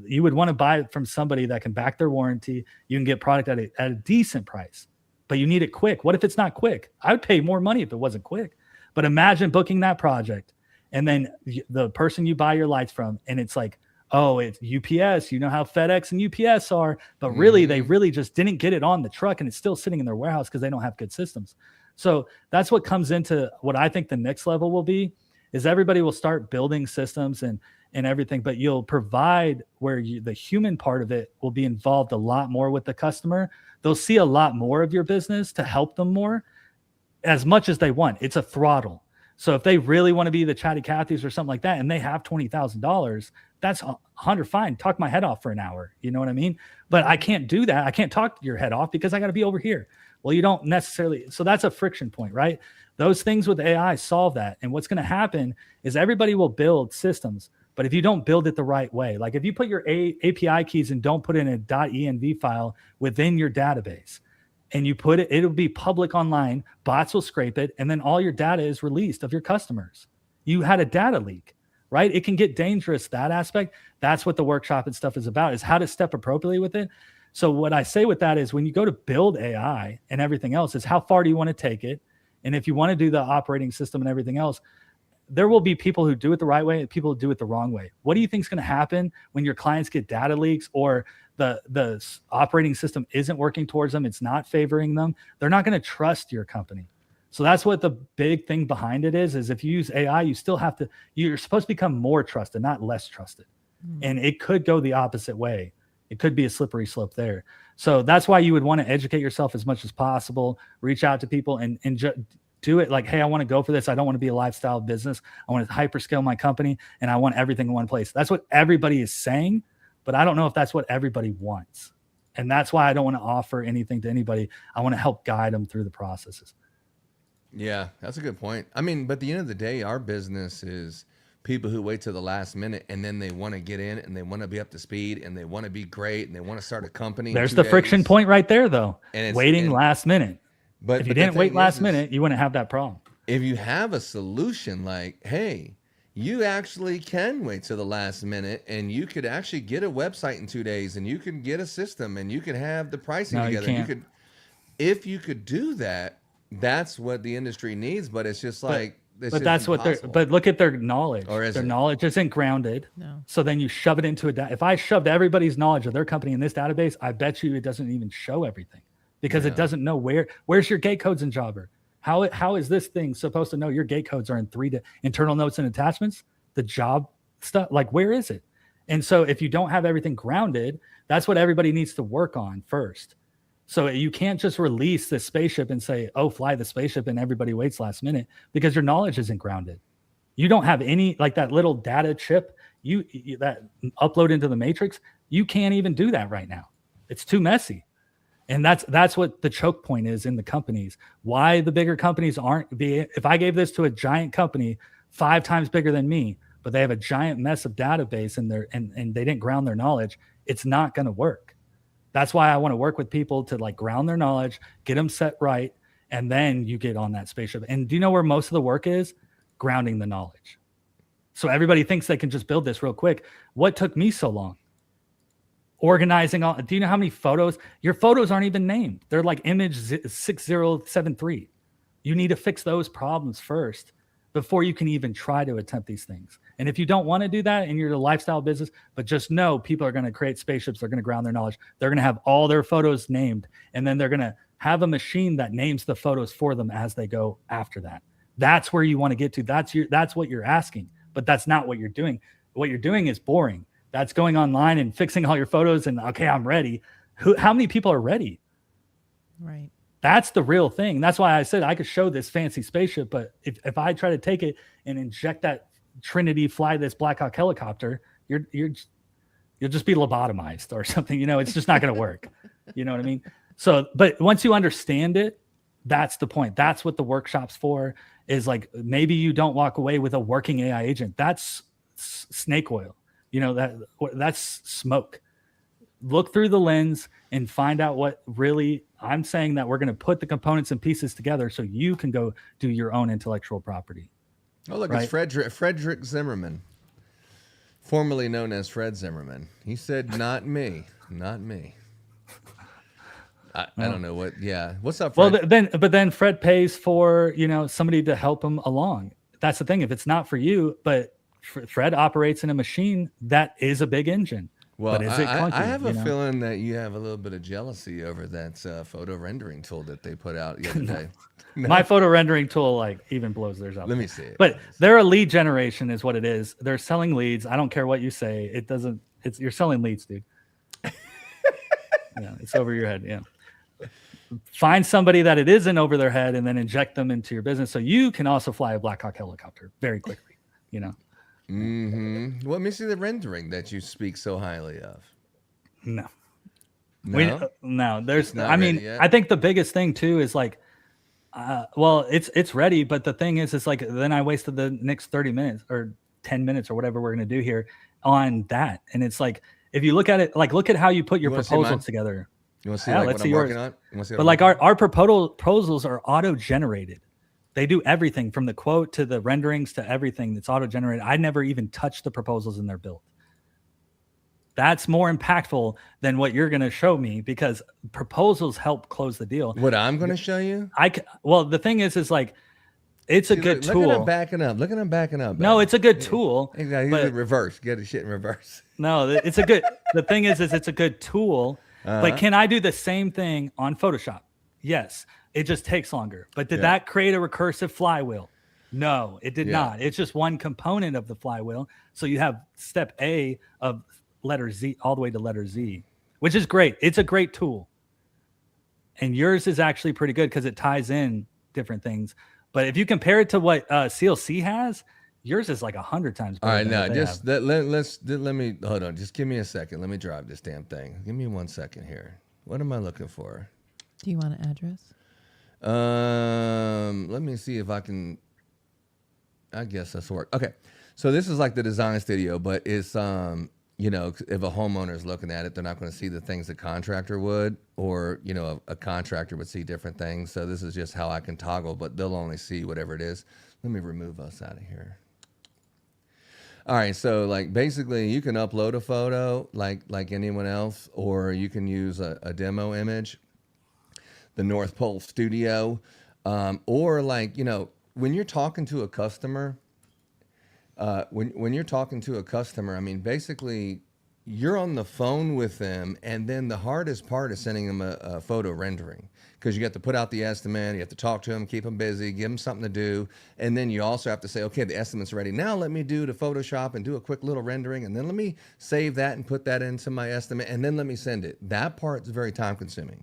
you would want to buy it from somebody that can back their warranty? You can get product at a decent price, but you need it quick. What if it's not quick? I would pay more money if it wasn't quick. But imagine booking that project, and then the person you buy your lights from, and it's like, oh, it's UPS. You know how FedEx and UPS are, but really, they really just didn't get it on the truck, and it's still sitting in their warehouse because they don't have good systems. So that's what comes into what I think the next level will be, is everybody will start building systems and everything, but you'll provide where the human part of it will be involved a lot more with the customer. They'll see a lot more of your business to help them more, as much as they want. It's a throttle. So if they really want to be the Chatty Cathy's or something like that, and they have $20,000, that's 100, fine. Talk my head off for an hour. You know what I mean? But I can't do that. I can't talk your head off because I got to be over here. Well, you don't necessarily. So that's a friction point, right? Those things with AI solve that. And what's going to happen is everybody will build systems, but if you don't build it the right way, like if you put your API keys and don't put it in a .env file within your database, and you put it, it'll be public online, bots will scrape it, and then all your data is released of your customers. You had a data leak. right? It can get dangerous, that aspect. That's what the workshop and stuff is about, is how to step appropriately with it. So what I say with that is when you go to build AI and everything else is how far do you want to take it? And if you want to do the operating system and everything else, there will be people who do it the right way and people who do it the wrong way. What do you think is going to happen when your clients get data leaks or the operating system isn't working towards them? It's not favoring them. They're not going to trust your company. So that's what the big thing behind it is if you use AI, you still have to, you're supposed to become more trusted, not less trusted. And it could go the opposite way. It could be a slippery slope there. So that's why you would want to educate yourself as much as possible, reach out to people and do it like, hey, I want to go for this. I don't want to be a lifestyle business. I want to hyperscale my company and I want everything in one place. That's what everybody is saying, but I don't know if that's what everybody wants. And that's why I don't want to offer anything to anybody. I want to help guide them through the processes. Yeah, that's a good point. I mean, but at the end of the day, our business is people who wait till the last minute and then they want to get in and they want to be up to speed and they want to be great and they want to start a company. There's the friction point right there, though. And waiting last minute. But if you didn't wait last minute, you wouldn't have that problem. If you have a solution like, hey, you actually can wait till the last minute and you could actually get a website in 2 days and you can get a system and you can have the pricing together. You can't. If you could do that, that's what the industry needs. But it's just like, but that's what they're, but look at their knowledge. Or is their it? Knowledge isn't grounded. No. So then you shove it into if I shoved everybody's knowledge of their company in this database, I bet you it doesn't even show everything because it doesn't know where's your gate codes in Jobber. How is this thing supposed to know your gate codes are in internal notes and attachments? The job stuff, like where is it? And so if you don't have everything grounded, that's what everybody needs to work on first. So you can't just release the spaceship and say, oh, fly the spaceship and everybody waits last minute because your knowledge isn't grounded. You don't have any, like that little data chip you that upload into the matrix. You can't even do that right now. It's too messy. And that's what the choke point is in the companies. Why the bigger companies if I gave this to a giant company 5 times bigger than me, but they have a giant mess of database and they didn't ground their knowledge, it's not going to work. That's why I want to work with people to like ground their knowledge, get them set right, and then you get on that spaceship. And do you know where most of the work is? Grounding the knowledge. So everybody thinks they can just build this real quick. What took me so long? Organizing all. Do you know how many photos? Your photos aren't even named. They're like image 6073. You need to fix those problems first before you can even try to attempt these things. And if you don't want to do that and you're a lifestyle business, but just know people are going to create spaceships, they're going to ground their knowledge, they're going to have all their photos named, and then they're going to have a machine that names the photos for them as they go after that. That's where you want to get to. That's what you're asking, but that's not what you're doing. What you're doing is boring. That's going online and fixing all your photos and okay, I'm ready. How many people are ready? Right. That's the real thing. That's why I said I could show this fancy spaceship, but if I try to take it and inject that Trinity, fly this Black Hawk helicopter, you'll just be lobotomized or something. It's just not going to work. You know what I mean? So, but once you understand it, that's the point. That's what the workshop's for. Is like maybe you don't walk away with a working AI agent. That's snake oil. That's smoke. Look through the lens and find out what really. I'm saying that we're going to put the components and pieces together so you can go do your own intellectual property. Oh, look, right? It's Frederick Zimmerman, formerly known as Fred Zimmerman. He said, not me, not me. I don't know what. Yeah. What's up, Fred? Well, but then Fred pays for, somebody to help him along. That's the thing. If it's not for you, but Fred operates in a machine that is a big engine. Well, but is it clunky, I have a feeling that you have a little bit of jealousy over that photo rendering tool that they put out the other day. No. My photo rendering tool even blows theirs up. Let me see it. But they're a lead generation is what it is. They're selling leads. I don't care what you say. You're selling leads, dude. Yeah, it's over your head. Yeah. Find somebody that it isn't over their head and then inject them into your business so you can also fly a Black Hawk helicopter very quickly, Mm-hmm. Well, let me see the rendering that you speak so highly of. No. No? There's. I think the biggest thing too is like, it's ready, but the thing is, it's like then I wasted the next 30 minutes or 10 minutes or whatever we're gonna do here on that, and it's like if you look at it, like look at how you put your proposal together. You want to see what I'm working on? But like our proposals are auto-generated. They do everything from the quote to the renderings to everything that's auto-generated. I never even touched the proposals in their build. That's more impactful than what you're going to show me, because proposals help close the deal. What I'm going to show you? Well, the thing is like, it's a good tool. Look at him backing up. Look at him backing up. No, it's a good tool. He's in reverse. Get the shit in reverse. No, it's a good. The thing is it's a good tool. But can I do the same thing on Photoshop? Yes. It just takes longer. But did that create a recursive flywheel? No, it did not. It's just one component of the flywheel. So you have step A of letter Z all the way to letter Z, which is great. It's a great tool. And yours is actually pretty good because it ties in different things. But if you compare it to what CLC has, yours is like 100 times better. All right, now just let me hold on. Just give me a second. Let me drive this damn thing. Give me 1 second here. What am I looking for? Do you want an address? Let me see if I can. I guess that's work. Okay, so this is like the design studio, but it's you know, if a homeowner is looking at it, they're not going to see the things a contractor would, or, you know, a contractor would see different things. So this is just how I can toggle, but they'll only see whatever it is. Let me remove us out of here. All right, so like basically you can upload a photo like anyone else, or you can use a demo image, the North Pole Studio, or like, you know, when you're talking to a customer, when you're talking to a customer, I mean, basically you're on the phone with them, and then the hardest part is sending them a photo rendering, because you have to put out the estimate, you have to talk to them, keep them busy, give them something to do, and then you also have to say, okay, the estimate's ready. Now let me do the Photoshop and do a quick little rendering, and then let me save that and put that into my estimate, and then let me send it. That part is very time consuming.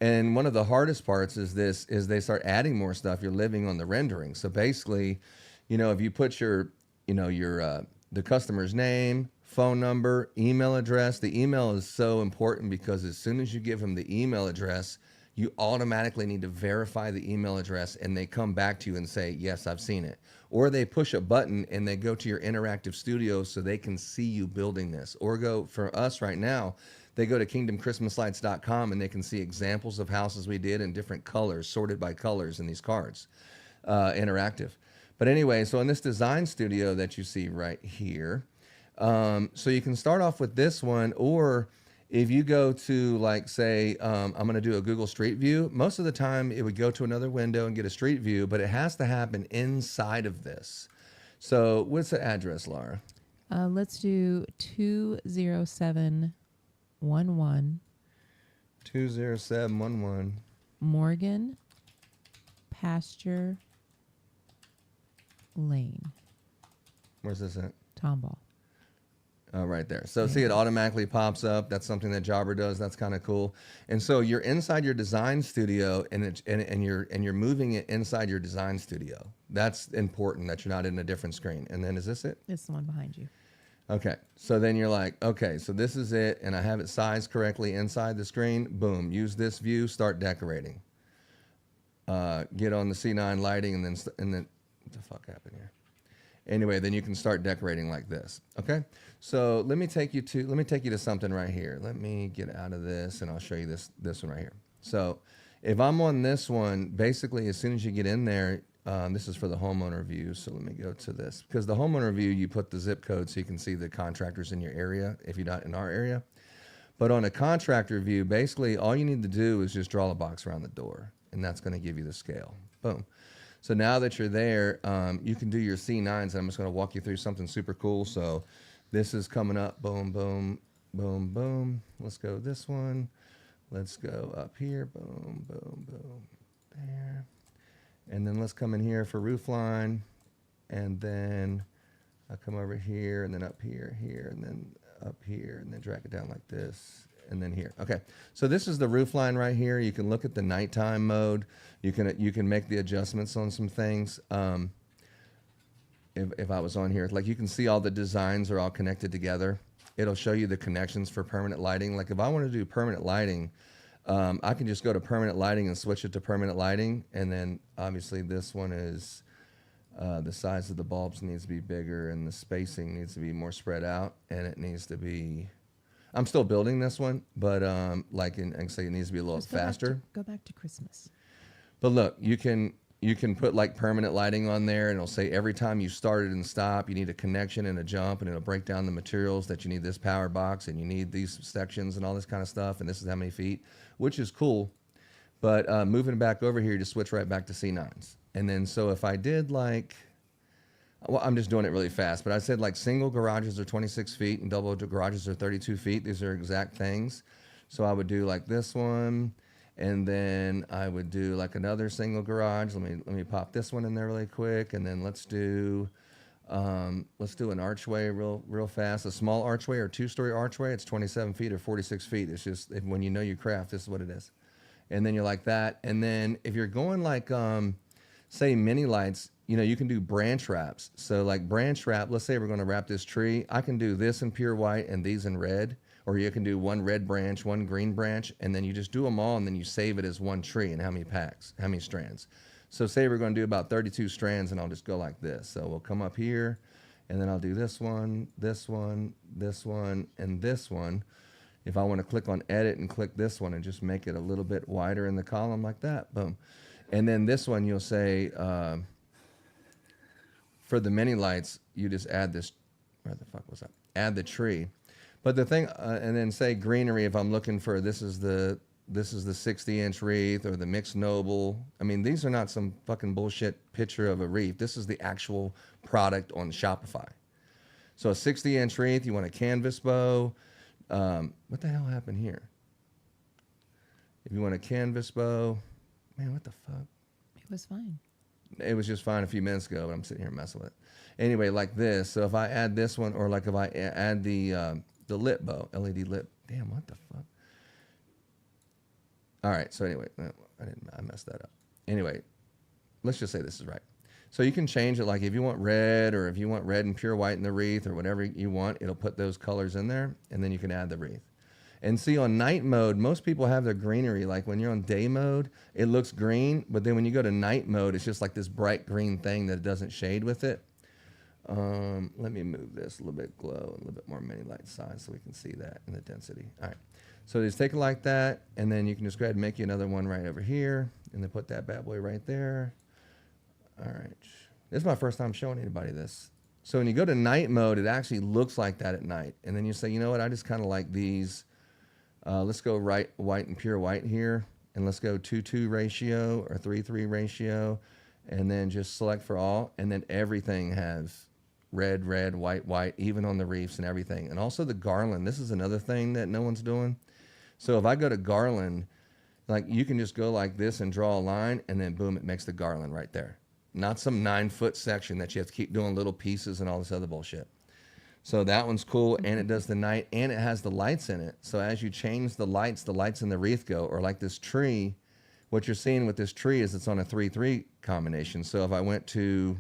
And one of the hardest parts is they start adding more stuff. You're living on the rendering. So basically, you know, if you put your the customer's name, phone number, email address. The email is so important because as soon as you give them the email address, you automatically need to verify the email address, and they come back to you and say, yes, I've seen it. Or they push a button and they go to your interactive studio so they can see you building this. Or go, for us right now, they go to kingdomchristmaslights.com and they can see examples of houses we did in different colors, sorted by colors in these cards, interactive. But anyway, so in this design studio that you see right here, so you can start off with this one, or if you go to, like, say, I'm going to do a Google Street View, most of the time it would go to another window and get a street view, but it has to happen inside of this. So what's the address, Laura? Let's do 20711 20711 Morgan Pasture Lane. Where's this at? Tomball. Oh, right there. So see, it automatically pops up. That's something that Jobber does. That's kind of cool. And so you're inside your design studio, and you're moving it inside your design studio. That's important, that you're not in a different screen. And then is this it? It's the one behind you. Okay. So then you're like, okay, so this is it, and I have it sized correctly inside the screen. Boom. Use this view. Start decorating. Get on the C9 lighting, and then what the fuck happened here? Anyway, then you can start decorating like this. Okay. So let me take you to something right here. Let me get out of this, and I'll show you this one right here. So if I'm on this one, basically as soon as you get in there, this is for the homeowner view. So let me go to this, because the homeowner view, you put the zip code so you can see the contractors in your area if you're not in our area. But on a contractor view, basically all you need to do is just draw a box around the door, and that's going to give you the scale. Boom. So now that you're there, you can do your C9s. I'm just going to walk you through something super cool. So this is coming up. Boom, boom, boom, boom. Let's go this one. Let's go up here. Boom, boom, boom. There. And then let's come in here for roof line. And then I'll come over here, and then up here, here, and then up here, and then drag it down like this. And then here. Okay. So this is the roof line right here. You can look at the nighttime mode. You can make the adjustments on some things. If I was on here, like, you can see all the designs are all connected together. It'll show you the connections for permanent lighting. Like if I want to do permanent lighting, I can just go to permanent lighting and switch it to permanent lighting. And then obviously this one is the size of the bulbs needs to be bigger, and the spacing needs to be more spread out, and it needs to be, I'm still building this one, but like I say, it needs to be a little faster. Go back to Christmas. But look, you can You can put like permanent lighting on there, and it'll say every time you started and stop, you need a connection and a jump, and it'll break down the materials that you need this power box, and you need these sections and all this kind of stuff, and this is how many feet, which is cool. But moving back over here, you just switch right back to C9s. And then so if I did like, well, I'm just doing it really fast, but I said like single garages are 26 feet and double garages are 32 feet. These are exact things. So I would do like this one. And then I would do like another single garage. Let me pop this one in there really quick. And then let's do an archway real fast. A small archway or 2-story archway. It's 27 feet or 46 feet. It's just, when you know your craft, this is what it is. And then you're like that. And then if you're going like, say mini lights, you know, you can do branch wraps. So like branch wrap, let's say we're going to wrap this tree. I can do this in pure white and these in red. Or you can do one red branch, one green branch, and then you just do them all, and then you save it as one tree and how many strands. So say we're going to do about 32 strands, and I'll just go like this. So we'll come up here, and then I'll do this one, this one, this one, and this one. If I want to click on edit and click this one and just make it a little bit wider in the column like that, boom. And then this one you'll say, for the mini lights, you just add this, where the fuck was that? Add the tree. But the thing, and then say greenery, if I'm looking for, this is the 60-inch wreath or the mixed noble. I mean, these are not some fucking bullshit picture of a wreath. This is the actual product on Shopify. So a 60-inch wreath, you want a canvas bow. What the hell happened here? If you want a canvas bow, man, what the fuck? It was fine. It was just fine a few minutes ago, but I'm sitting here messing with it. Anyway, like this. So if I add this one, or like if I add the lit bow, LED lit. Damn, what the fuck? All right. So anyway, I messed that up. Anyway, let's just say this is right. So you can change it. Like if you want red, or if you want red and pure white in the wreath, or whatever you want, it'll put those colors in there, and then you can add the wreath. And see, on night mode, most people have their greenery. Like when you're on day mode, it looks green, but then when you go to night mode, it's just like this bright green thing that doesn't shade with it. Let me move this a little bit glow, a little bit more mini light size so we can see that in the density. All right. So just take it like that, and then you can just go ahead and make you another one right over here, and then put that bad boy right there. All right. This is my first time showing anybody this. So when you go to night mode, it actually looks like that at night. And then you say, you know what, I just kind of like these. Let's go white and pure white here, and let's go 2:2 ratio or 3:3 ratio, and then just select for all, and then everything has red, red, white, white, even on the reefs and everything. And also the garland. This is another thing that no one's doing. So if I go to garland, like you can just go like this and draw a line, and then boom, it makes the garland right there. Not some 9-foot section that you have to keep doing little pieces and all this other bullshit. So that one's cool, and it does the night, and it has the lights in it. So as you change the lights in the wreath go, or like this tree, what you're seeing with this tree is it's on a 3-3 combination. So if I went to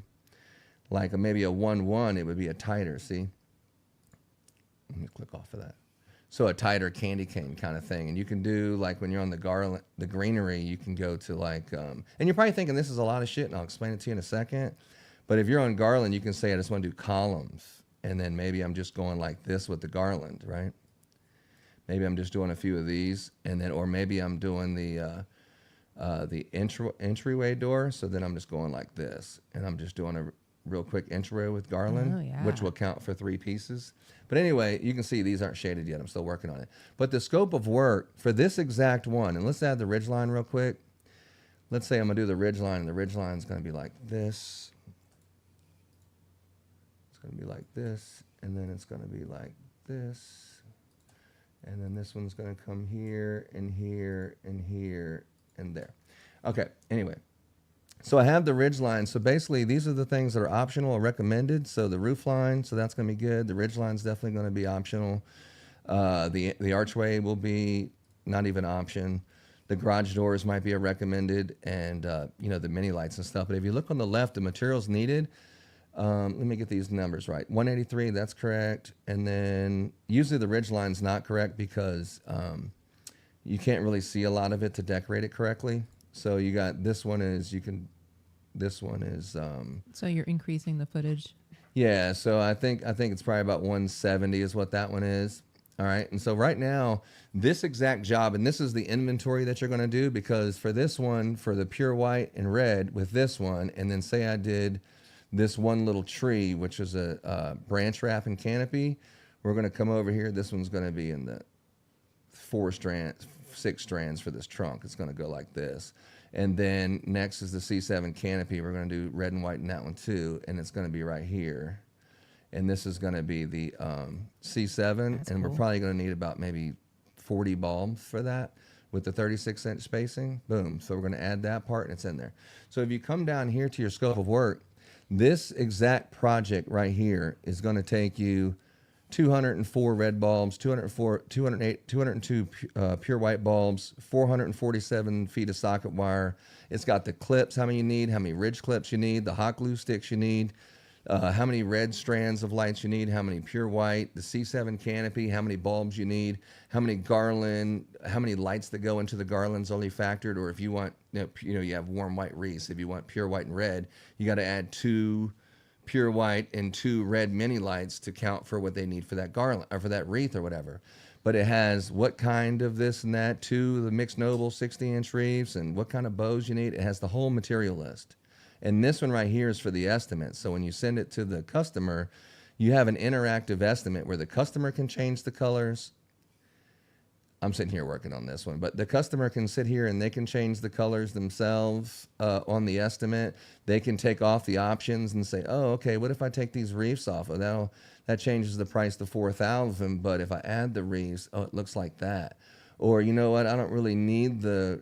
like maybe a 1-1, it would be a tighter, see? Let me click off of that. So a tighter candy cane kind of thing. And you can do like when you're on the garland, the greenery, you can go to like, and you're probably thinking this is a lot of shit, and I'll explain it to you in a second. But if you're on garland, you can say, I just want to do columns. And then maybe I'm just going like this with the garland, right? Maybe I'm just doing a few of these, and then, or maybe I'm doing the entryway door. So then I'm just going like this, and I'm just doing a real quick entryway with garland, which will count for 3 pieces. But anyway, you can see these aren't shaded yet. I'm still working on it. But the scope of work for this exact one, and let's add the ridge line real quick. Let's say I'm gonna do the ridge line, and the ridge line is gonna be like this. It's gonna be like this, and then it's gonna be like this. And then this one's gonna come here, and here, and here, and there. Okay, anyway. So I have the ridge line. So basically, these are the things that are optional or recommended. So the roof line, so that's going to be good. The ridge line is definitely going to be optional. The archway will be not even an option. The garage doors might be a recommended, and you know, the mini lights and stuff. But if you look on the left, the materials needed. Let me get these numbers right. 183, that's correct. And then usually the ridge line's not correct because you can't really see a lot of it to decorate it correctly. So you got this one is this one is so you're increasing the footage. Yeah, so I think it's probably about 170 is what that one is. All right. And so right now, this exact job, and this is the inventory that you're going to do, because for this one, for the pure white and red with this one, and then say I did this one little tree, which is a branch wrap and canopy, we're going to come over here. This one's going to be in the 6 strands for this trunk. It's going to go like this. And then next is the C7 canopy. We're going to do red and white in that one too. And it's going to be right here. And this is going to be the C7. That's and cool. we're probably going to need about maybe 40 bulbs for that with the 36-inch spacing. Boom. So we're going to add that part, and it's in there. So if you come down here to your scope of work, this exact project right here is going to take you 204 red bulbs, 202 pure white bulbs, 447 feet of socket wire. It's got the clips, how many you need, how many ridge clips you need, the hot glue sticks you need, how many red strands of lights you need, how many pure white, the C7 canopy, how many bulbs you need, how many garland, how many lights that go into the garlands only factored, or if you want, you have warm white wreaths. If you want pure white and red, you got to add 2 pure white and 2 red mini lights to count for what they need for that garland or for that wreath or whatever. But it has what kind of this and that, 2 the mixed noble 60-inch wreaths, and what kind of bows you need. It has the whole material list. And this one right here is for the estimate. So when you send it to the customer, you have an interactive estimate where the customer can change the colors. I'm sitting here working on this one, but the customer can sit here and they can change the colors themselves on the estimate. They can take off the options and say, oh, okay, what if I take these wreaths off? Oh, that changes the price to $4,000, but if I add the wreaths, oh, it looks like that. Or you know what? I don't really need the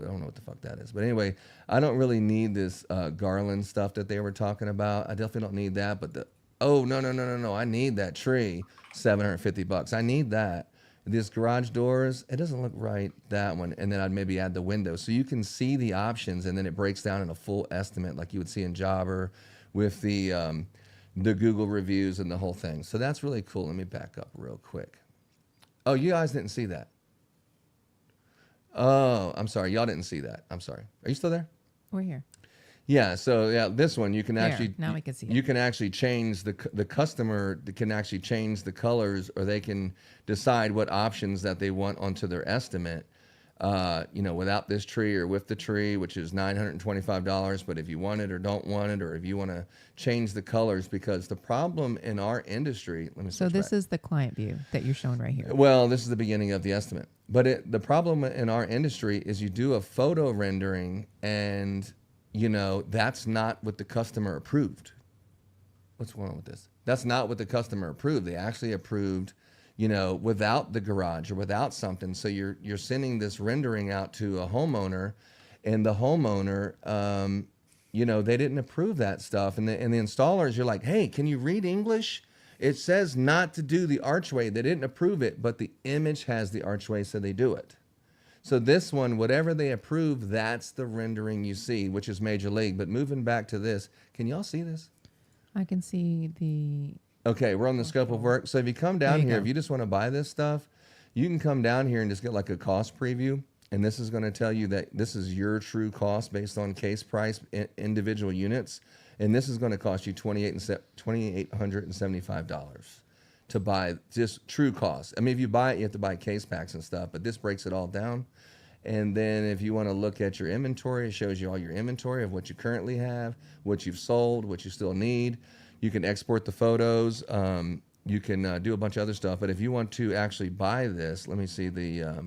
I don't know what the fuck that is. But anyway, I don't really need this garland stuff that they were talking about. I definitely don't need that. But no. I need that tree. $750. I need that. These garage doors, it doesn't look right, that one. And then I'd maybe add the window. So you can see the options, and then it breaks down in a full estimate like you would see in Jobber with the Google reviews and the whole thing. So that's really cool. Let me back up real quick. Oh, you guys didn't see that. Oh, I'm sorry. Y'all didn't see that. I'm sorry. Are you still there? We're here. Yeah. So yeah, this one you can actually now we can see it. You can actually change the customer can actually change the colors, or they can decide what options that they want onto their estimate. Without this tree or with the tree, which is $925. But if you want it or don't want it, or if you want to change the colors, because the problem in our industry, So this is the client view that you're showing right here. Well, this is the beginning of the estimate. But the problem in our industry is you do a photo rendering, and that's not what the customer approved. What's going on with this? That's not what the customer approved. They actually approved, without the garage or without something. So you're sending this rendering out to a homeowner, and the homeowner, they didn't approve that stuff. And the installers, you're like, hey, can you read English? It says not to do the archway. They didn't approve it, but the image has the archway, so they do it. So this one, whatever they approve, that's the rendering you see, which is Major League. But moving back to this, can y'all see this? I can see the... Okay, we're on the scope of work. So if you come down here, if you just want to buy this stuff, you can come down here and just get like a cost preview. And this is going to tell you that this is your true cost based on case price, individual units. And this is going to cost you $2,875 to buy, just true cost. I mean, if you buy it, you have to buy case packs and stuff, but this breaks it all down. And then if you want to look at your inventory, it shows you all your inventory of what you currently have, what you've sold, what you still need. You can export the photos. You can do a bunch of other stuff. But if you want to actually buy this, let me see the,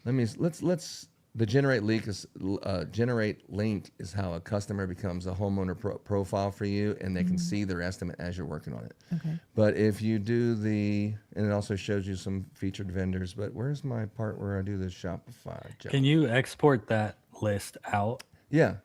the generate link is how a customer becomes a homeowner profile for you, and they can see their estimate as you're working on it. Okay. But if you do and it also shows you some featured vendors, but where's my part where I do the Shopify job? Can you export that list out? Yeah.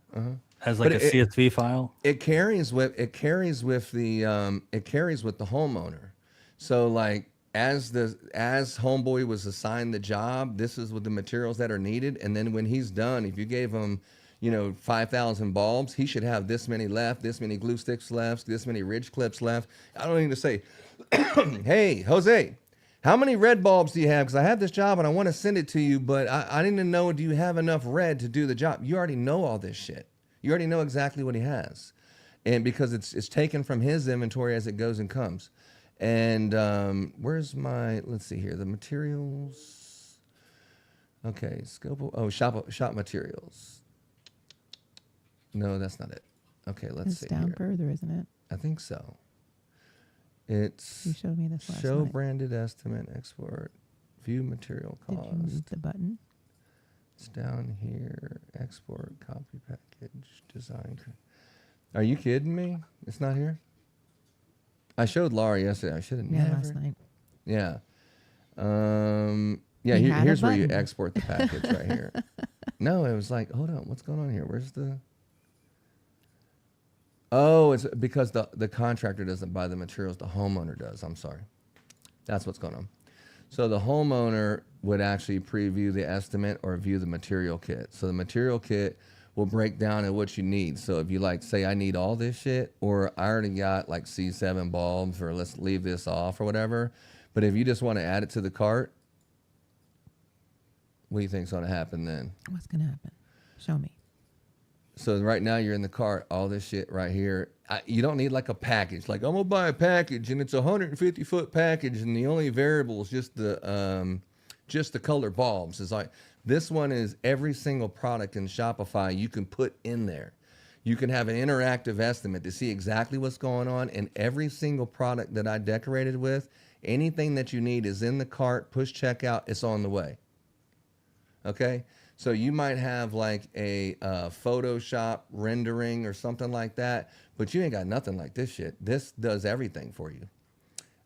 As like a CSV file? It carries with the homeowner. So like, as Homeboy was assigned the job, this is what the materials that are needed. And then when he's done, if you gave him, 5,000 bulbs, he should have this many left, this many glue sticks left, this many ridge clips left. I don't need to say, hey, Jose, how many red bulbs do you have? Because I have this job and I want to send it to you, but I need to know, do you have enough red to do the job? You already know all this shit. You already know exactly what he has. And because it's taken from his inventory as it goes and comes. And where's my? Let's see here. The materials. Okay, scope. Shop materials. No, that's not it. Okay, let's It's see down here. further, isn't it? I think so. It's You showed me this last show night. branded estimate, export, view material Did you cost. move the button? It's down here. Export, copy package, design. Are you kidding me? It's not here? I showed Laura yesterday. I should have Yeah, never. last night. Yeah. You had a Here's where you button. export the package right here. No, it was like, hold on, what's going on here? Where's the? Oh, it's because the contractor doesn't buy the materials, the homeowner does. I'm sorry. That's what's going on. So the homeowner would actually preview the estimate or view the material kit. So the material kit will break down at what you need. So if you like say I need all this shit, or I already got like C7 bulbs, or let's leave this off or whatever. But if you just want to add it to the cart, what do you think's going to happen then? What's going to happen? Show me. So right now you're in the cart, all this shit right here. You don't need like a package. Like I'm gonna buy a package and it's a 150-foot package and the only variable is just the color bulbs. It's like this one is every single product in Shopify you can put in there. You can have an interactive estimate to see exactly what's going on, and every single product that I decorated with, anything that you need is in the cart, push checkout, it's on the way. Okay? So you might have like a Photoshop rendering or something like that, but you ain't got nothing like this shit. This does everything for you.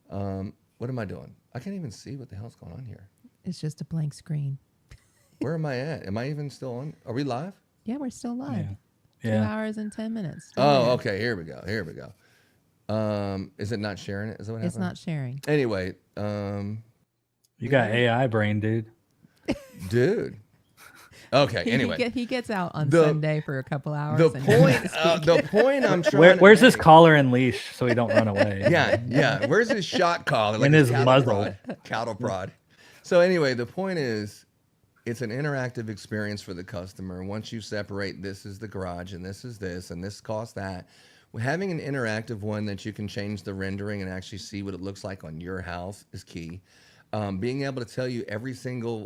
What am I doing? I can't even see what the hell's going on here. It's just a blank screen. Where am I at? Am I even still on? Are we live? Yeah, we're still live. Yeah. 2 hours and 10 minutes. Still Oh, there. okay. Here we go. Here we go. Is it not sharing it? Is that what It's happened? not sharing. Anyway, You got AI brain, dude. dude. Okay. Anyway, He gets out on The- Sunday for a couple hours. the and point I'm trying. Where's to his make- collar and leash so he don't run away? Yeah. Where's his shot collar? In his cattle muzzle. prod. Cattle prod. So anyway, the point is, it's an interactive experience for the customer. Once you separate, this is the garage and this is this and this costs that. Having an interactive one that you can change the rendering and actually see what it looks like on your house is key. Being able to tell you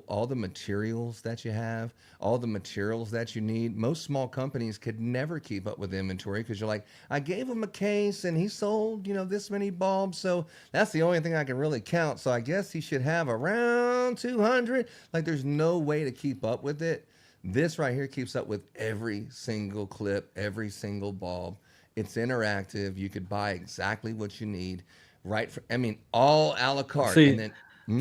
all the materials that you have, all the materials that you need. Most small companies could never keep up with inventory because you're like, I gave him a case and he sold, this many bulbs. So that's the only thing I can really count. So I guess he should have around 200. Like there's no way to keep up with it. This right here keeps up with every single clip, every single bulb. It's interactive. You could buy exactly what you need. All a la carte. See, and then,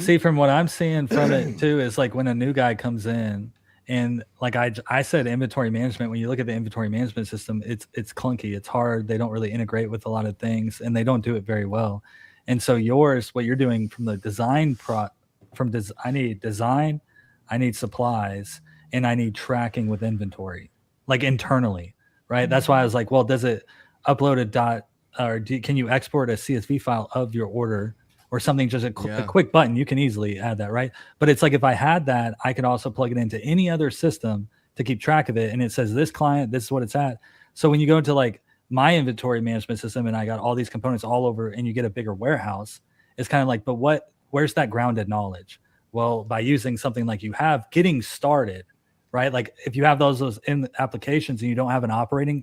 See, from what I'm seeing from it too, is like when a new guy comes in, and like I said, inventory management. When you look at the inventory management system, it's clunky, it's hard. They don't really integrate with a lot of things, and they don't do it very well. And so what you're doing from the design I need design, I need supplies, and I need tracking with inventory, like internally, right? That's why I was like, well, does it upload can you export a CSV file of your order? Or something, just a quick button, you can easily add that, right? But it's like if I had that, I could also plug it into any other system to keep track of it. And it says this client, this is what it's at. So when you go into like my inventory management system and I got all these components all over and you get a bigger warehouse, it's kind of like, but where's that grounded knowledge? Well, by using something like you have, getting started, right? Like if you have those in applications and you don't have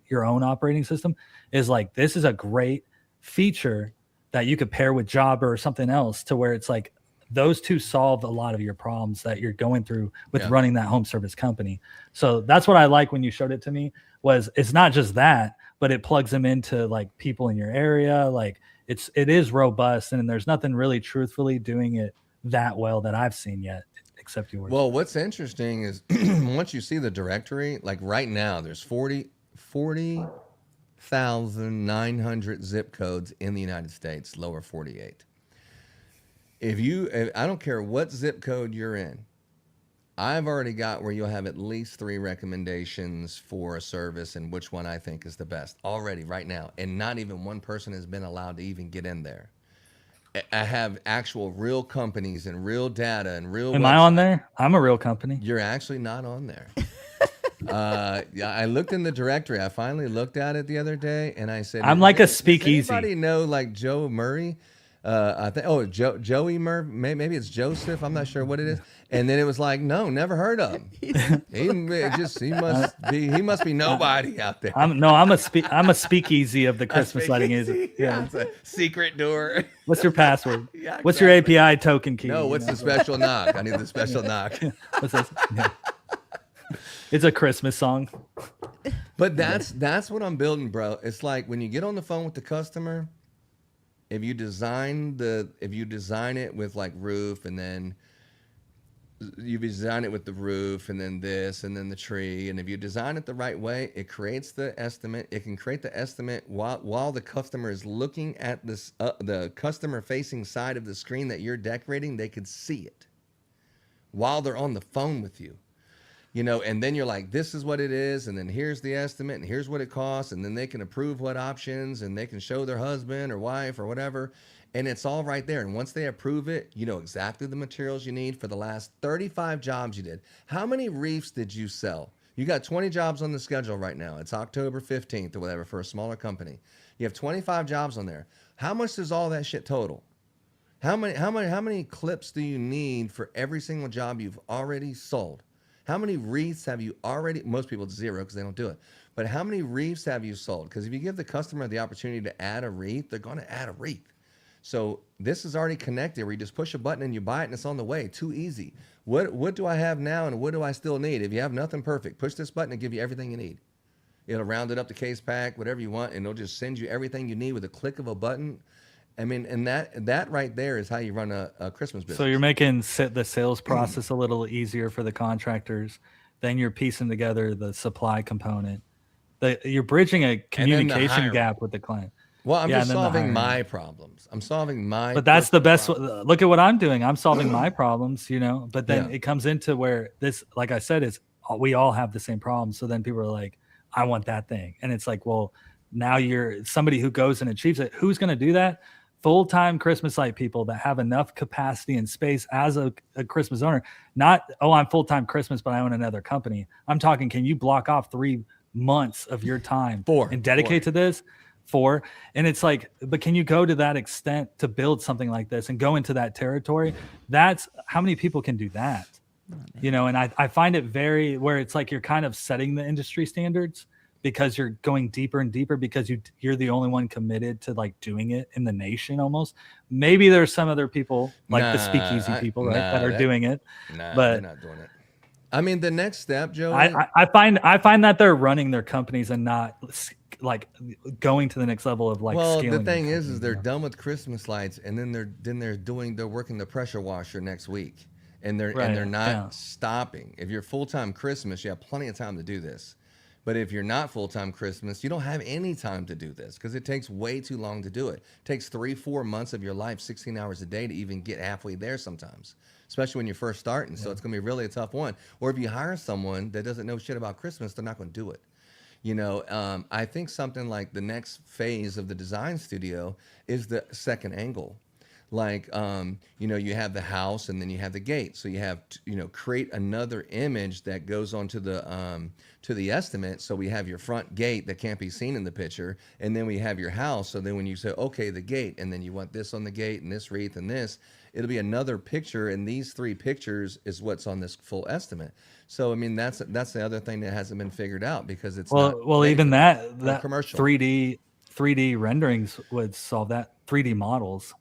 your own operating system, is like, this is a great feature that you could pair with Jobber or something else to where it's like those two solve a lot of your problems that you're going through with running that home service company. So that's what I like when you showed it to me, was it's not just that, but it plugs them into like people in your area. Like it is robust, and there's nothing really truthfully doing it that well that I've seen yet, except yours. Well, what's interesting is once you see the directory, like right now, there's 40,900 zip codes in the United States, lower 48. I don't care what zip code you're in, I've already got where you'll have at least 3 recommendations for a service and which one I think is the best already right now. And not even one person has been allowed to even get in there. I have actual real companies and real data and real. Am I on there? I'm a real company. You're actually not on there. I looked in the directory. I finally looked at it the other day, and I said, I'm like a Does speakeasy. anybody know like Joe Murray? I think Joey Murphy, maybe it's Joseph. I'm not sure what it is. And then it was like, no, never heard of him. He must be nobody out there. I'm a speakeasy of the Christmas lighting. Is it? Yeah, it's a secret door. What's your password? Yeah, exactly. What's your API token key? No, what's the special knock? I need the special knock. What's this? Yeah. It's a Christmas song. But that's what I'm building, bro. It's like when you get on the phone with the customer, if you design it with like roof, and then you design it with the roof, and then this, and then the tree, and if you design it the right way, it creates the estimate. It can create the estimate while the customer is looking at this the customer facing side of the screen that you're decorating. They could see it while they're on the phone with you. You know, and then you're like, this is what it is, and then here's the estimate, and here's what it costs, and then they can approve what options, and they can show their husband or wife or whatever, and it's all right there. And once they approve it, you know exactly the materials you need for the last 35 jobs you did. How many reefs did you sell? You got 20 jobs on the schedule right now. It's October 15th or whatever for a smaller company. You have 25 jobs on there. How much does all that shit total? How many clips do you need for every single job you've already sold? How many wreaths have you already? Most people it's 0 because they don't do it. But how many wreaths have you sold? Because if you give the customer the opportunity to add a wreath, they're going to add a wreath. So this is already connected where you just push a button and you buy it and it's on the way. Too easy. What do I have now and what do I still need? If you have nothing perfect, push this button and give you everything you need. It'll round it up to case pack, whatever you want, and it'll just send you everything you need with a click of a button. I mean, and that right there is how you run a Christmas business. So you're making the sales process a little easier for the contractors. Then you're piecing together the supply component. You're bridging a communication gap with the client. Well, I'm just solving my problems. I'm solving my. But that's the best. Look at what I'm doing. I'm solving my problems, you know. But then it comes into where this, like I said, is we all have the same problem. So then people are like, I want that thing, and it's like, well, now you're somebody who goes and achieves it. Who's going to do that? Full-time Christmas light people that have enough capacity and space as a Christmas owner. Not, oh, I'm full-time Christmas, but I own another company. I'm talking, can you block off 3 months of your time and dedicate to this? 4. And it's like, but can you go to that extent to build something like this and go into that territory? That's how many people can do that, you know? And I find it very where it's like you're kind of setting the industry standards because you're going deeper and deeper because you're the only one committed to like doing it in the nation almost. Maybe there's some other people like the speakeasy people, right, that are doing it. But they're not doing it. I mean, the next step, Joey. I find that they're running their companies and not like going to the next level of like scaling. Well, the thing is they're done with Christmas lights, and then they're working the pressure washer next week, and they're not stopping. If you're full-time Christmas, you have plenty of time to do this. But if you're not full-time Christmas, you don't have any time to do this because it takes way too long to do it. It takes 3-4 months of your life, 16 hours a day to even get halfway there sometimes, especially when you're first starting. So it's going to be really a tough one. Or if you hire someone that doesn't know shit about Christmas, they're not going to do it. You know, I think something like the next phase of the design studio is the second angle. Like, you know, you have the house and then you have the gate. So you have, create another image that goes onto to the estimate. So we have your front gate that can't be seen in the picture. And then we have your house. So then when you say, okay, the gate, and then you want this on the gate and this wreath and this, it'll be another picture. And these 3 pictures is what's on this full estimate. So, I mean, that's the other thing that hasn't been figured out because it's even that commercial 3D renderings would solve that. 3D models.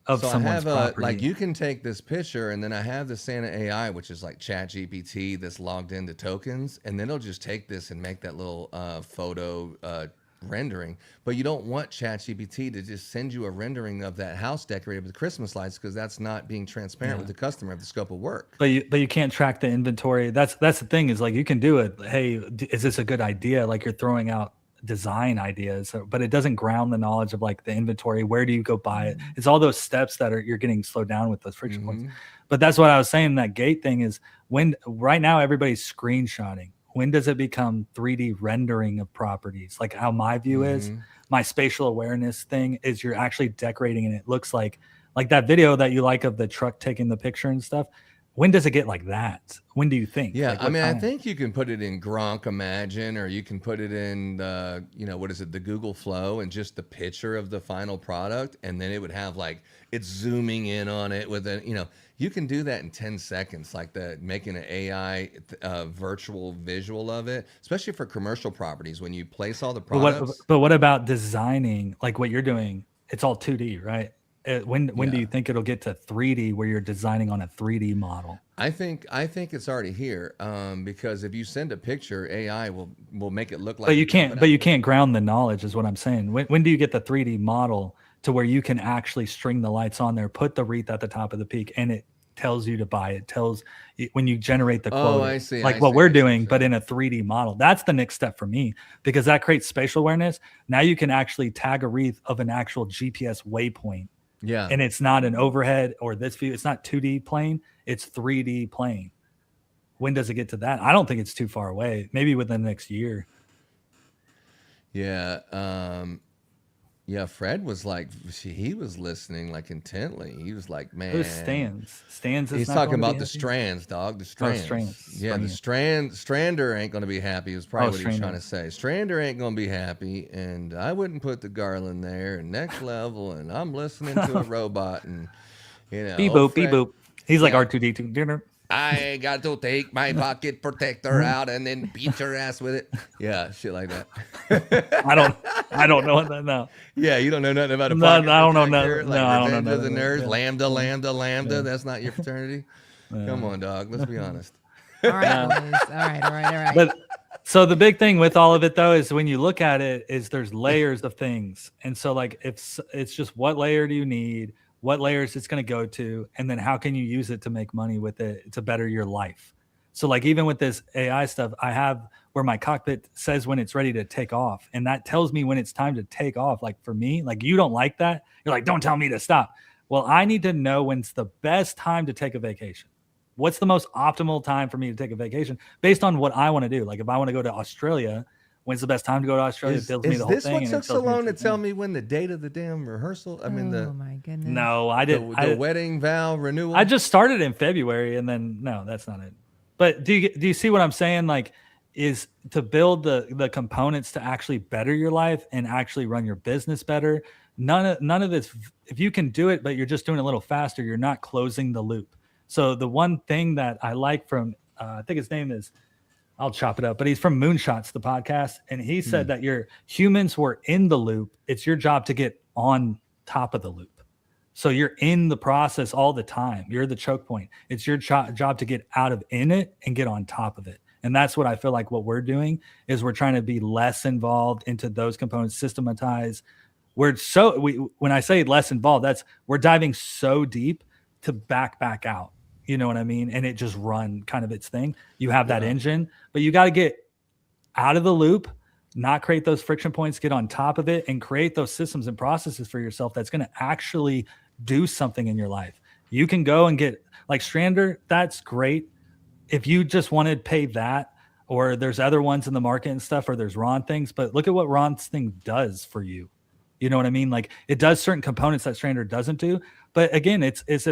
So I have like you can take this picture and then I have the Santa AI, which is like ChatGPT that's logged into tokens, and then it'll just take this and make that little photo rendering. But you don't want ChatGPT to just send you a rendering of that house decorated with Christmas lights because that's not being transparent with the customer of the scope of work. But you can't track the inventory. That's the thing is like you can do it. Hey, is this a good idea? Like you're throwing out design ideas, but it doesn't ground the knowledge of like the inventory. Where do you go buy it? It's all those steps that you're getting slowed down with those friction points. But that's what I was saying. That gate thing is when right now everybody's screenshotting. When does it become 3D rendering of properties? Like how my view is, my spatial awareness thing is you're actually decorating and it looks like that video that you like of the truck taking the picture and stuff. when does it get like that? When do you think? Yeah, Like, I what mean, I time? think you can put it in Gronk Imagine, or you can put it in the, what is it, the Google Flow, and just the picture of the final product, and then it would have like it's zooming in on it with a, you can do that in 10 seconds, like making an AI virtual visual of it, especially for commercial properties when you place all the products. But what about designing like what you're doing? It's all 2D, right? When do you think it'll get to 3D where you're designing on a 3D model? I think it's already here, because if you send a picture, AI will make it look like. But you can't ground the knowledge, is what I'm saying. When do you get the 3D model to where you can actually string the lights on there, put the wreath at the top of the peak, and it tells you to buy it? Tells when you generate the quote. Oh, I see. Like what we're doing, but in a 3D model. That's the next step for me, because that creates spatial awareness. Now you can actually tag a wreath of an actual GPS waypoint. Yeah. And it's not an overhead or this view. It's not 2D plane. It's 3D plane. When does it get to that? I don't think it's too far away. Maybe within the next year. Yeah. Yeah. Fred was like, he was listening like intently. He was like, man. It was Stands. Stands is He's not talking going to about be the happy. strands, dog. The strands. Strands. Yeah, the Strander ain't going to be happy is probably what he was trying to say. Strander ain't going to be happy, and I wouldn't put the garland there. And next level, and I'm listening to a robot, and Beep boop, beep boop. He's like R2D2 dinner. I got to take my pocket protector out and then beat your ass with it. Yeah, shit like that. I don't know what that now. Yeah, you don't know nothing about a No, pocket I don't know protector, nothing. like No, I don't know Revenge of the nothing. Nerds, Yeah. Lambda. That's not your fraternity. Come on, dog. Let's be honest. All right, boys. All right. But so the big thing with all of it though is when you look at it is there's layers of things. And so like it's just what layer do you need, what layers it's going to go to, and then how can you use it to make money with it to better your life. So like even with this AI stuff, I have where my cockpit says when it's ready to take off, and that tells me when it's time to take off. Like for me, like you don't like that. You're like, don't tell me to stop. Well, I need to know when's the best time to take a vacation. What's the most optimal time for me to take a vacation based on what I want to do? Like if I want to go to Australia, when's the best time to go to Australia? It tells me the whole Is thing. this what took so long to tell me when the date of the damn rehersal? I mean, Oh my goodness. No, I didn't. the wedding vow renewal. I just started in February, and then no, that's not it. But do you see what I'm saying? Like, is to build the components to actually better your life and actually run your business better. None of this. If you can do it, but you're just doing it a little faster, you're not closing the loop. So the one thing that I like from, I think his name is, I'll chop it up, but he's from Moonshots, the podcast. And he said that your humans were in the loop. It's your job to get on top of the loop. So you're in the process all the time. You're the choke point. It's your job to get out of in it and get on top of it. And that's what I feel like what we're doing is we're trying to be less involved into those components, systematize. When I say less involved, we're diving so deep to back out. You know what I mean? And it just run kind of its thing. You have that engine, but you got to get out of the loop, not create those friction points, get on top of it, and create those systems and processes for yourself that's going to actually do something in your life. You can go and get like Strander. That's great. If you just want to pay that, or there's other ones in the market and stuff, or there's Ron things, but look at what Ron's thing does for you. You know what I mean? Like it does certain components that Strander doesn't do. But again, it's if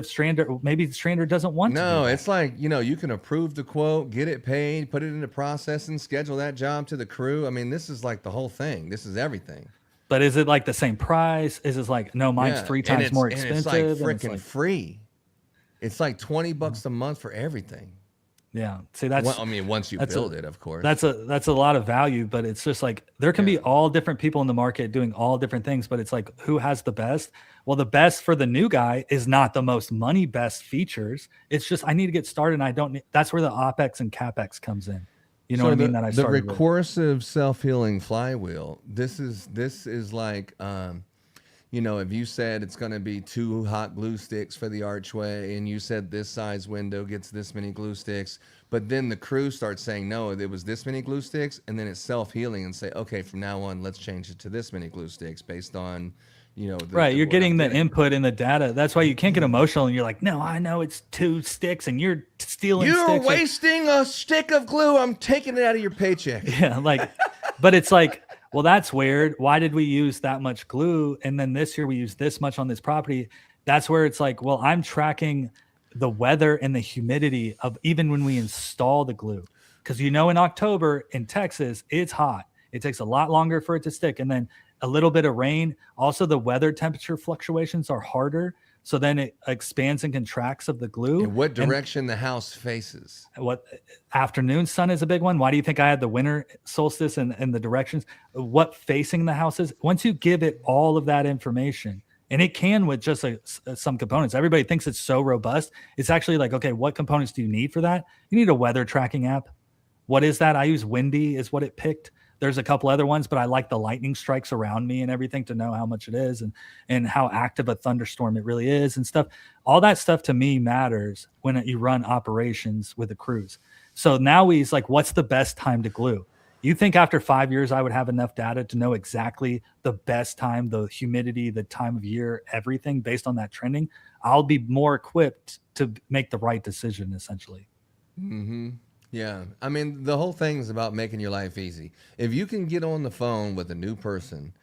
maybe Strander doesn't want to. No, it's like, you can approve the quote, get it paid, put it into processing, schedule that job to the crew. I mean, this is like the whole thing. This is everything. But is it like the same price? Is it like, no, mine's 3 times more expensive? And it's like freaking free. It's like $20 a month for everything. Yeah. See, that's, once you build it, of course. That's a lot of value, but it's just like, there can be all different people in the market doing all different things, but it's like, who has the best? Well, the best for the new guy is not the most money best features. It's just, I need to get started. And that's where the OpEx and CapEx comes in. You know what I mean? That I started the recursive self-healing flywheel. This is like, if you said it's going to be 2 hot glue sticks for the archway, and you said this size window gets this many glue sticks, but then the crew starts saying, no, it was this many glue sticks, and then it's self-healing and say, okay, from now on, let's change it to this many glue sticks based on, you're getting the input and the data. That's why you can't get emotional, and you're like, no, I know it's 2 sticks, and you're stealing sticks. You're wasting a stick of glue. I'm taking it out of your paycheck. Yeah, but it's like, well, that's weird. Why did we use that much glue? And then this year we used this much on this property. That's where it's like, well, I'm tracking the weather and the humidity of even when we install the glue. Because in October in Texas, it's hot. It takes a lot longer for it to stick. And then a little bit of rain. Also, the weather temperature fluctuations are harder. So then it expands and contracts of the glue. And what direction the house faces? What afternoon sun is a big one. Why do you think I had the winter solstice and the directions? What facing the house is? Once you give it all of that information, and it can with just some components. Everybody thinks it's so robust. It's actually like, okay, what components do you need for that? You need a weather tracking app. What is that? I use Windy is what it picked. There's a couple other ones, but I like the lightning strikes around me and everything to know how much it is and how active a thunderstorm it really is and stuff. All that stuff to me matters when you run operations with the crews. So now he's like, what's the best time to glue? You think after 5 years, I would have enough data to know exactly the best time, the humidity, the time of year, everything based on that trending? I'll be more equipped to make the right decision, essentially. Mm-hmm. Yeah. I mean, the whole thing is about making your life easy. If you can get on the phone with a new person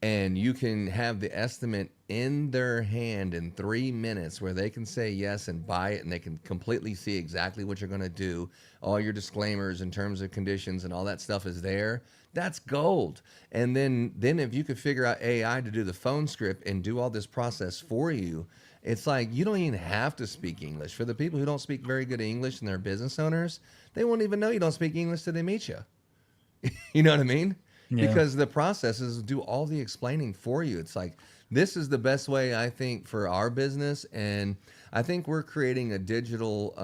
and you can have the estimate in their hand in 3 minutes where they can say yes and buy it and they can completely see exactly what you're going to do, all your disclaimers and terms and conditions and all that stuff is there, that's gold. And then if you could figure out AI to do the phone script and do all this process for you, it's like you don't even have to speak English. For the people who don't speak very good English and they're business owners, they won't even know you don't speak English till they meet you. You know what I mean? Yeah. Because the processes do all the explaining for you. It's like, this is the best way, I think, for our business. And I think we're creating a digital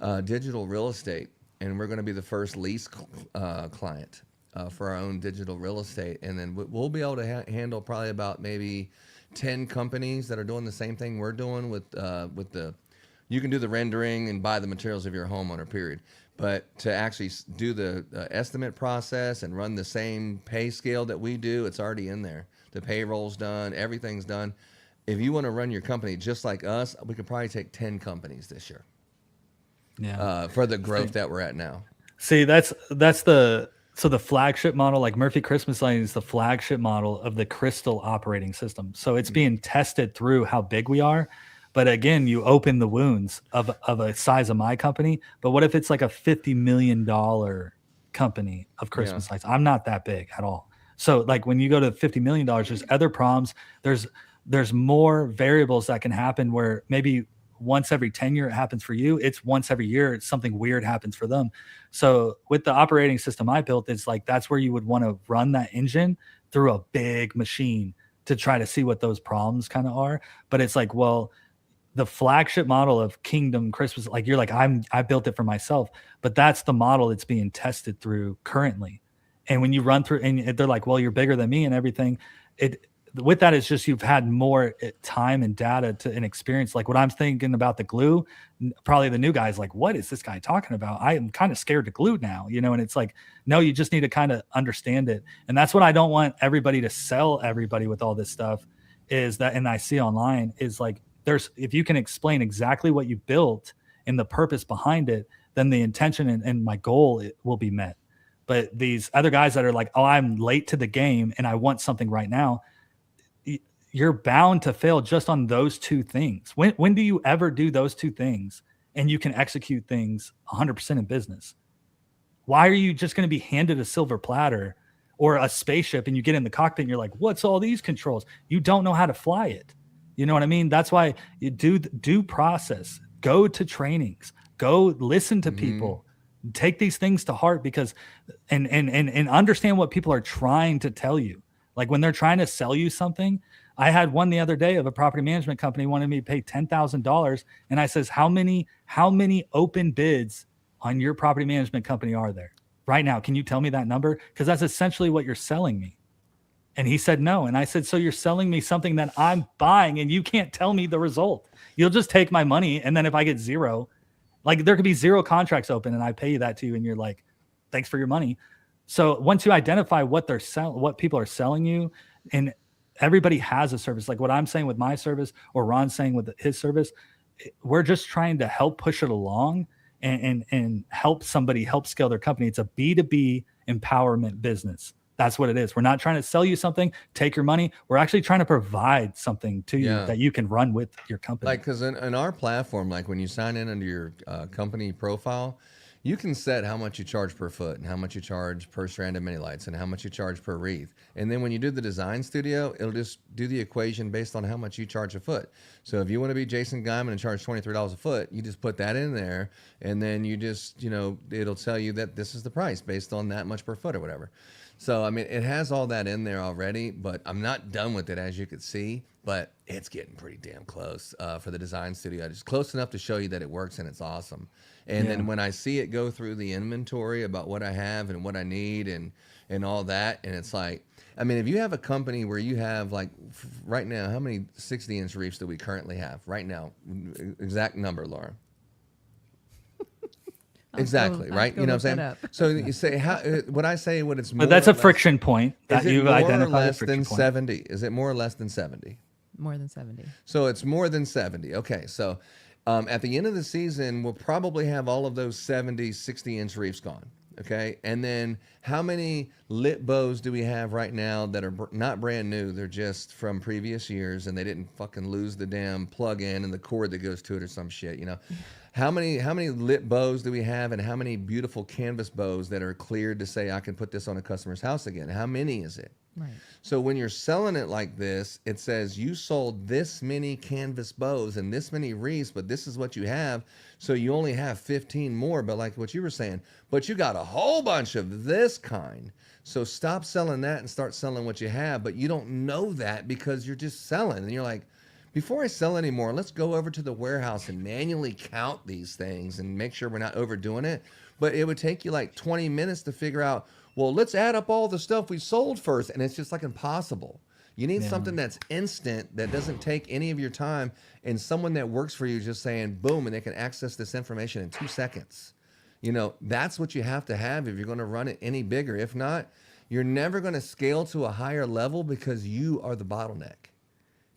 real estate. And we're going to be the first lease client for our own digital real estate. And then we'll be able to handle probably about maybe 10 companies that are doing the same thing we're doing with the, you can do the rendering and buy the materials of your homeowner, period. But to actually do the estimate process and run the same pay scale that we do, it's already in there. The payroll's done, everything's done. If you want to run your company just like us, we could probably take 10 companies this year. Yeah. For the growth that we're at now. See, that's the flagship model, like Murphy Christmas Lighting is the flagship model of the Crystal operating system. So it's being tested through how big we are. But again, you open the wounds of a size of my company. But what if it's like a $50 million company of Christmas lights? I'm not that big at all. So like when you go to $50 million, there's other problems. There's more variables that can happen where maybe once every 10 years it happens for you. It's once every year it's something weird happens for them. So with the operating system I built, it's like that's where you would want to run that engine through a big machine to try to see what those problems kind of are. But it's like, well, the flagship model of Kingdom Christmas, like you're like, I built it for myself, but that's the model that's being tested through currently. And when you run through and they're like, well, you're bigger than me and everything. With that, it's just you've had more time and data and experience. Like what I'm thinking about the glue, probably the new guy's like, what is this guy talking about? I am kind of scared to glue now, and it's like, no, you just need to kind of understand it. And that's what I don't want everybody to sell everybody with all this stuff is that, and I see online is like, if you can explain exactly what you built and the purpose behind it, then the intention and my goal will be met. But these other guys that are like, oh, I'm late to the game and I want something right now, you're bound to fail just on those two things. When do you ever do those two things and you can execute things 100% in business? Why are you just going to be handed a silver platter or a spaceship and you get in the cockpit and you're like, what's all these controls? You don't know how to fly it. You know what I mean? That's why you do process, go to trainings, go listen to people, take these things to heart because, and understand what people are trying to tell you. Like when they're trying to sell you something, I had one the other day of a property management company wanted me to pay $10,000. And I says, how many open bids on your property management company are there right now? Can you tell me that number? Because that's essentially what you're selling me. And he said, no. And I said, so you're selling me something that I'm buying and you can't tell me the result. You'll just take my money. And then if I get zero, like there could be 0 contracts open and I pay you that to you. And you're like, thanks for your money. So once you identify what what people are selling you, and everybody has a service, like what I'm saying with my service or Ron's saying with his service, we're just trying to help push it along and help somebody help scale their company. It's a B2B empowerment business. That's what it is. We're not trying to sell you something, take your money. We're actually trying to provide something to you that you can run with your company. Like, because in our platform, like when you sign in under your company profile, you can set how much you charge per foot and how much you charge per strand of mini lights and how much you charge per wreath. And then when you do the design studio, it'll just do the equation based on how much you charge a foot. So if you want to be Jason Guyman and charge $23 a foot, you just put that in there, and then you just, it'll tell you that this is the price based on that much per foot or whatever. So, I mean, it has all that in there already, but I'm not done with it, as you could see, but it's getting pretty damn close for the design studio. It's close enough to show you that it works and it's awesome. And then when I see it go through the inventory about what I have and what I need and all that, and it's like, I mean, if you have a company where you have, like, right now, how many 60-inch reefs do we currently have right now? Exact number, Laura. Exactly, right? You know what I'm saying? So you say, what I say, what it's more. But that's a friction point that you've identified. Is it more or less than 70? Is it more or less than 70? More than 70. So it's more than 70. Okay, so at the end of the season, we'll probably have all of those 70, 60-inch reefs gone. Okay, and then how many lit bows do we have right now that are not brand new? They're just from previous years, and they didn't fucking lose the damn plug-in and the cord that goes to it or some shit, How many lit bows do we have, and how many beautiful canvas bows that are cleared to say I can put this on a customer's house again? How many is it? Right. So when you're selling it like this, it says you sold this many canvas bows and this many wreaths, but this is what you have. So you only have 15 more, but like what you were saying, but you got a whole bunch of this kind. So stop selling that and start selling what you have, but you don't know that because you're just selling. And you're like, before I sell anymore, let's go over to the warehouse and manually count these things and make sure we're not overdoing it. But it would take you like 20 minutes to figure out, well, let's add up all the stuff we sold first. And it's just like impossible. You need something that's instant, that doesn't take any of your time, and someone that works for you just saying, boom, and they can access this information in 2 seconds. That's what you have to have if you're going to run it any bigger. If not, you're never going to scale to a higher level because you are the bottleneck.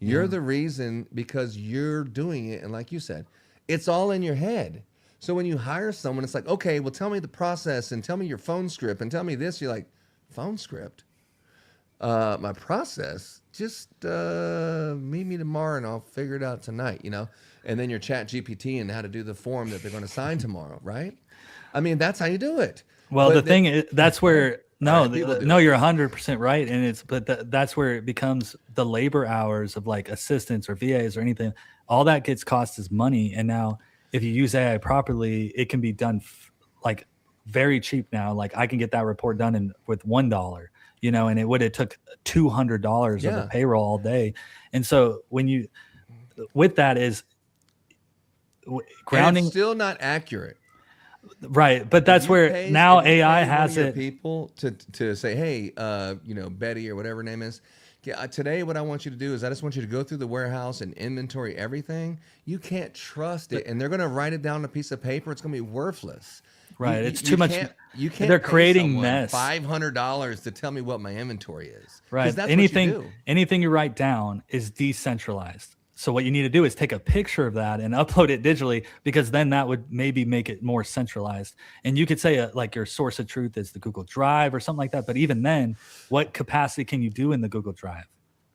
You're the reason, because you're doing it. And like you said, it's all in your head. So when you hire someone, it's like, okay, well, tell me the process and tell me your phone script and tell me this. You're like, phone script? My process? Just meet me tomorrow and I'll figure it out tonight, And then your chat GPT and how to do the form that they're going to sign tomorrow, right? I mean, that's how you do it. Well, the thing is, that's where... No, you're 100% right, and that's where it becomes the labor hours of like assistants or VAs or anything. All that gets cost is money, and now if you use AI properly, it can be done like very cheap now. Like I can get that report done with $1, and it would have took $200 of the payroll all day. And so with that is grounding, and it's still not accurate. Right, but that's where now AI has it. People to say, hey, Betty or whatever her name is, today what I want you to do is I just want you to go through the warehouse and inventory everything. You can't trust it, and they're going to write it down on a piece of paper. It's going to be worthless. Right, it's too much. You can't. They're creating mess. $500 to tell me what my inventory is. Right. That's anything you write down is decentralized. So what you need to do is take a picture of that and upload it digitally, because then that would maybe make it more centralized. And you could say like your source of truth is the Google Drive or something like that. But even then, what capacity can you do in the Google Drive?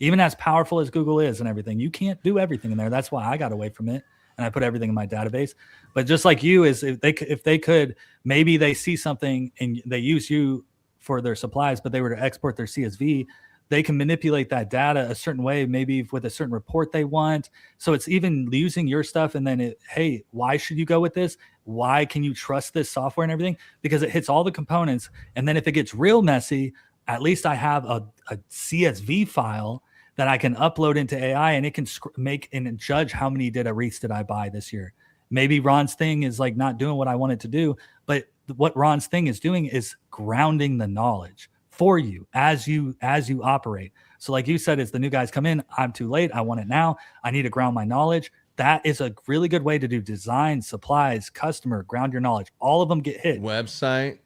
Even as powerful as Google is and everything, you can't do everything in there. That's why I got away from it and I put everything in my database. But just like you, is if they could, maybe they see something and they use you for their supplies, but they were to export their CSV, they can manipulate that data a certain way, maybe with a certain report they want. So it's even using your stuff, and then hey, why should you go with this? Why can you trust this software and everything? Because it hits all the components. And then if it gets real messy, at least I have a CSV file that I can upload into AI, and it can make and judge how many wreaths did I buy this year. Maybe Ron's thing is like not doing what I want it to do, but what Ron's thing is doing is grounding the knowledge for you as you operate. So like you said, as the new guys come in, I'm too late. I want it now. I need to ground my knowledge. That is a really good way to do design, supplies, customer, ground your knowledge. All of them get hit. Website.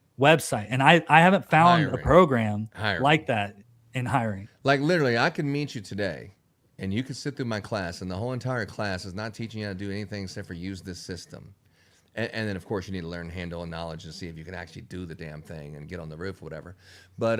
And I haven't found a program like that in hiring. Like literally, I could meet you today and you could sit through my class, and the whole entire class is not teaching you how to do anything except for use this system. And then, of course, you need to learn handle and knowledge to see if you can actually do the damn thing and get on the roof or whatever. But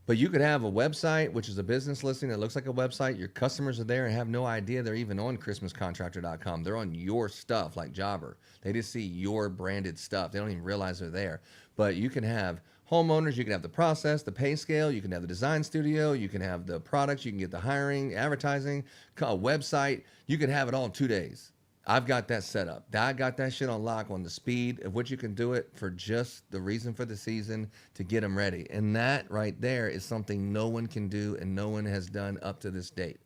But you could have a website, which is a business listing that looks like a website. Your customers are there and have no idea they're even on ChristmasContractor.com. They're on your stuff like Jobber. They just see your branded stuff. They don't even realize they're there. But you can have homeowners, you can have the process, the pay scale, you can have the design studio, you can have the products, you can get the hiring, advertising, a website. You can have it all in 2 days. I've got that set up. I got that shit on lock on the speed of which you can do it for just the reason for the season to get them ready. And that right there is something no one can do and no one has done up to this date.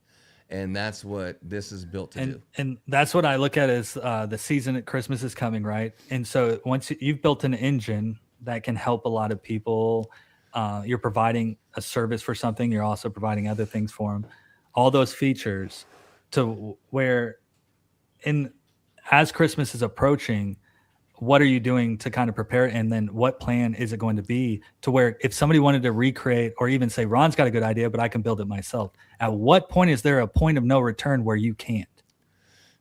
And that's what this is built to do. And that's what I look at as the season at Christmas is coming, right? And so once you've built an engine that can help a lot of people, you're providing a service for something, you're also providing other things for them. All those features to where as Christmas is approaching, what are you doing to kind of prepare it? And then what plan is it going to be to where if somebody wanted to recreate or even say, Ron's got a good idea, but I can build it myself. At what point is there a point of no return where you can't?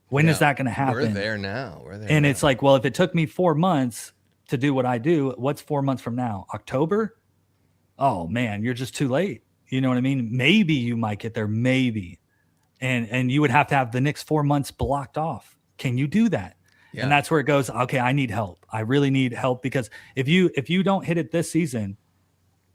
When is that going to happen? We're there now. And it's like, well, if it took me 4 months to do what I do, what's 4 months from now? October? Oh man, you're just too late. You know what I mean? Maybe you might get there, maybe. And you would have to have the next 4 months blocked off. Can you do that? Yeah. And that's where it goes, okay, I need help. I really need help because if you don't hit it this season,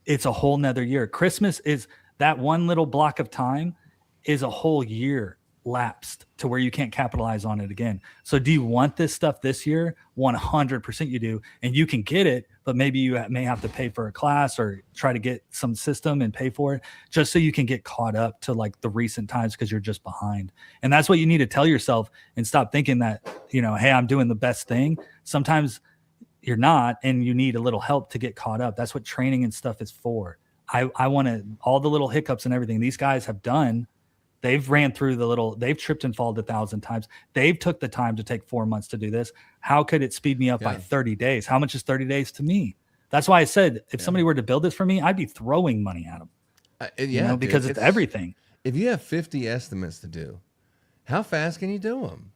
it's a whole nother year. Christmas is that one little block of time is a whole year lapsed to where you can't capitalize on it again. So do you want this stuff this year? 100% you do. And you can get it, but maybe you may have to pay for a class or try to get some system and pay for it just so you can get caught up to like the recent times because you're just behind. And that's what you need to tell yourself and stop thinking that, hey, I'm doing the best thing. Sometimes you're not, and you need a little help to get caught up. That's what training and stuff is for. I want to, all the little hiccups and everything these guys have done. They've ran through they've tripped and fallen 1,000 times. They've took the time to take 4 months to do this. How could it speed me up by 30 days? How much is 30 days to me? That's why I said, if somebody were to build this for me, I'd be throwing money at them. Because it's everything. If you have 50 estimates to do, how fast can you do them?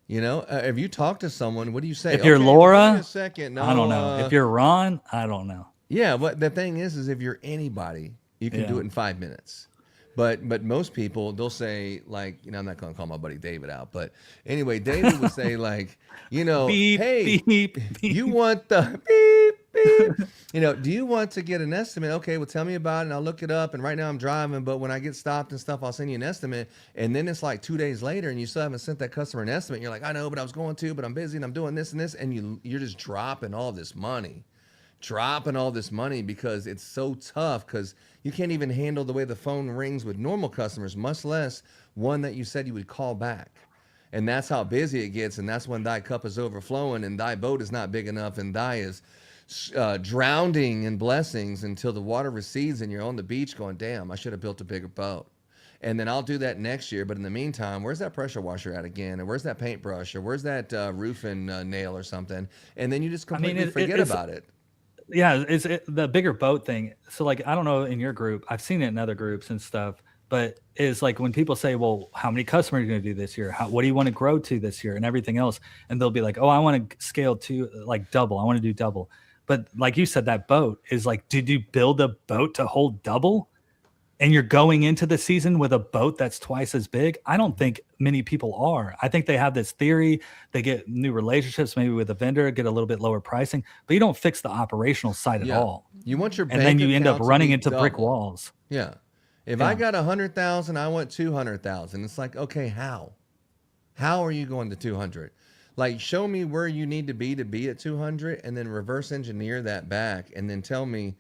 If you talk to someone, what do you say? If you're Laura, a second. No, I don't know. If you're Ron, I don't know. Yeah, but the thing is if you're anybody, you can do it in 5 minutes. But most people, they'll say like, I'm not going to call my buddy David out, but anyway, David would say like, beep, hey, beep, beep. You want the beep, beep. Do you want to get an estimate? Okay, well, tell me about it and I'll look it up. And right now I'm driving, but when I get stopped and stuff, I'll send you an estimate. And then it's like 2 days later and you still haven't sent that customer an estimate. And you're like, I know, but I was going to, but I'm busy and I'm doing this and this. And you're just dropping all this money. Because it's so tough because you can't even handle the way the phone rings with normal customers, much less one that you said you would call back. And that's how busy it gets. And that's when thy cup is overflowing and thy boat is not big enough and thy is drowning in blessings until the water recedes and you're on the beach going, damn, I should have built a bigger boat. And then I'll do that next year. But in the meantime, where's that pressure washer at again? And where's that paintbrush? Or where's that roofing nail or something? And then you just completely forget about it. Yeah, it's the bigger boat thing. So like, I don't know in your group, I've seen it in other groups and stuff, but it's like when people say, well, how many customers are you going to do this year? What do you want to grow to this year and everything else? And they'll be like, oh, I want to scale to like double. I want to do double. But like you said, that boat is like, did you build a boat to hold double? And you're going into the season with a boat that's twice as big? I don't think many people are. I think they have this theory. They get new relationships, maybe with a vendor, get a little bit lower pricing, but you don't fix the operational side at all. You want your bank and then you end up running into double. Brick walls. Yeah. If I got 100,000, I want 200,000. It's like, okay, how? How are you going to 200? Like, show me where you need to be at 200, and then reverse engineer that back, and then tell me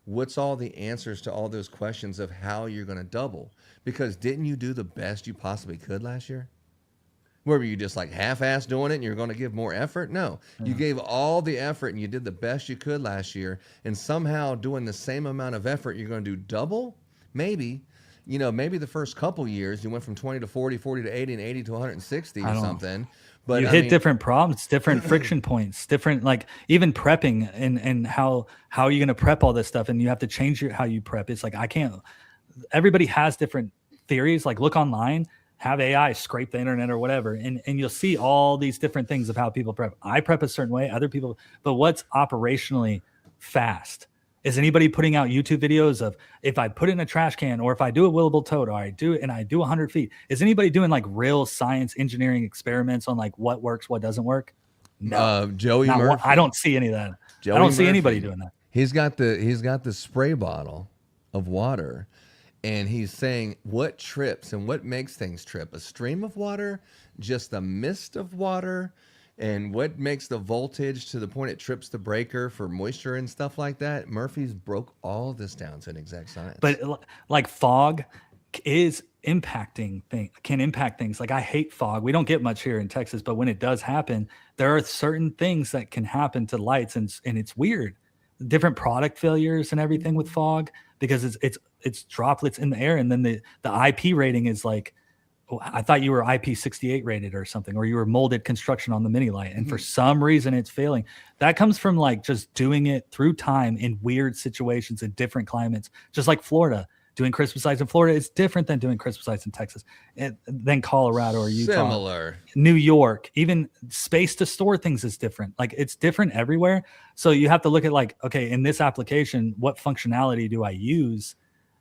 what's all the answers to all those questions of how you're going to double. Because didn't you do the best you possibly could last year? Where were you just like half-ass doing it and you're going to give more effort? No, you gave all the effort and you did the best you could last year. And somehow doing the same amount of effort, you're going to do double? Maybe. Maybe the first couple years you went from 20 to 40, 40 to 80, and 80 to 160 or something. But you hit different problems, different friction points, different, like even prepping and how are you going to prep all this stuff? And you have to change how you prep. It's like, everybody has different theories. Like look online, have AI scrape the internet or whatever. And you'll see all these different things of how people prep. I prep a certain way, other people, but what's operationally fast? Is anybody putting out YouTube videos of if I put it in a trash can or if I do a willable tote or I do it and I do 100 feet? Is anybody doing like real science engineering experiments on like what works, what doesn't work? No. Joey Murphy. I don't see any of that. Joey I don't see Murphy, anybody doing that. He's got the spray bottle of water, and he's saying what trips and what makes things trip. A stream of water, just a mist of water, and what makes the voltage to the point it trips the breaker for moisture and stuff like that. Murphy's broke all this down to an exact science. But like fog is can impact things. Like I hate fog. We don't get much here in Texas, but when it does happen, there are certain things that can happen to lights, and it's weird. Different product failures and everything with fog because it's droplets in the air, and then the IP rating is like, I thought you were IP68 rated or something, or you were molded construction on the mini light, and for some reason it's failing. That comes from like just doing it through time in weird situations in different climates, just like Florida. Doing Christmas lights in Florida is different than doing Christmas lights in Texas, than Colorado or Utah. Similar. New York, even space to store things is different. Like it's different everywhere. So you have to look at like, okay, in this application, what functionality do I use?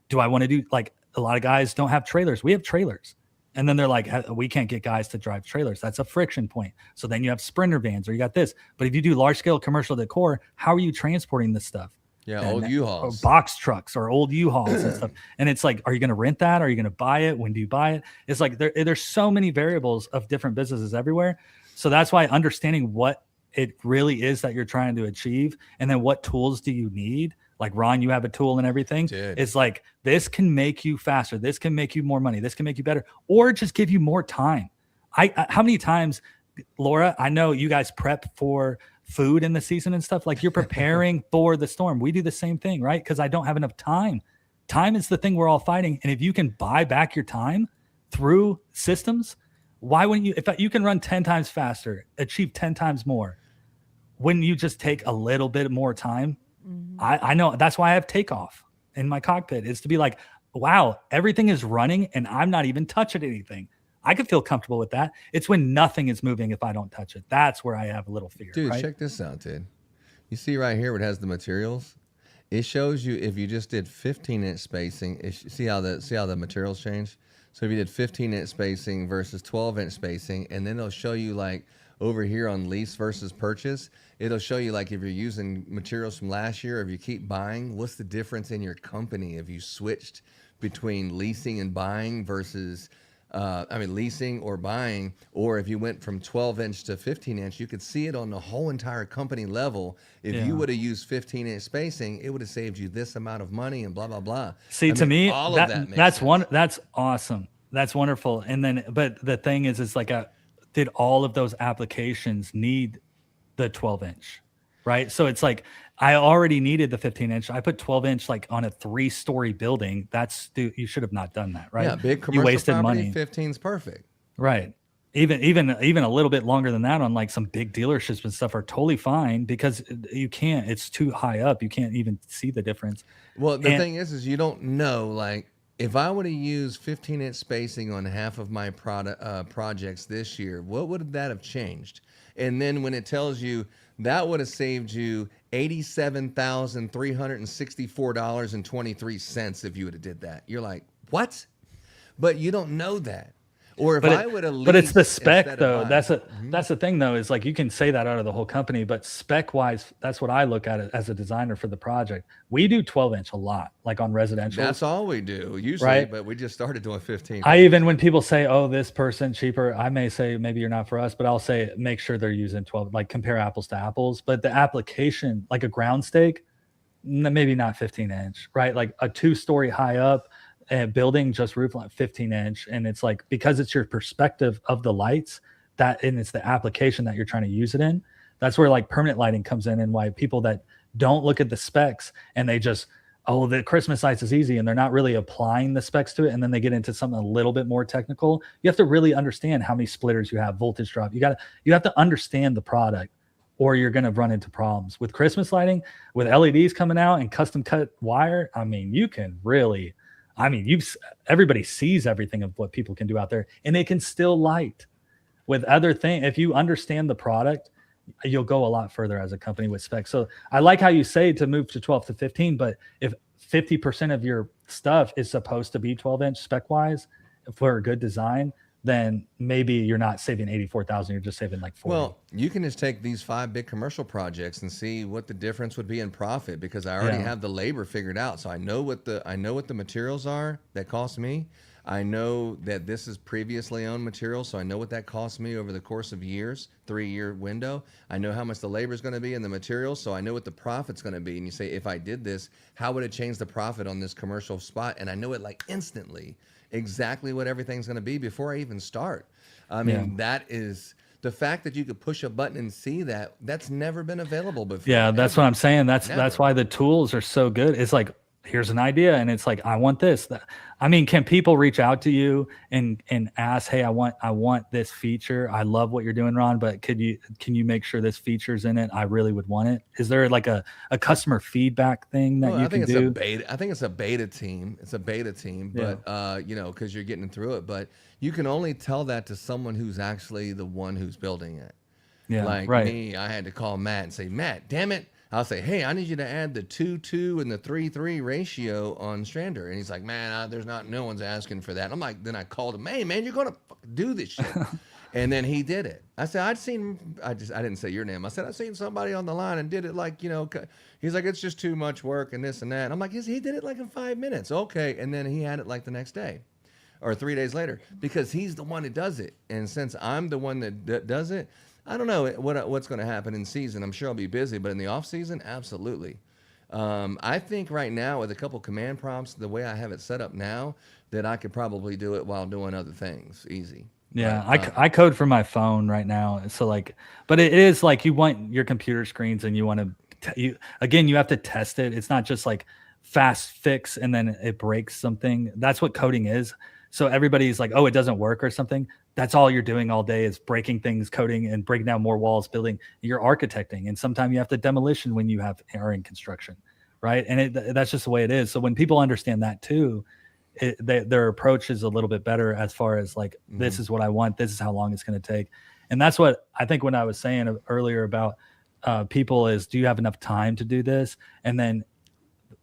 Do I want to do, like a lot of guys don't have trailers. We have trailers. And then they're like, we can't get guys to drive trailers. That's a friction point. So then you have Sprinter vans or you got this. But if you do large scale commercial decor, how are you transporting this stuff? Yeah, old U-Hauls. Box trucks or old U-Hauls and stuff. And it's like, are you going to rent that? Are you going to buy it? When do you buy it? It's like there's so many variables of different businesses everywhere. So that's why understanding what it really is that you're trying to achieve, and then what tools do you need? Like Ron, you have a tool and everything. Dude. It's like, this can make you faster. This can make you more money. This can make you better, or just give you more time. How many times, Laura, I know you guys prep for food in the season and stuff, like you're preparing for the storm. We do the same thing, right? Because I don't have enough time. Time is the thing we're all fighting. And if you can buy back your time through systems, why wouldn't you? If you can run 10 times faster, achieve 10 times more, wouldn't you just take a little bit more time? I know that's why I have takeoff in my cockpit, is to be like, wow, everything is running and I'm not even touching anything. I could feel comfortable with that. It's when nothing is moving if I don't touch it. That's where I have a little fear. Dude, right? check this out, dude. You see right here where it has the materials? It shows you if you just did 15-inch spacing. See how the materials change? So if you did 15-inch spacing versus 12-inch spacing, and then it'll show you like over here on lease versus purchase, it'll show you like if you're using materials from last year, or if you keep buying, what's the difference in your company if you switched between leasing and buying versus leasing or buying, or if you went from 12-inch to 15-inch, you could see it on the whole entire company level. If you would have used 15-inch spacing, it would have saved you this amount of money and blah, blah, blah. See, to me, all of that makes that's sense. That's awesome. That's wonderful. And then, but the thing is like, did all of those applications need the 12-inch? Right. So it's like, I already needed the 15-inch. I put 12-inch like on a 3-story building. You should have not done that, right? Yeah, big commercial you wasted property, money. 15's perfect. Right. Even a little bit longer than that on like some big dealerships and stuff are totally fine, because you can't. It's too high up. You can't even see the difference. Well, the thing is you don't know. Like, if I would have used 15-inch spacing on half of my projects this year, what would that have changed? And then when it tells you that would have saved you $87,364.23 if you would have did that, you're like, what? But you don't know that. Or if I would have, but it's the spec though. That's the thing though, is like you can say that out of the whole company, but spec wise, that's what I look at it as a designer for the project. We do 12-inch a lot, like on residential. That's all we do usually, right? But we just started doing 15. When people say, oh, this person cheaper, I may say maybe you're not for us, but I'll say make sure they're using 12, like compare apples to apples. But the application, like a ground stake, maybe not 15-inch, right? Like a 2-story high up building, just roof line, 15-inch. And it's like, because it's your perspective of the lights, and it's the application that you're trying to use it in. That's where like permanent lighting comes in, and why people that don't look at the specs and they just, oh, the Christmas lights is easy, and they're not really applying the specs to it. And then they get into something a little bit more technical. You have to really understand how many splitters you have, voltage drop. You have to understand the product, or you're going to run into problems with Christmas lighting, with LEDs coming out and custom cut wire. I mean, you can really, everybody sees everything of what people can do out there, and they can still light with other things. If you understand the product, you'll go a lot further as a company with specs. So I like how you say to move to 12 to 15, but if 50% of your stuff is supposed to be 12-inch spec wise for a good design, then maybe you're not saving 84,000. You're just saving like 40. Well, you can just take these 5 big commercial projects and see what the difference would be in profit, because I already have the labor figured out. So I know what the materials are that cost me. I know that this is previously owned material, so I know what that cost me over the course of years, 3-year window. I know how much the labor is going to be in the materials, so I know what the profit's going to be. And you say, if I did this, how would it change the profit on this commercial spot? And I know it like instantly, exactly what everything's going to be before I even start. I mean, that is the fact that you could push a button and see that. That's never been available before. Yeah, that's what I'm saying. That's why the tools are so good. It's like, here's an idea, and it's like, I want this. I mean, can people reach out to you and ask, hey, I want this feature. I love what you're doing, Ron, but can you make sure this feature's in it? I really would want it. Is there like a customer feedback thing that you can do? I think it's a beta team. It's a beta team, but because you're getting through it. But you can only tell that to someone who's actually the one who's building it. Yeah, like me, I had to call Matt and say, Matt, damn it. I'll say, hey, I need you to add the 2-2 and the 3-3 ratio on Strander. And he's like, man, no one's asking for that. And I'm like, then I called him, hey, man, you're going to do this shit. And then he did it. I said, I didn't say your name. I said, I've seen somebody on the line and did it like, he's like, it's just too much work and this and that. And I'm like, he did it like in 5 minutes. Okay. And then he had it like the next day or 3 days later, because he's the one that does it. And since I'm the one that does it, I don't know what's going to happen in season. I'm sure I'll be busy, but in the off season, absolutely. I think right now with a couple command prompts, the way I have it set up now, that I could probably do it while doing other things easy. Yeah, I code from my phone right now. So like, but it is like you want your computer screens and you want to, you have to test it. It's not just like fast fix and then it breaks something. That's what coding is. So everybody's like, oh, it doesn't work or something. That's all you're doing all day is breaking things, coding, and breaking down more walls, building. You're architecting, and sometimes you have to demolition when you are in construction, right? And that's just the way it is. So when people understand that too, their approach is a little bit better as far as like, this is what I want, this is how long it's going to take. And that's what I think when I was saying earlier about people is, do you have enough time to do this? And then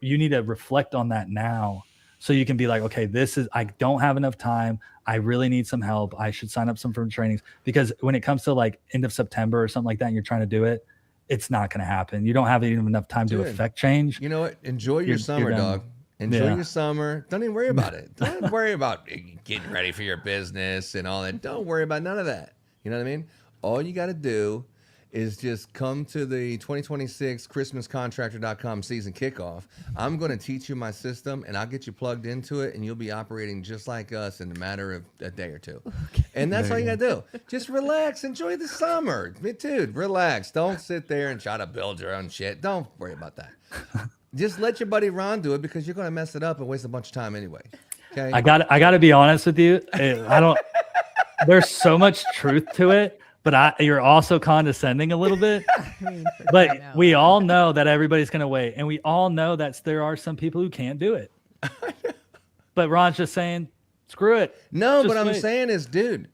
you need to reflect on that now. So you can be like, okay, I don't have enough time. I really need some help. I should sign up some for trainings, because when it comes to like end of September or something like that, and you're trying to do it, it's not going to happen. You don't have even enough time to affect change. You know what? Enjoy your summer, dog. Enjoy your summer. Don't even worry about it. Don't worry about getting ready for your business and all that. Don't worry about none of that. You know what I mean? All you got to do is just come to the 2026 ChristmasContractor.com season kickoff. I'm going to teach you my system, and I'll get you plugged into it, and you'll be operating just like us in a matter of a day or two. Okay. And that's all you got to do. Just relax. Enjoy the summer. Dude, relax. Don't sit there and try to build your own shit. Don't worry about that. Just let your buddy Ron do it, because you're going to mess it up and waste a bunch of time anyway. Okay. I got to be honest with you. There's so much truth to it. But you're also condescending a little bit. But we all know that everybody's going to wait. And we all know that there are some people who can't do it. But Ron's just saying, screw it. No, what I'm saying is, dude,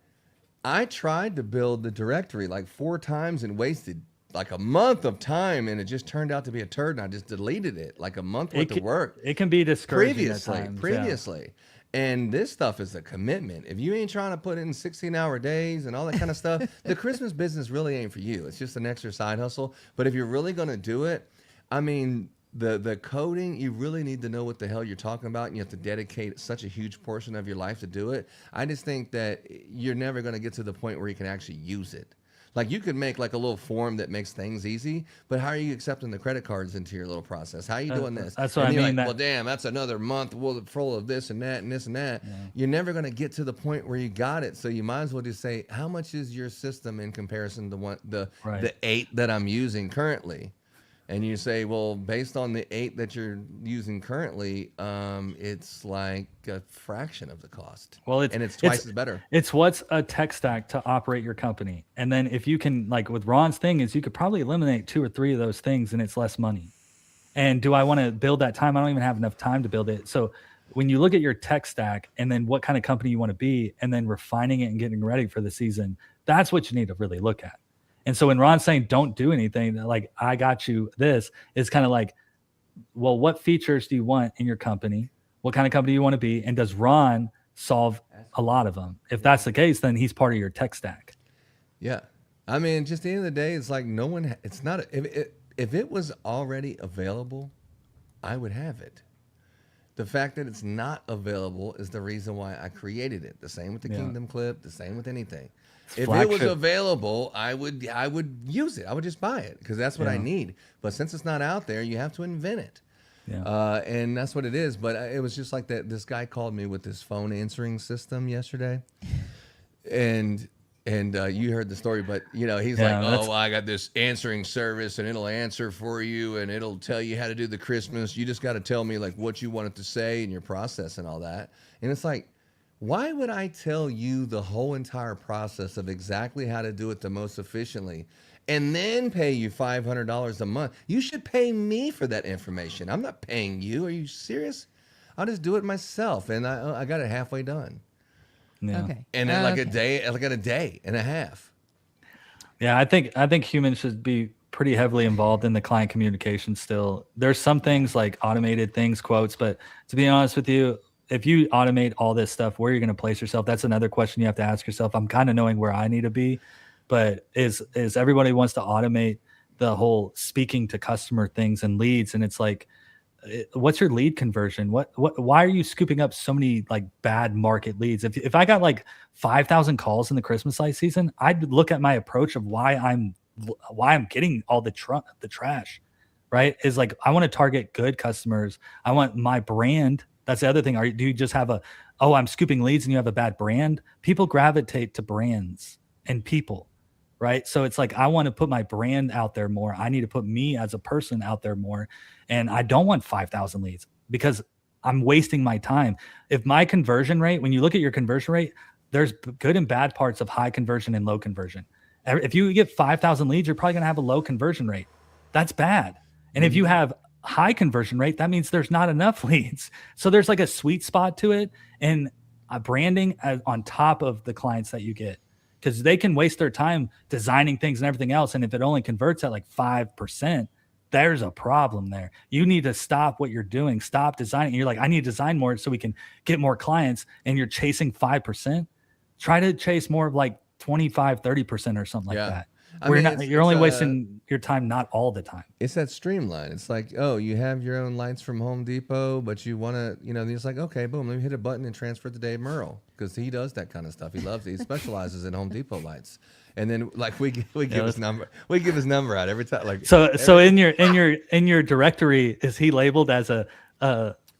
I tried to build the directory like 4 times and wasted like a month of time. And it just turned out to be a turd. And I just deleted it, like a month worth of work. It can be discouraging Previously. Yeah. And this stuff is a commitment. If you ain't trying to put in 16-hour days and all that kind of stuff, the Christmas business really ain't for you. It's just an extra side hustle. But if you're really going to do it, I mean, the coding, you really need to know what the hell you're talking about, and you have to dedicate such a huge portion of your life to do it. I just think that you're never going to get to the point where you can actually use it. Like, you could make like a little form that makes things easy, but how are you accepting the credit cards into your little process? How are you doing this? That's what I mean. Like, well, damn, that's another month full of this and that and this and that. Yeah. You're never going to get to the point where you got it. So you might as well just say, how much is your system in comparison to the 8 that I'm using currently? And you say, well, based on the 8 that you're using currently, it's like a fraction of the cost. Well, it's twice as better. It's what's a tech stack to operate your company. And then if you can, like with Ron's thing, is you could probably eliminate 2 or 3 of those things, and it's less money. And do I want to build that time? I don't even have enough time to build it. So when you look at your tech stack and then what kind of company you want to be, and then refining it and getting ready for the season, that's what you need to really look at. And so when Ron's saying don't do anything, like I got you, this is kind of like, well, what features do you want in your company? What kind of company you want to be? And does Ron solve a lot of them? If that's the case, then he's part of your tech stack. Yeah. I mean, just at the end of the day, it's like no one, it's not, if it was already available, I would have it. The fact that it's not available is the reason why I created it. The same with the Kingdom Clip, the same with anything. If it was available, I would use it. I would just buy it because that's what I need. But since it's not out there, you have to invent it. Yeah. And that's what it is. But it was just like that. This guy called me with this phone answering system yesterday, and you heard the story. But he's like, "Oh, well, I got this answering service, and it'll answer for you, and it'll tell you how to do the Christmas. You just got to tell me like what you want it to say and your process and all that." And it's like, why would I tell you the whole entire process of exactly how to do it the most efficiently and then pay you $500 a month? You should pay me for that information. I'm not paying you. Are you serious? I'll just do it myself. And I got it halfway done. Yeah. Okay. And then like a day and a half. Yeah, I think humans should be pretty heavily involved in the client communication still. There's some things like automated things, quotes, but to be honest with you, if you automate all this stuff, where are you going to place yourself? That's another question you have to ask yourself. I'm kind of knowing where I need to be, but is everybody wants to automate the whole speaking to customer things and leads? And it's like, what's your lead conversion? Why are you scooping up so many like bad market leads? If I got like 5,000 calls in the Christmas light season, I'd look at my approach of why I'm getting all the trash, right? Is like, I want to target good customers. I want my brand. That's the other thing. Do you just have I'm scooping leads and you have a bad brand? People gravitate to brands and people, right? So it's like, I want to put my brand out there more. I need to put me as a person out there more. And I don't want 5,000 leads because I'm wasting my time. If my conversion rate, when you look at your conversion rate, there's good and bad parts of high conversion and low conversion. If you get 5,000 leads, you're probably going to have a low conversion rate. That's bad. And if you have high conversion rate, that means there's not enough leads. So there's like a sweet spot to it, and branding on top of the clients that you get, because they can waste their time designing things and everything else. And if it only converts at like 5%, there's a problem there. You need to stop what you're doing, stop designing. You're like, I need to design more so we can get more clients. And you're chasing 5%. Try to chase more of like 25, 30% or something like that. You're only wasting your time, not all the time. It's that streamline. It's like, oh, you have your own lights from Home Depot, but you want to, it's like, okay, boom, let me hit a button and transfer it to Dave Merle because he does that kind of stuff. He loves it. He specializes in Home Depot lights. And then like we give his number. We give his number out every time. Like so in your directory, is he labeled as a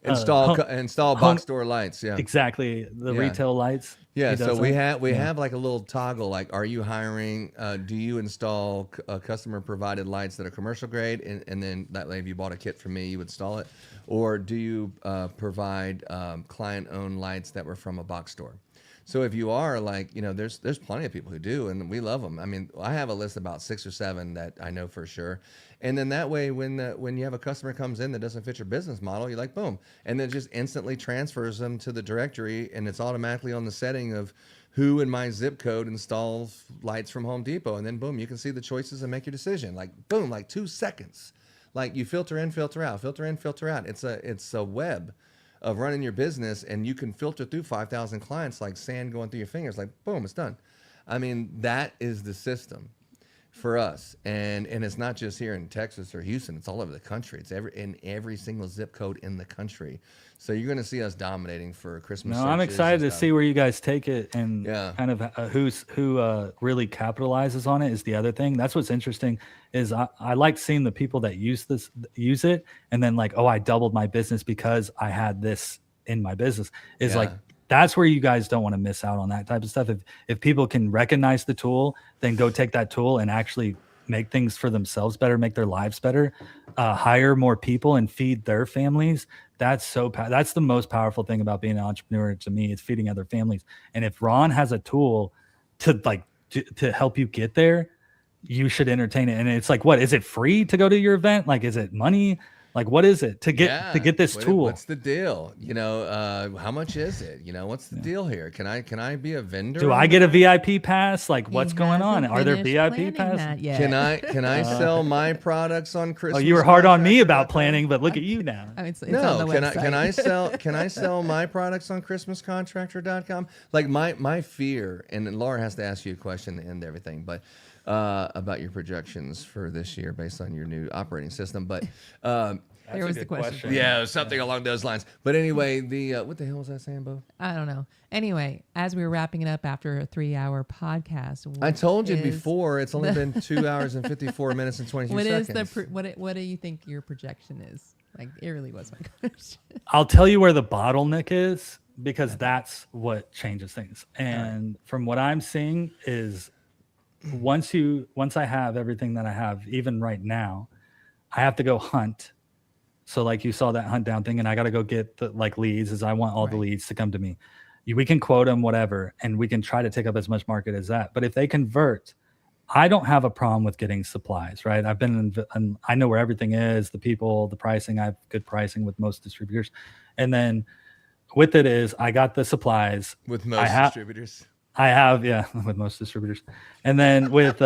install box store lights? Yeah, exactly. The retail lights. Yeah, so we have like a little toggle, like, are you hiring? Do you install customer provided lights that are commercial grade, and then that way, if you bought a kit from me, you install it, or do you provide client owned lights that were from a box store? So if you are like, there's plenty of people who do, and we love them. I mean, I have a list of about 6 or 7 that I know for sure. And then that way, when you have a customer comes in that doesn't fit your business model, you're like, boom, and then just instantly transfers them to the directory, and it's automatically on the setting of who in my zip code installs lights from Home Depot, and then boom, you can see the choices and make your decision. Like boom, like 2 seconds. Like you filter in, filter out, filter in, filter out. It's a web of running your business, and you can filter through 5,000 clients like sand going through your fingers. Like boom, it's done. I mean, that is the system for us, and it's not just here in Texas or Houston. It's all over the country. It's in every single zip code in the country. So you're going to see us dominating for Christmas. No, I'm excited to see where you guys take it, and kind of who really capitalizes on it is the other thing. That's what's interesting. Is I like seeing the people that use it, and then like, oh, I doubled my business because I had this in my business. Is like, that's where you guys don't want to miss out on that type of stuff. If people can recognize the tool, then go take that tool and actually make things for themselves better, make their lives better, hire more people and feed their families. That's the most powerful thing about being an entrepreneur to me, is feeding other families. And if Ron has a tool to help you get there, you should entertain it. And it's like, what is it free to go to your event? Like, is it money? Like, what is it to get this tool? What's the deal? You know, how much is it? You know, what's the deal here? Can I be a vendor? Do I get a VIP pass? Like, what's going on? Are there VIP passes? Can I sell my products on Christmas? Oh, you were hard on me about planning, but look at you now. I mean, it's no, on the website. can I sell my products on ChristmasContractor.com? Like my fear, and Laura has to ask you a question to end everything, but about your projections for this year based on your new operating system. But there was the question. Yeah, something along those lines. But anyway, what the hell was I saying, Bo? I don't know. Anyway, as we were wrapping it up after a 3-hour podcast, I told you before it's only been 2 hours and 54 minutes and 22 seconds. What do you think your projection is? Like, it really was my question. I'll tell you where the bottleneck is, because that's what changes things. And from what I'm seeing is once I have everything that I have, even right now, I have to go hunt. So like you saw that hunt down thing, and I got to go get the leads, as I want all the leads to come to me. We can quote them, whatever, and we can try to take up as much market as that. But if they convert, I don't have a problem with getting supplies, right? I've been and I know where everything is, the people, the pricing. I have good pricing with most distributors. And then with it is I got the supplies. With most distributors? I have, yeah, with most distributors. And then with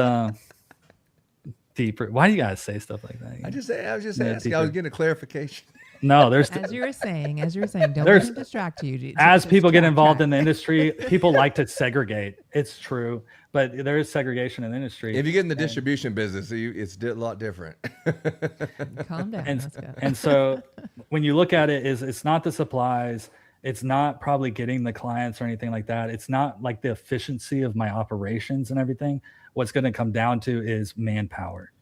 deeper. Why do you guys say stuff like that? I was just asking. Deeper. I was getting a clarification. No, there's as you were saying, don't let them distract you. As people get involved in the industry, people like to segregate. It's true, but there is segregation in the industry. If you get in the distribution business, it's a lot different. Calm down. Let's go. And so when you look at it, it's not the supplies. It's not probably getting the clients or anything like that. It's not like the efficiency of my operations and everything. What's going to come down to is manpower.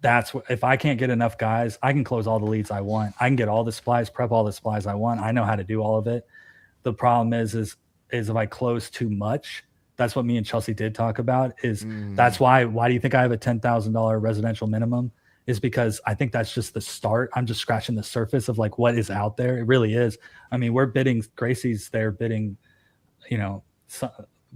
That's what, if I can't get enough guys, I can close all the leads I want. I can get all the supplies, prep all the supplies I want. I know how to do all of it. The problem is if I close too much, that's what me and Chelsea did talk about that's why do you think I have a $10,000 residential minimum? Is because I think that's just the start. I'm just scratching the surface of like what is out there. It really is. I mean, we're bidding, Gracie's there bidding,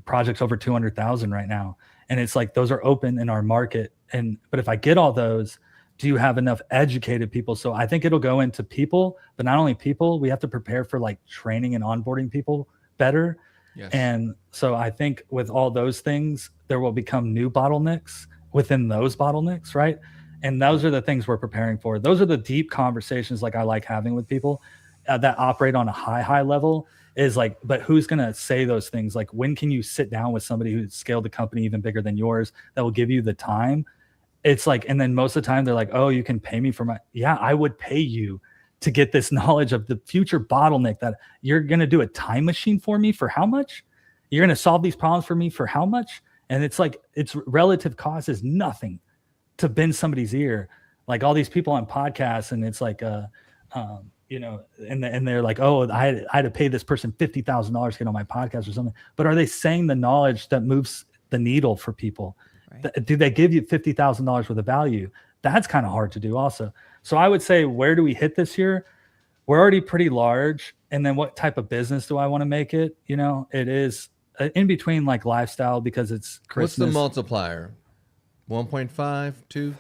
projects over 200,000 right now. And it's like, those are open in our market. But if I get all those, do you have enough educated people? So I think it'll go into people, but not only people, we have to prepare for like training and onboarding people better. Yes. And so I think with all those things, there will become new bottlenecks within those bottlenecks, right? And those are the things we're preparing for. Those are the deep conversations like I like having with people that operate on a high level. Is like, but who's going to say those things? Like, when can you sit down with somebody who's scaled the company even bigger than yours that will give you the time? It's like, and then most of the time they're like, oh, you can pay me for yeah, I would pay you to get this knowledge of the future bottleneck that you're going to do a time machine for me for how much? You're going to solve these problems for me for how much? And it's like, its relative cost is nothing to bend somebody's ear. Like all these people on podcasts, and it's like, and they're like, oh, I had to pay this person $50,000 to get on my podcast or something. But are they saying the knowledge that moves the needle for people? Right. Do they give you $50,000 worth of value? That's kind of hard to do also. So I would say, where do we hit this year? We're already pretty large. And then what type of business do I want to make it? It is in between like lifestyle, because it's Christmas. What's the multiplier? 1.5, 2?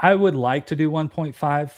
I would like to do 1.5.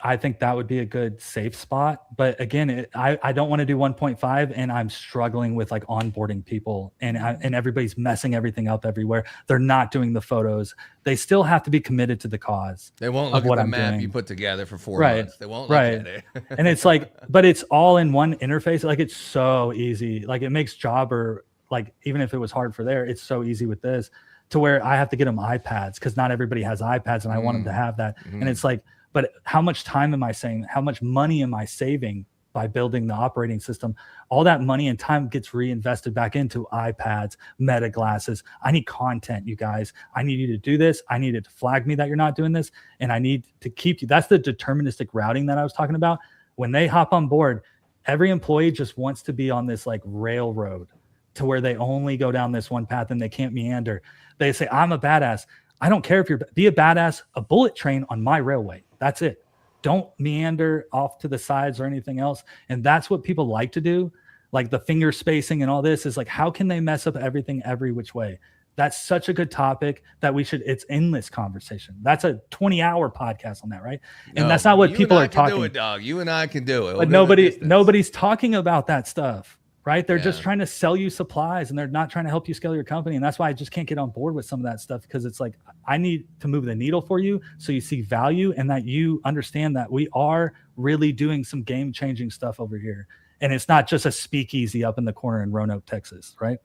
I think that would be a good safe spot. But again, I don't want to do 1.5, and I'm struggling with like onboarding people, and everybody's messing everything up everywhere. They're not doing the photos. They still have to be committed to the cause. They won't look at the map you put together for 4 months. They won't look at it. And it's like, but it's all in one interface. Like, it's so easy. Like, it makes Jobber, like, even if it was hard for there, it's so easy with this, to where I have to get them iPads, because not everybody has iPads, and I want them to have that. And it's like, but how much time am I saving? How much money am I saving by building the operating system? All that money and time gets reinvested back into iPads, Meta glasses. I need content, you guys. I need you to do this. I need it to flag me that you're not doing this. And I need to keep you. That's the deterministic routing that I was talking about. When they hop on board, every employee just wants to be on this like railroad, to where they only go down this one path and they can't meander. They say, I'm a badass. I don't care if be a badass, a bullet train on my railway. That's it. Don't meander off to the sides or anything else. And that's what people like to do. Like the finger spacing and all this is like, how can they mess up everything every which way? That's such a good topic that it's endless conversation. That's a 20-hour podcast on that, right? And that's not what people are talking. Do it, dog. You and I can do it. But nobody's talking about that stuff, right? They're just trying to sell you supplies, and they're not trying to help you scale your company. And that's why I just can't get on board with some of that stuff, because it's like, I need to move the needle for you so you see value and that you understand that we are really doing some game-changing stuff over here. And it's not just a speakeasy up in the corner in Roanoke, Texas, right?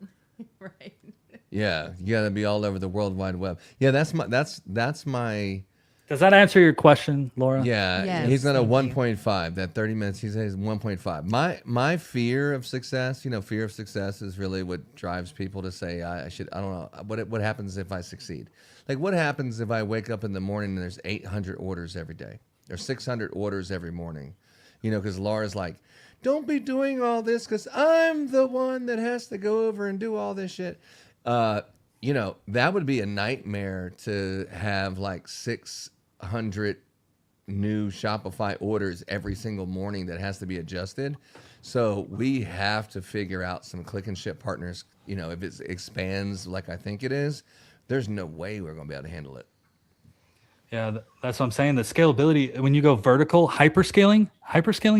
Right. Yeah, you got to be all over the World Wide Web. Yeah, that's my. Does that answer your question, Laura? Yeah, Yes, he's on a thank you. 1.5. That 30 minutes, he says 1.5. My fear of success, fear of success is really what drives people to say, I don't know, what happens if I succeed? Like, what happens if I wake up in the morning and there's 800 orders every day? There's 600 orders every morning. Because Laura's like, don't be doing all this because I'm the one that has to go over and do all this shit. That would be a nightmare to have like 600 new Shopify orders every single morning that has to be adjusted. So we have to figure out some click and ship partners. If it expands like I think it is, there's no way we're going to be able to handle it. Yeah, that's what I'm saying. The scalability, when you go vertical, hyperscaling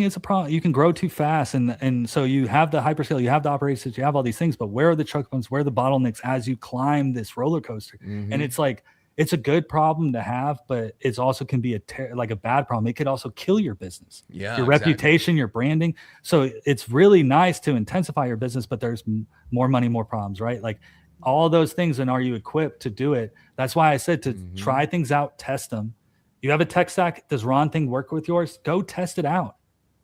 is a problem. You can grow too fast. And so you have the hyperscale, you have the operations, you have all these things, but where are the choke points? Where are the bottlenecks as you climb this roller coaster? Mm-hmm. And it's like, it's a good problem to have, but it also can be a bad problem. It could also kill your business, your reputation, your branding. So it's really nice to intensify your business, but there's more money, more problems, right? Like, all those things, and are you equipped to do it? That's why I said to try things out, test them. You have a tech stack. Does Ron thing work with yours? Go test it out.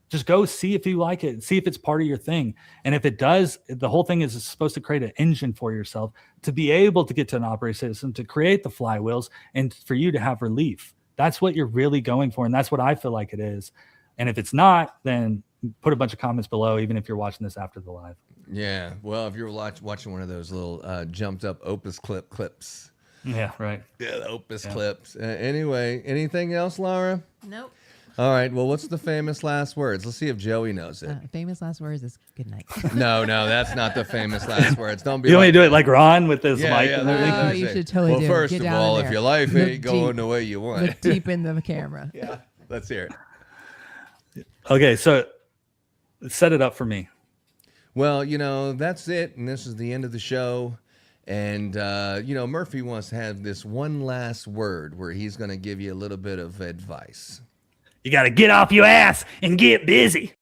Just go see if you like it, see if it's part of your thing. And if it does, the whole thing is supposed to create an engine for yourself to be able to get to an operating system, to create the flywheels, and for you to have relief. That's what you're really going for. And that's what I feel like it is. And if it's not, then put a bunch of comments below, even if you're watching this after the live. Yeah, well, if you're watching one of those little jumped up Opus clips. Yeah, right. Yeah, the Opus clips. Anyway, anything else, Laura? Nope. All right, well, what's the famous last words? Let's see if Joey knows it. Famous last words is good night. No, that's not the famous last words. Don't be. You want me to do it like Ron with this mic? Yeah, oh, you should totally do it. Well, first of all, if your life ain't going the way you want. Look deep in the camera. Yeah, let's hear it. Okay, so set it up for me. Well, that's it. And this is the end of the show. And, Murphy wants to have this one last word where he's going to give you a little bit of advice. You got to get off your ass and get busy.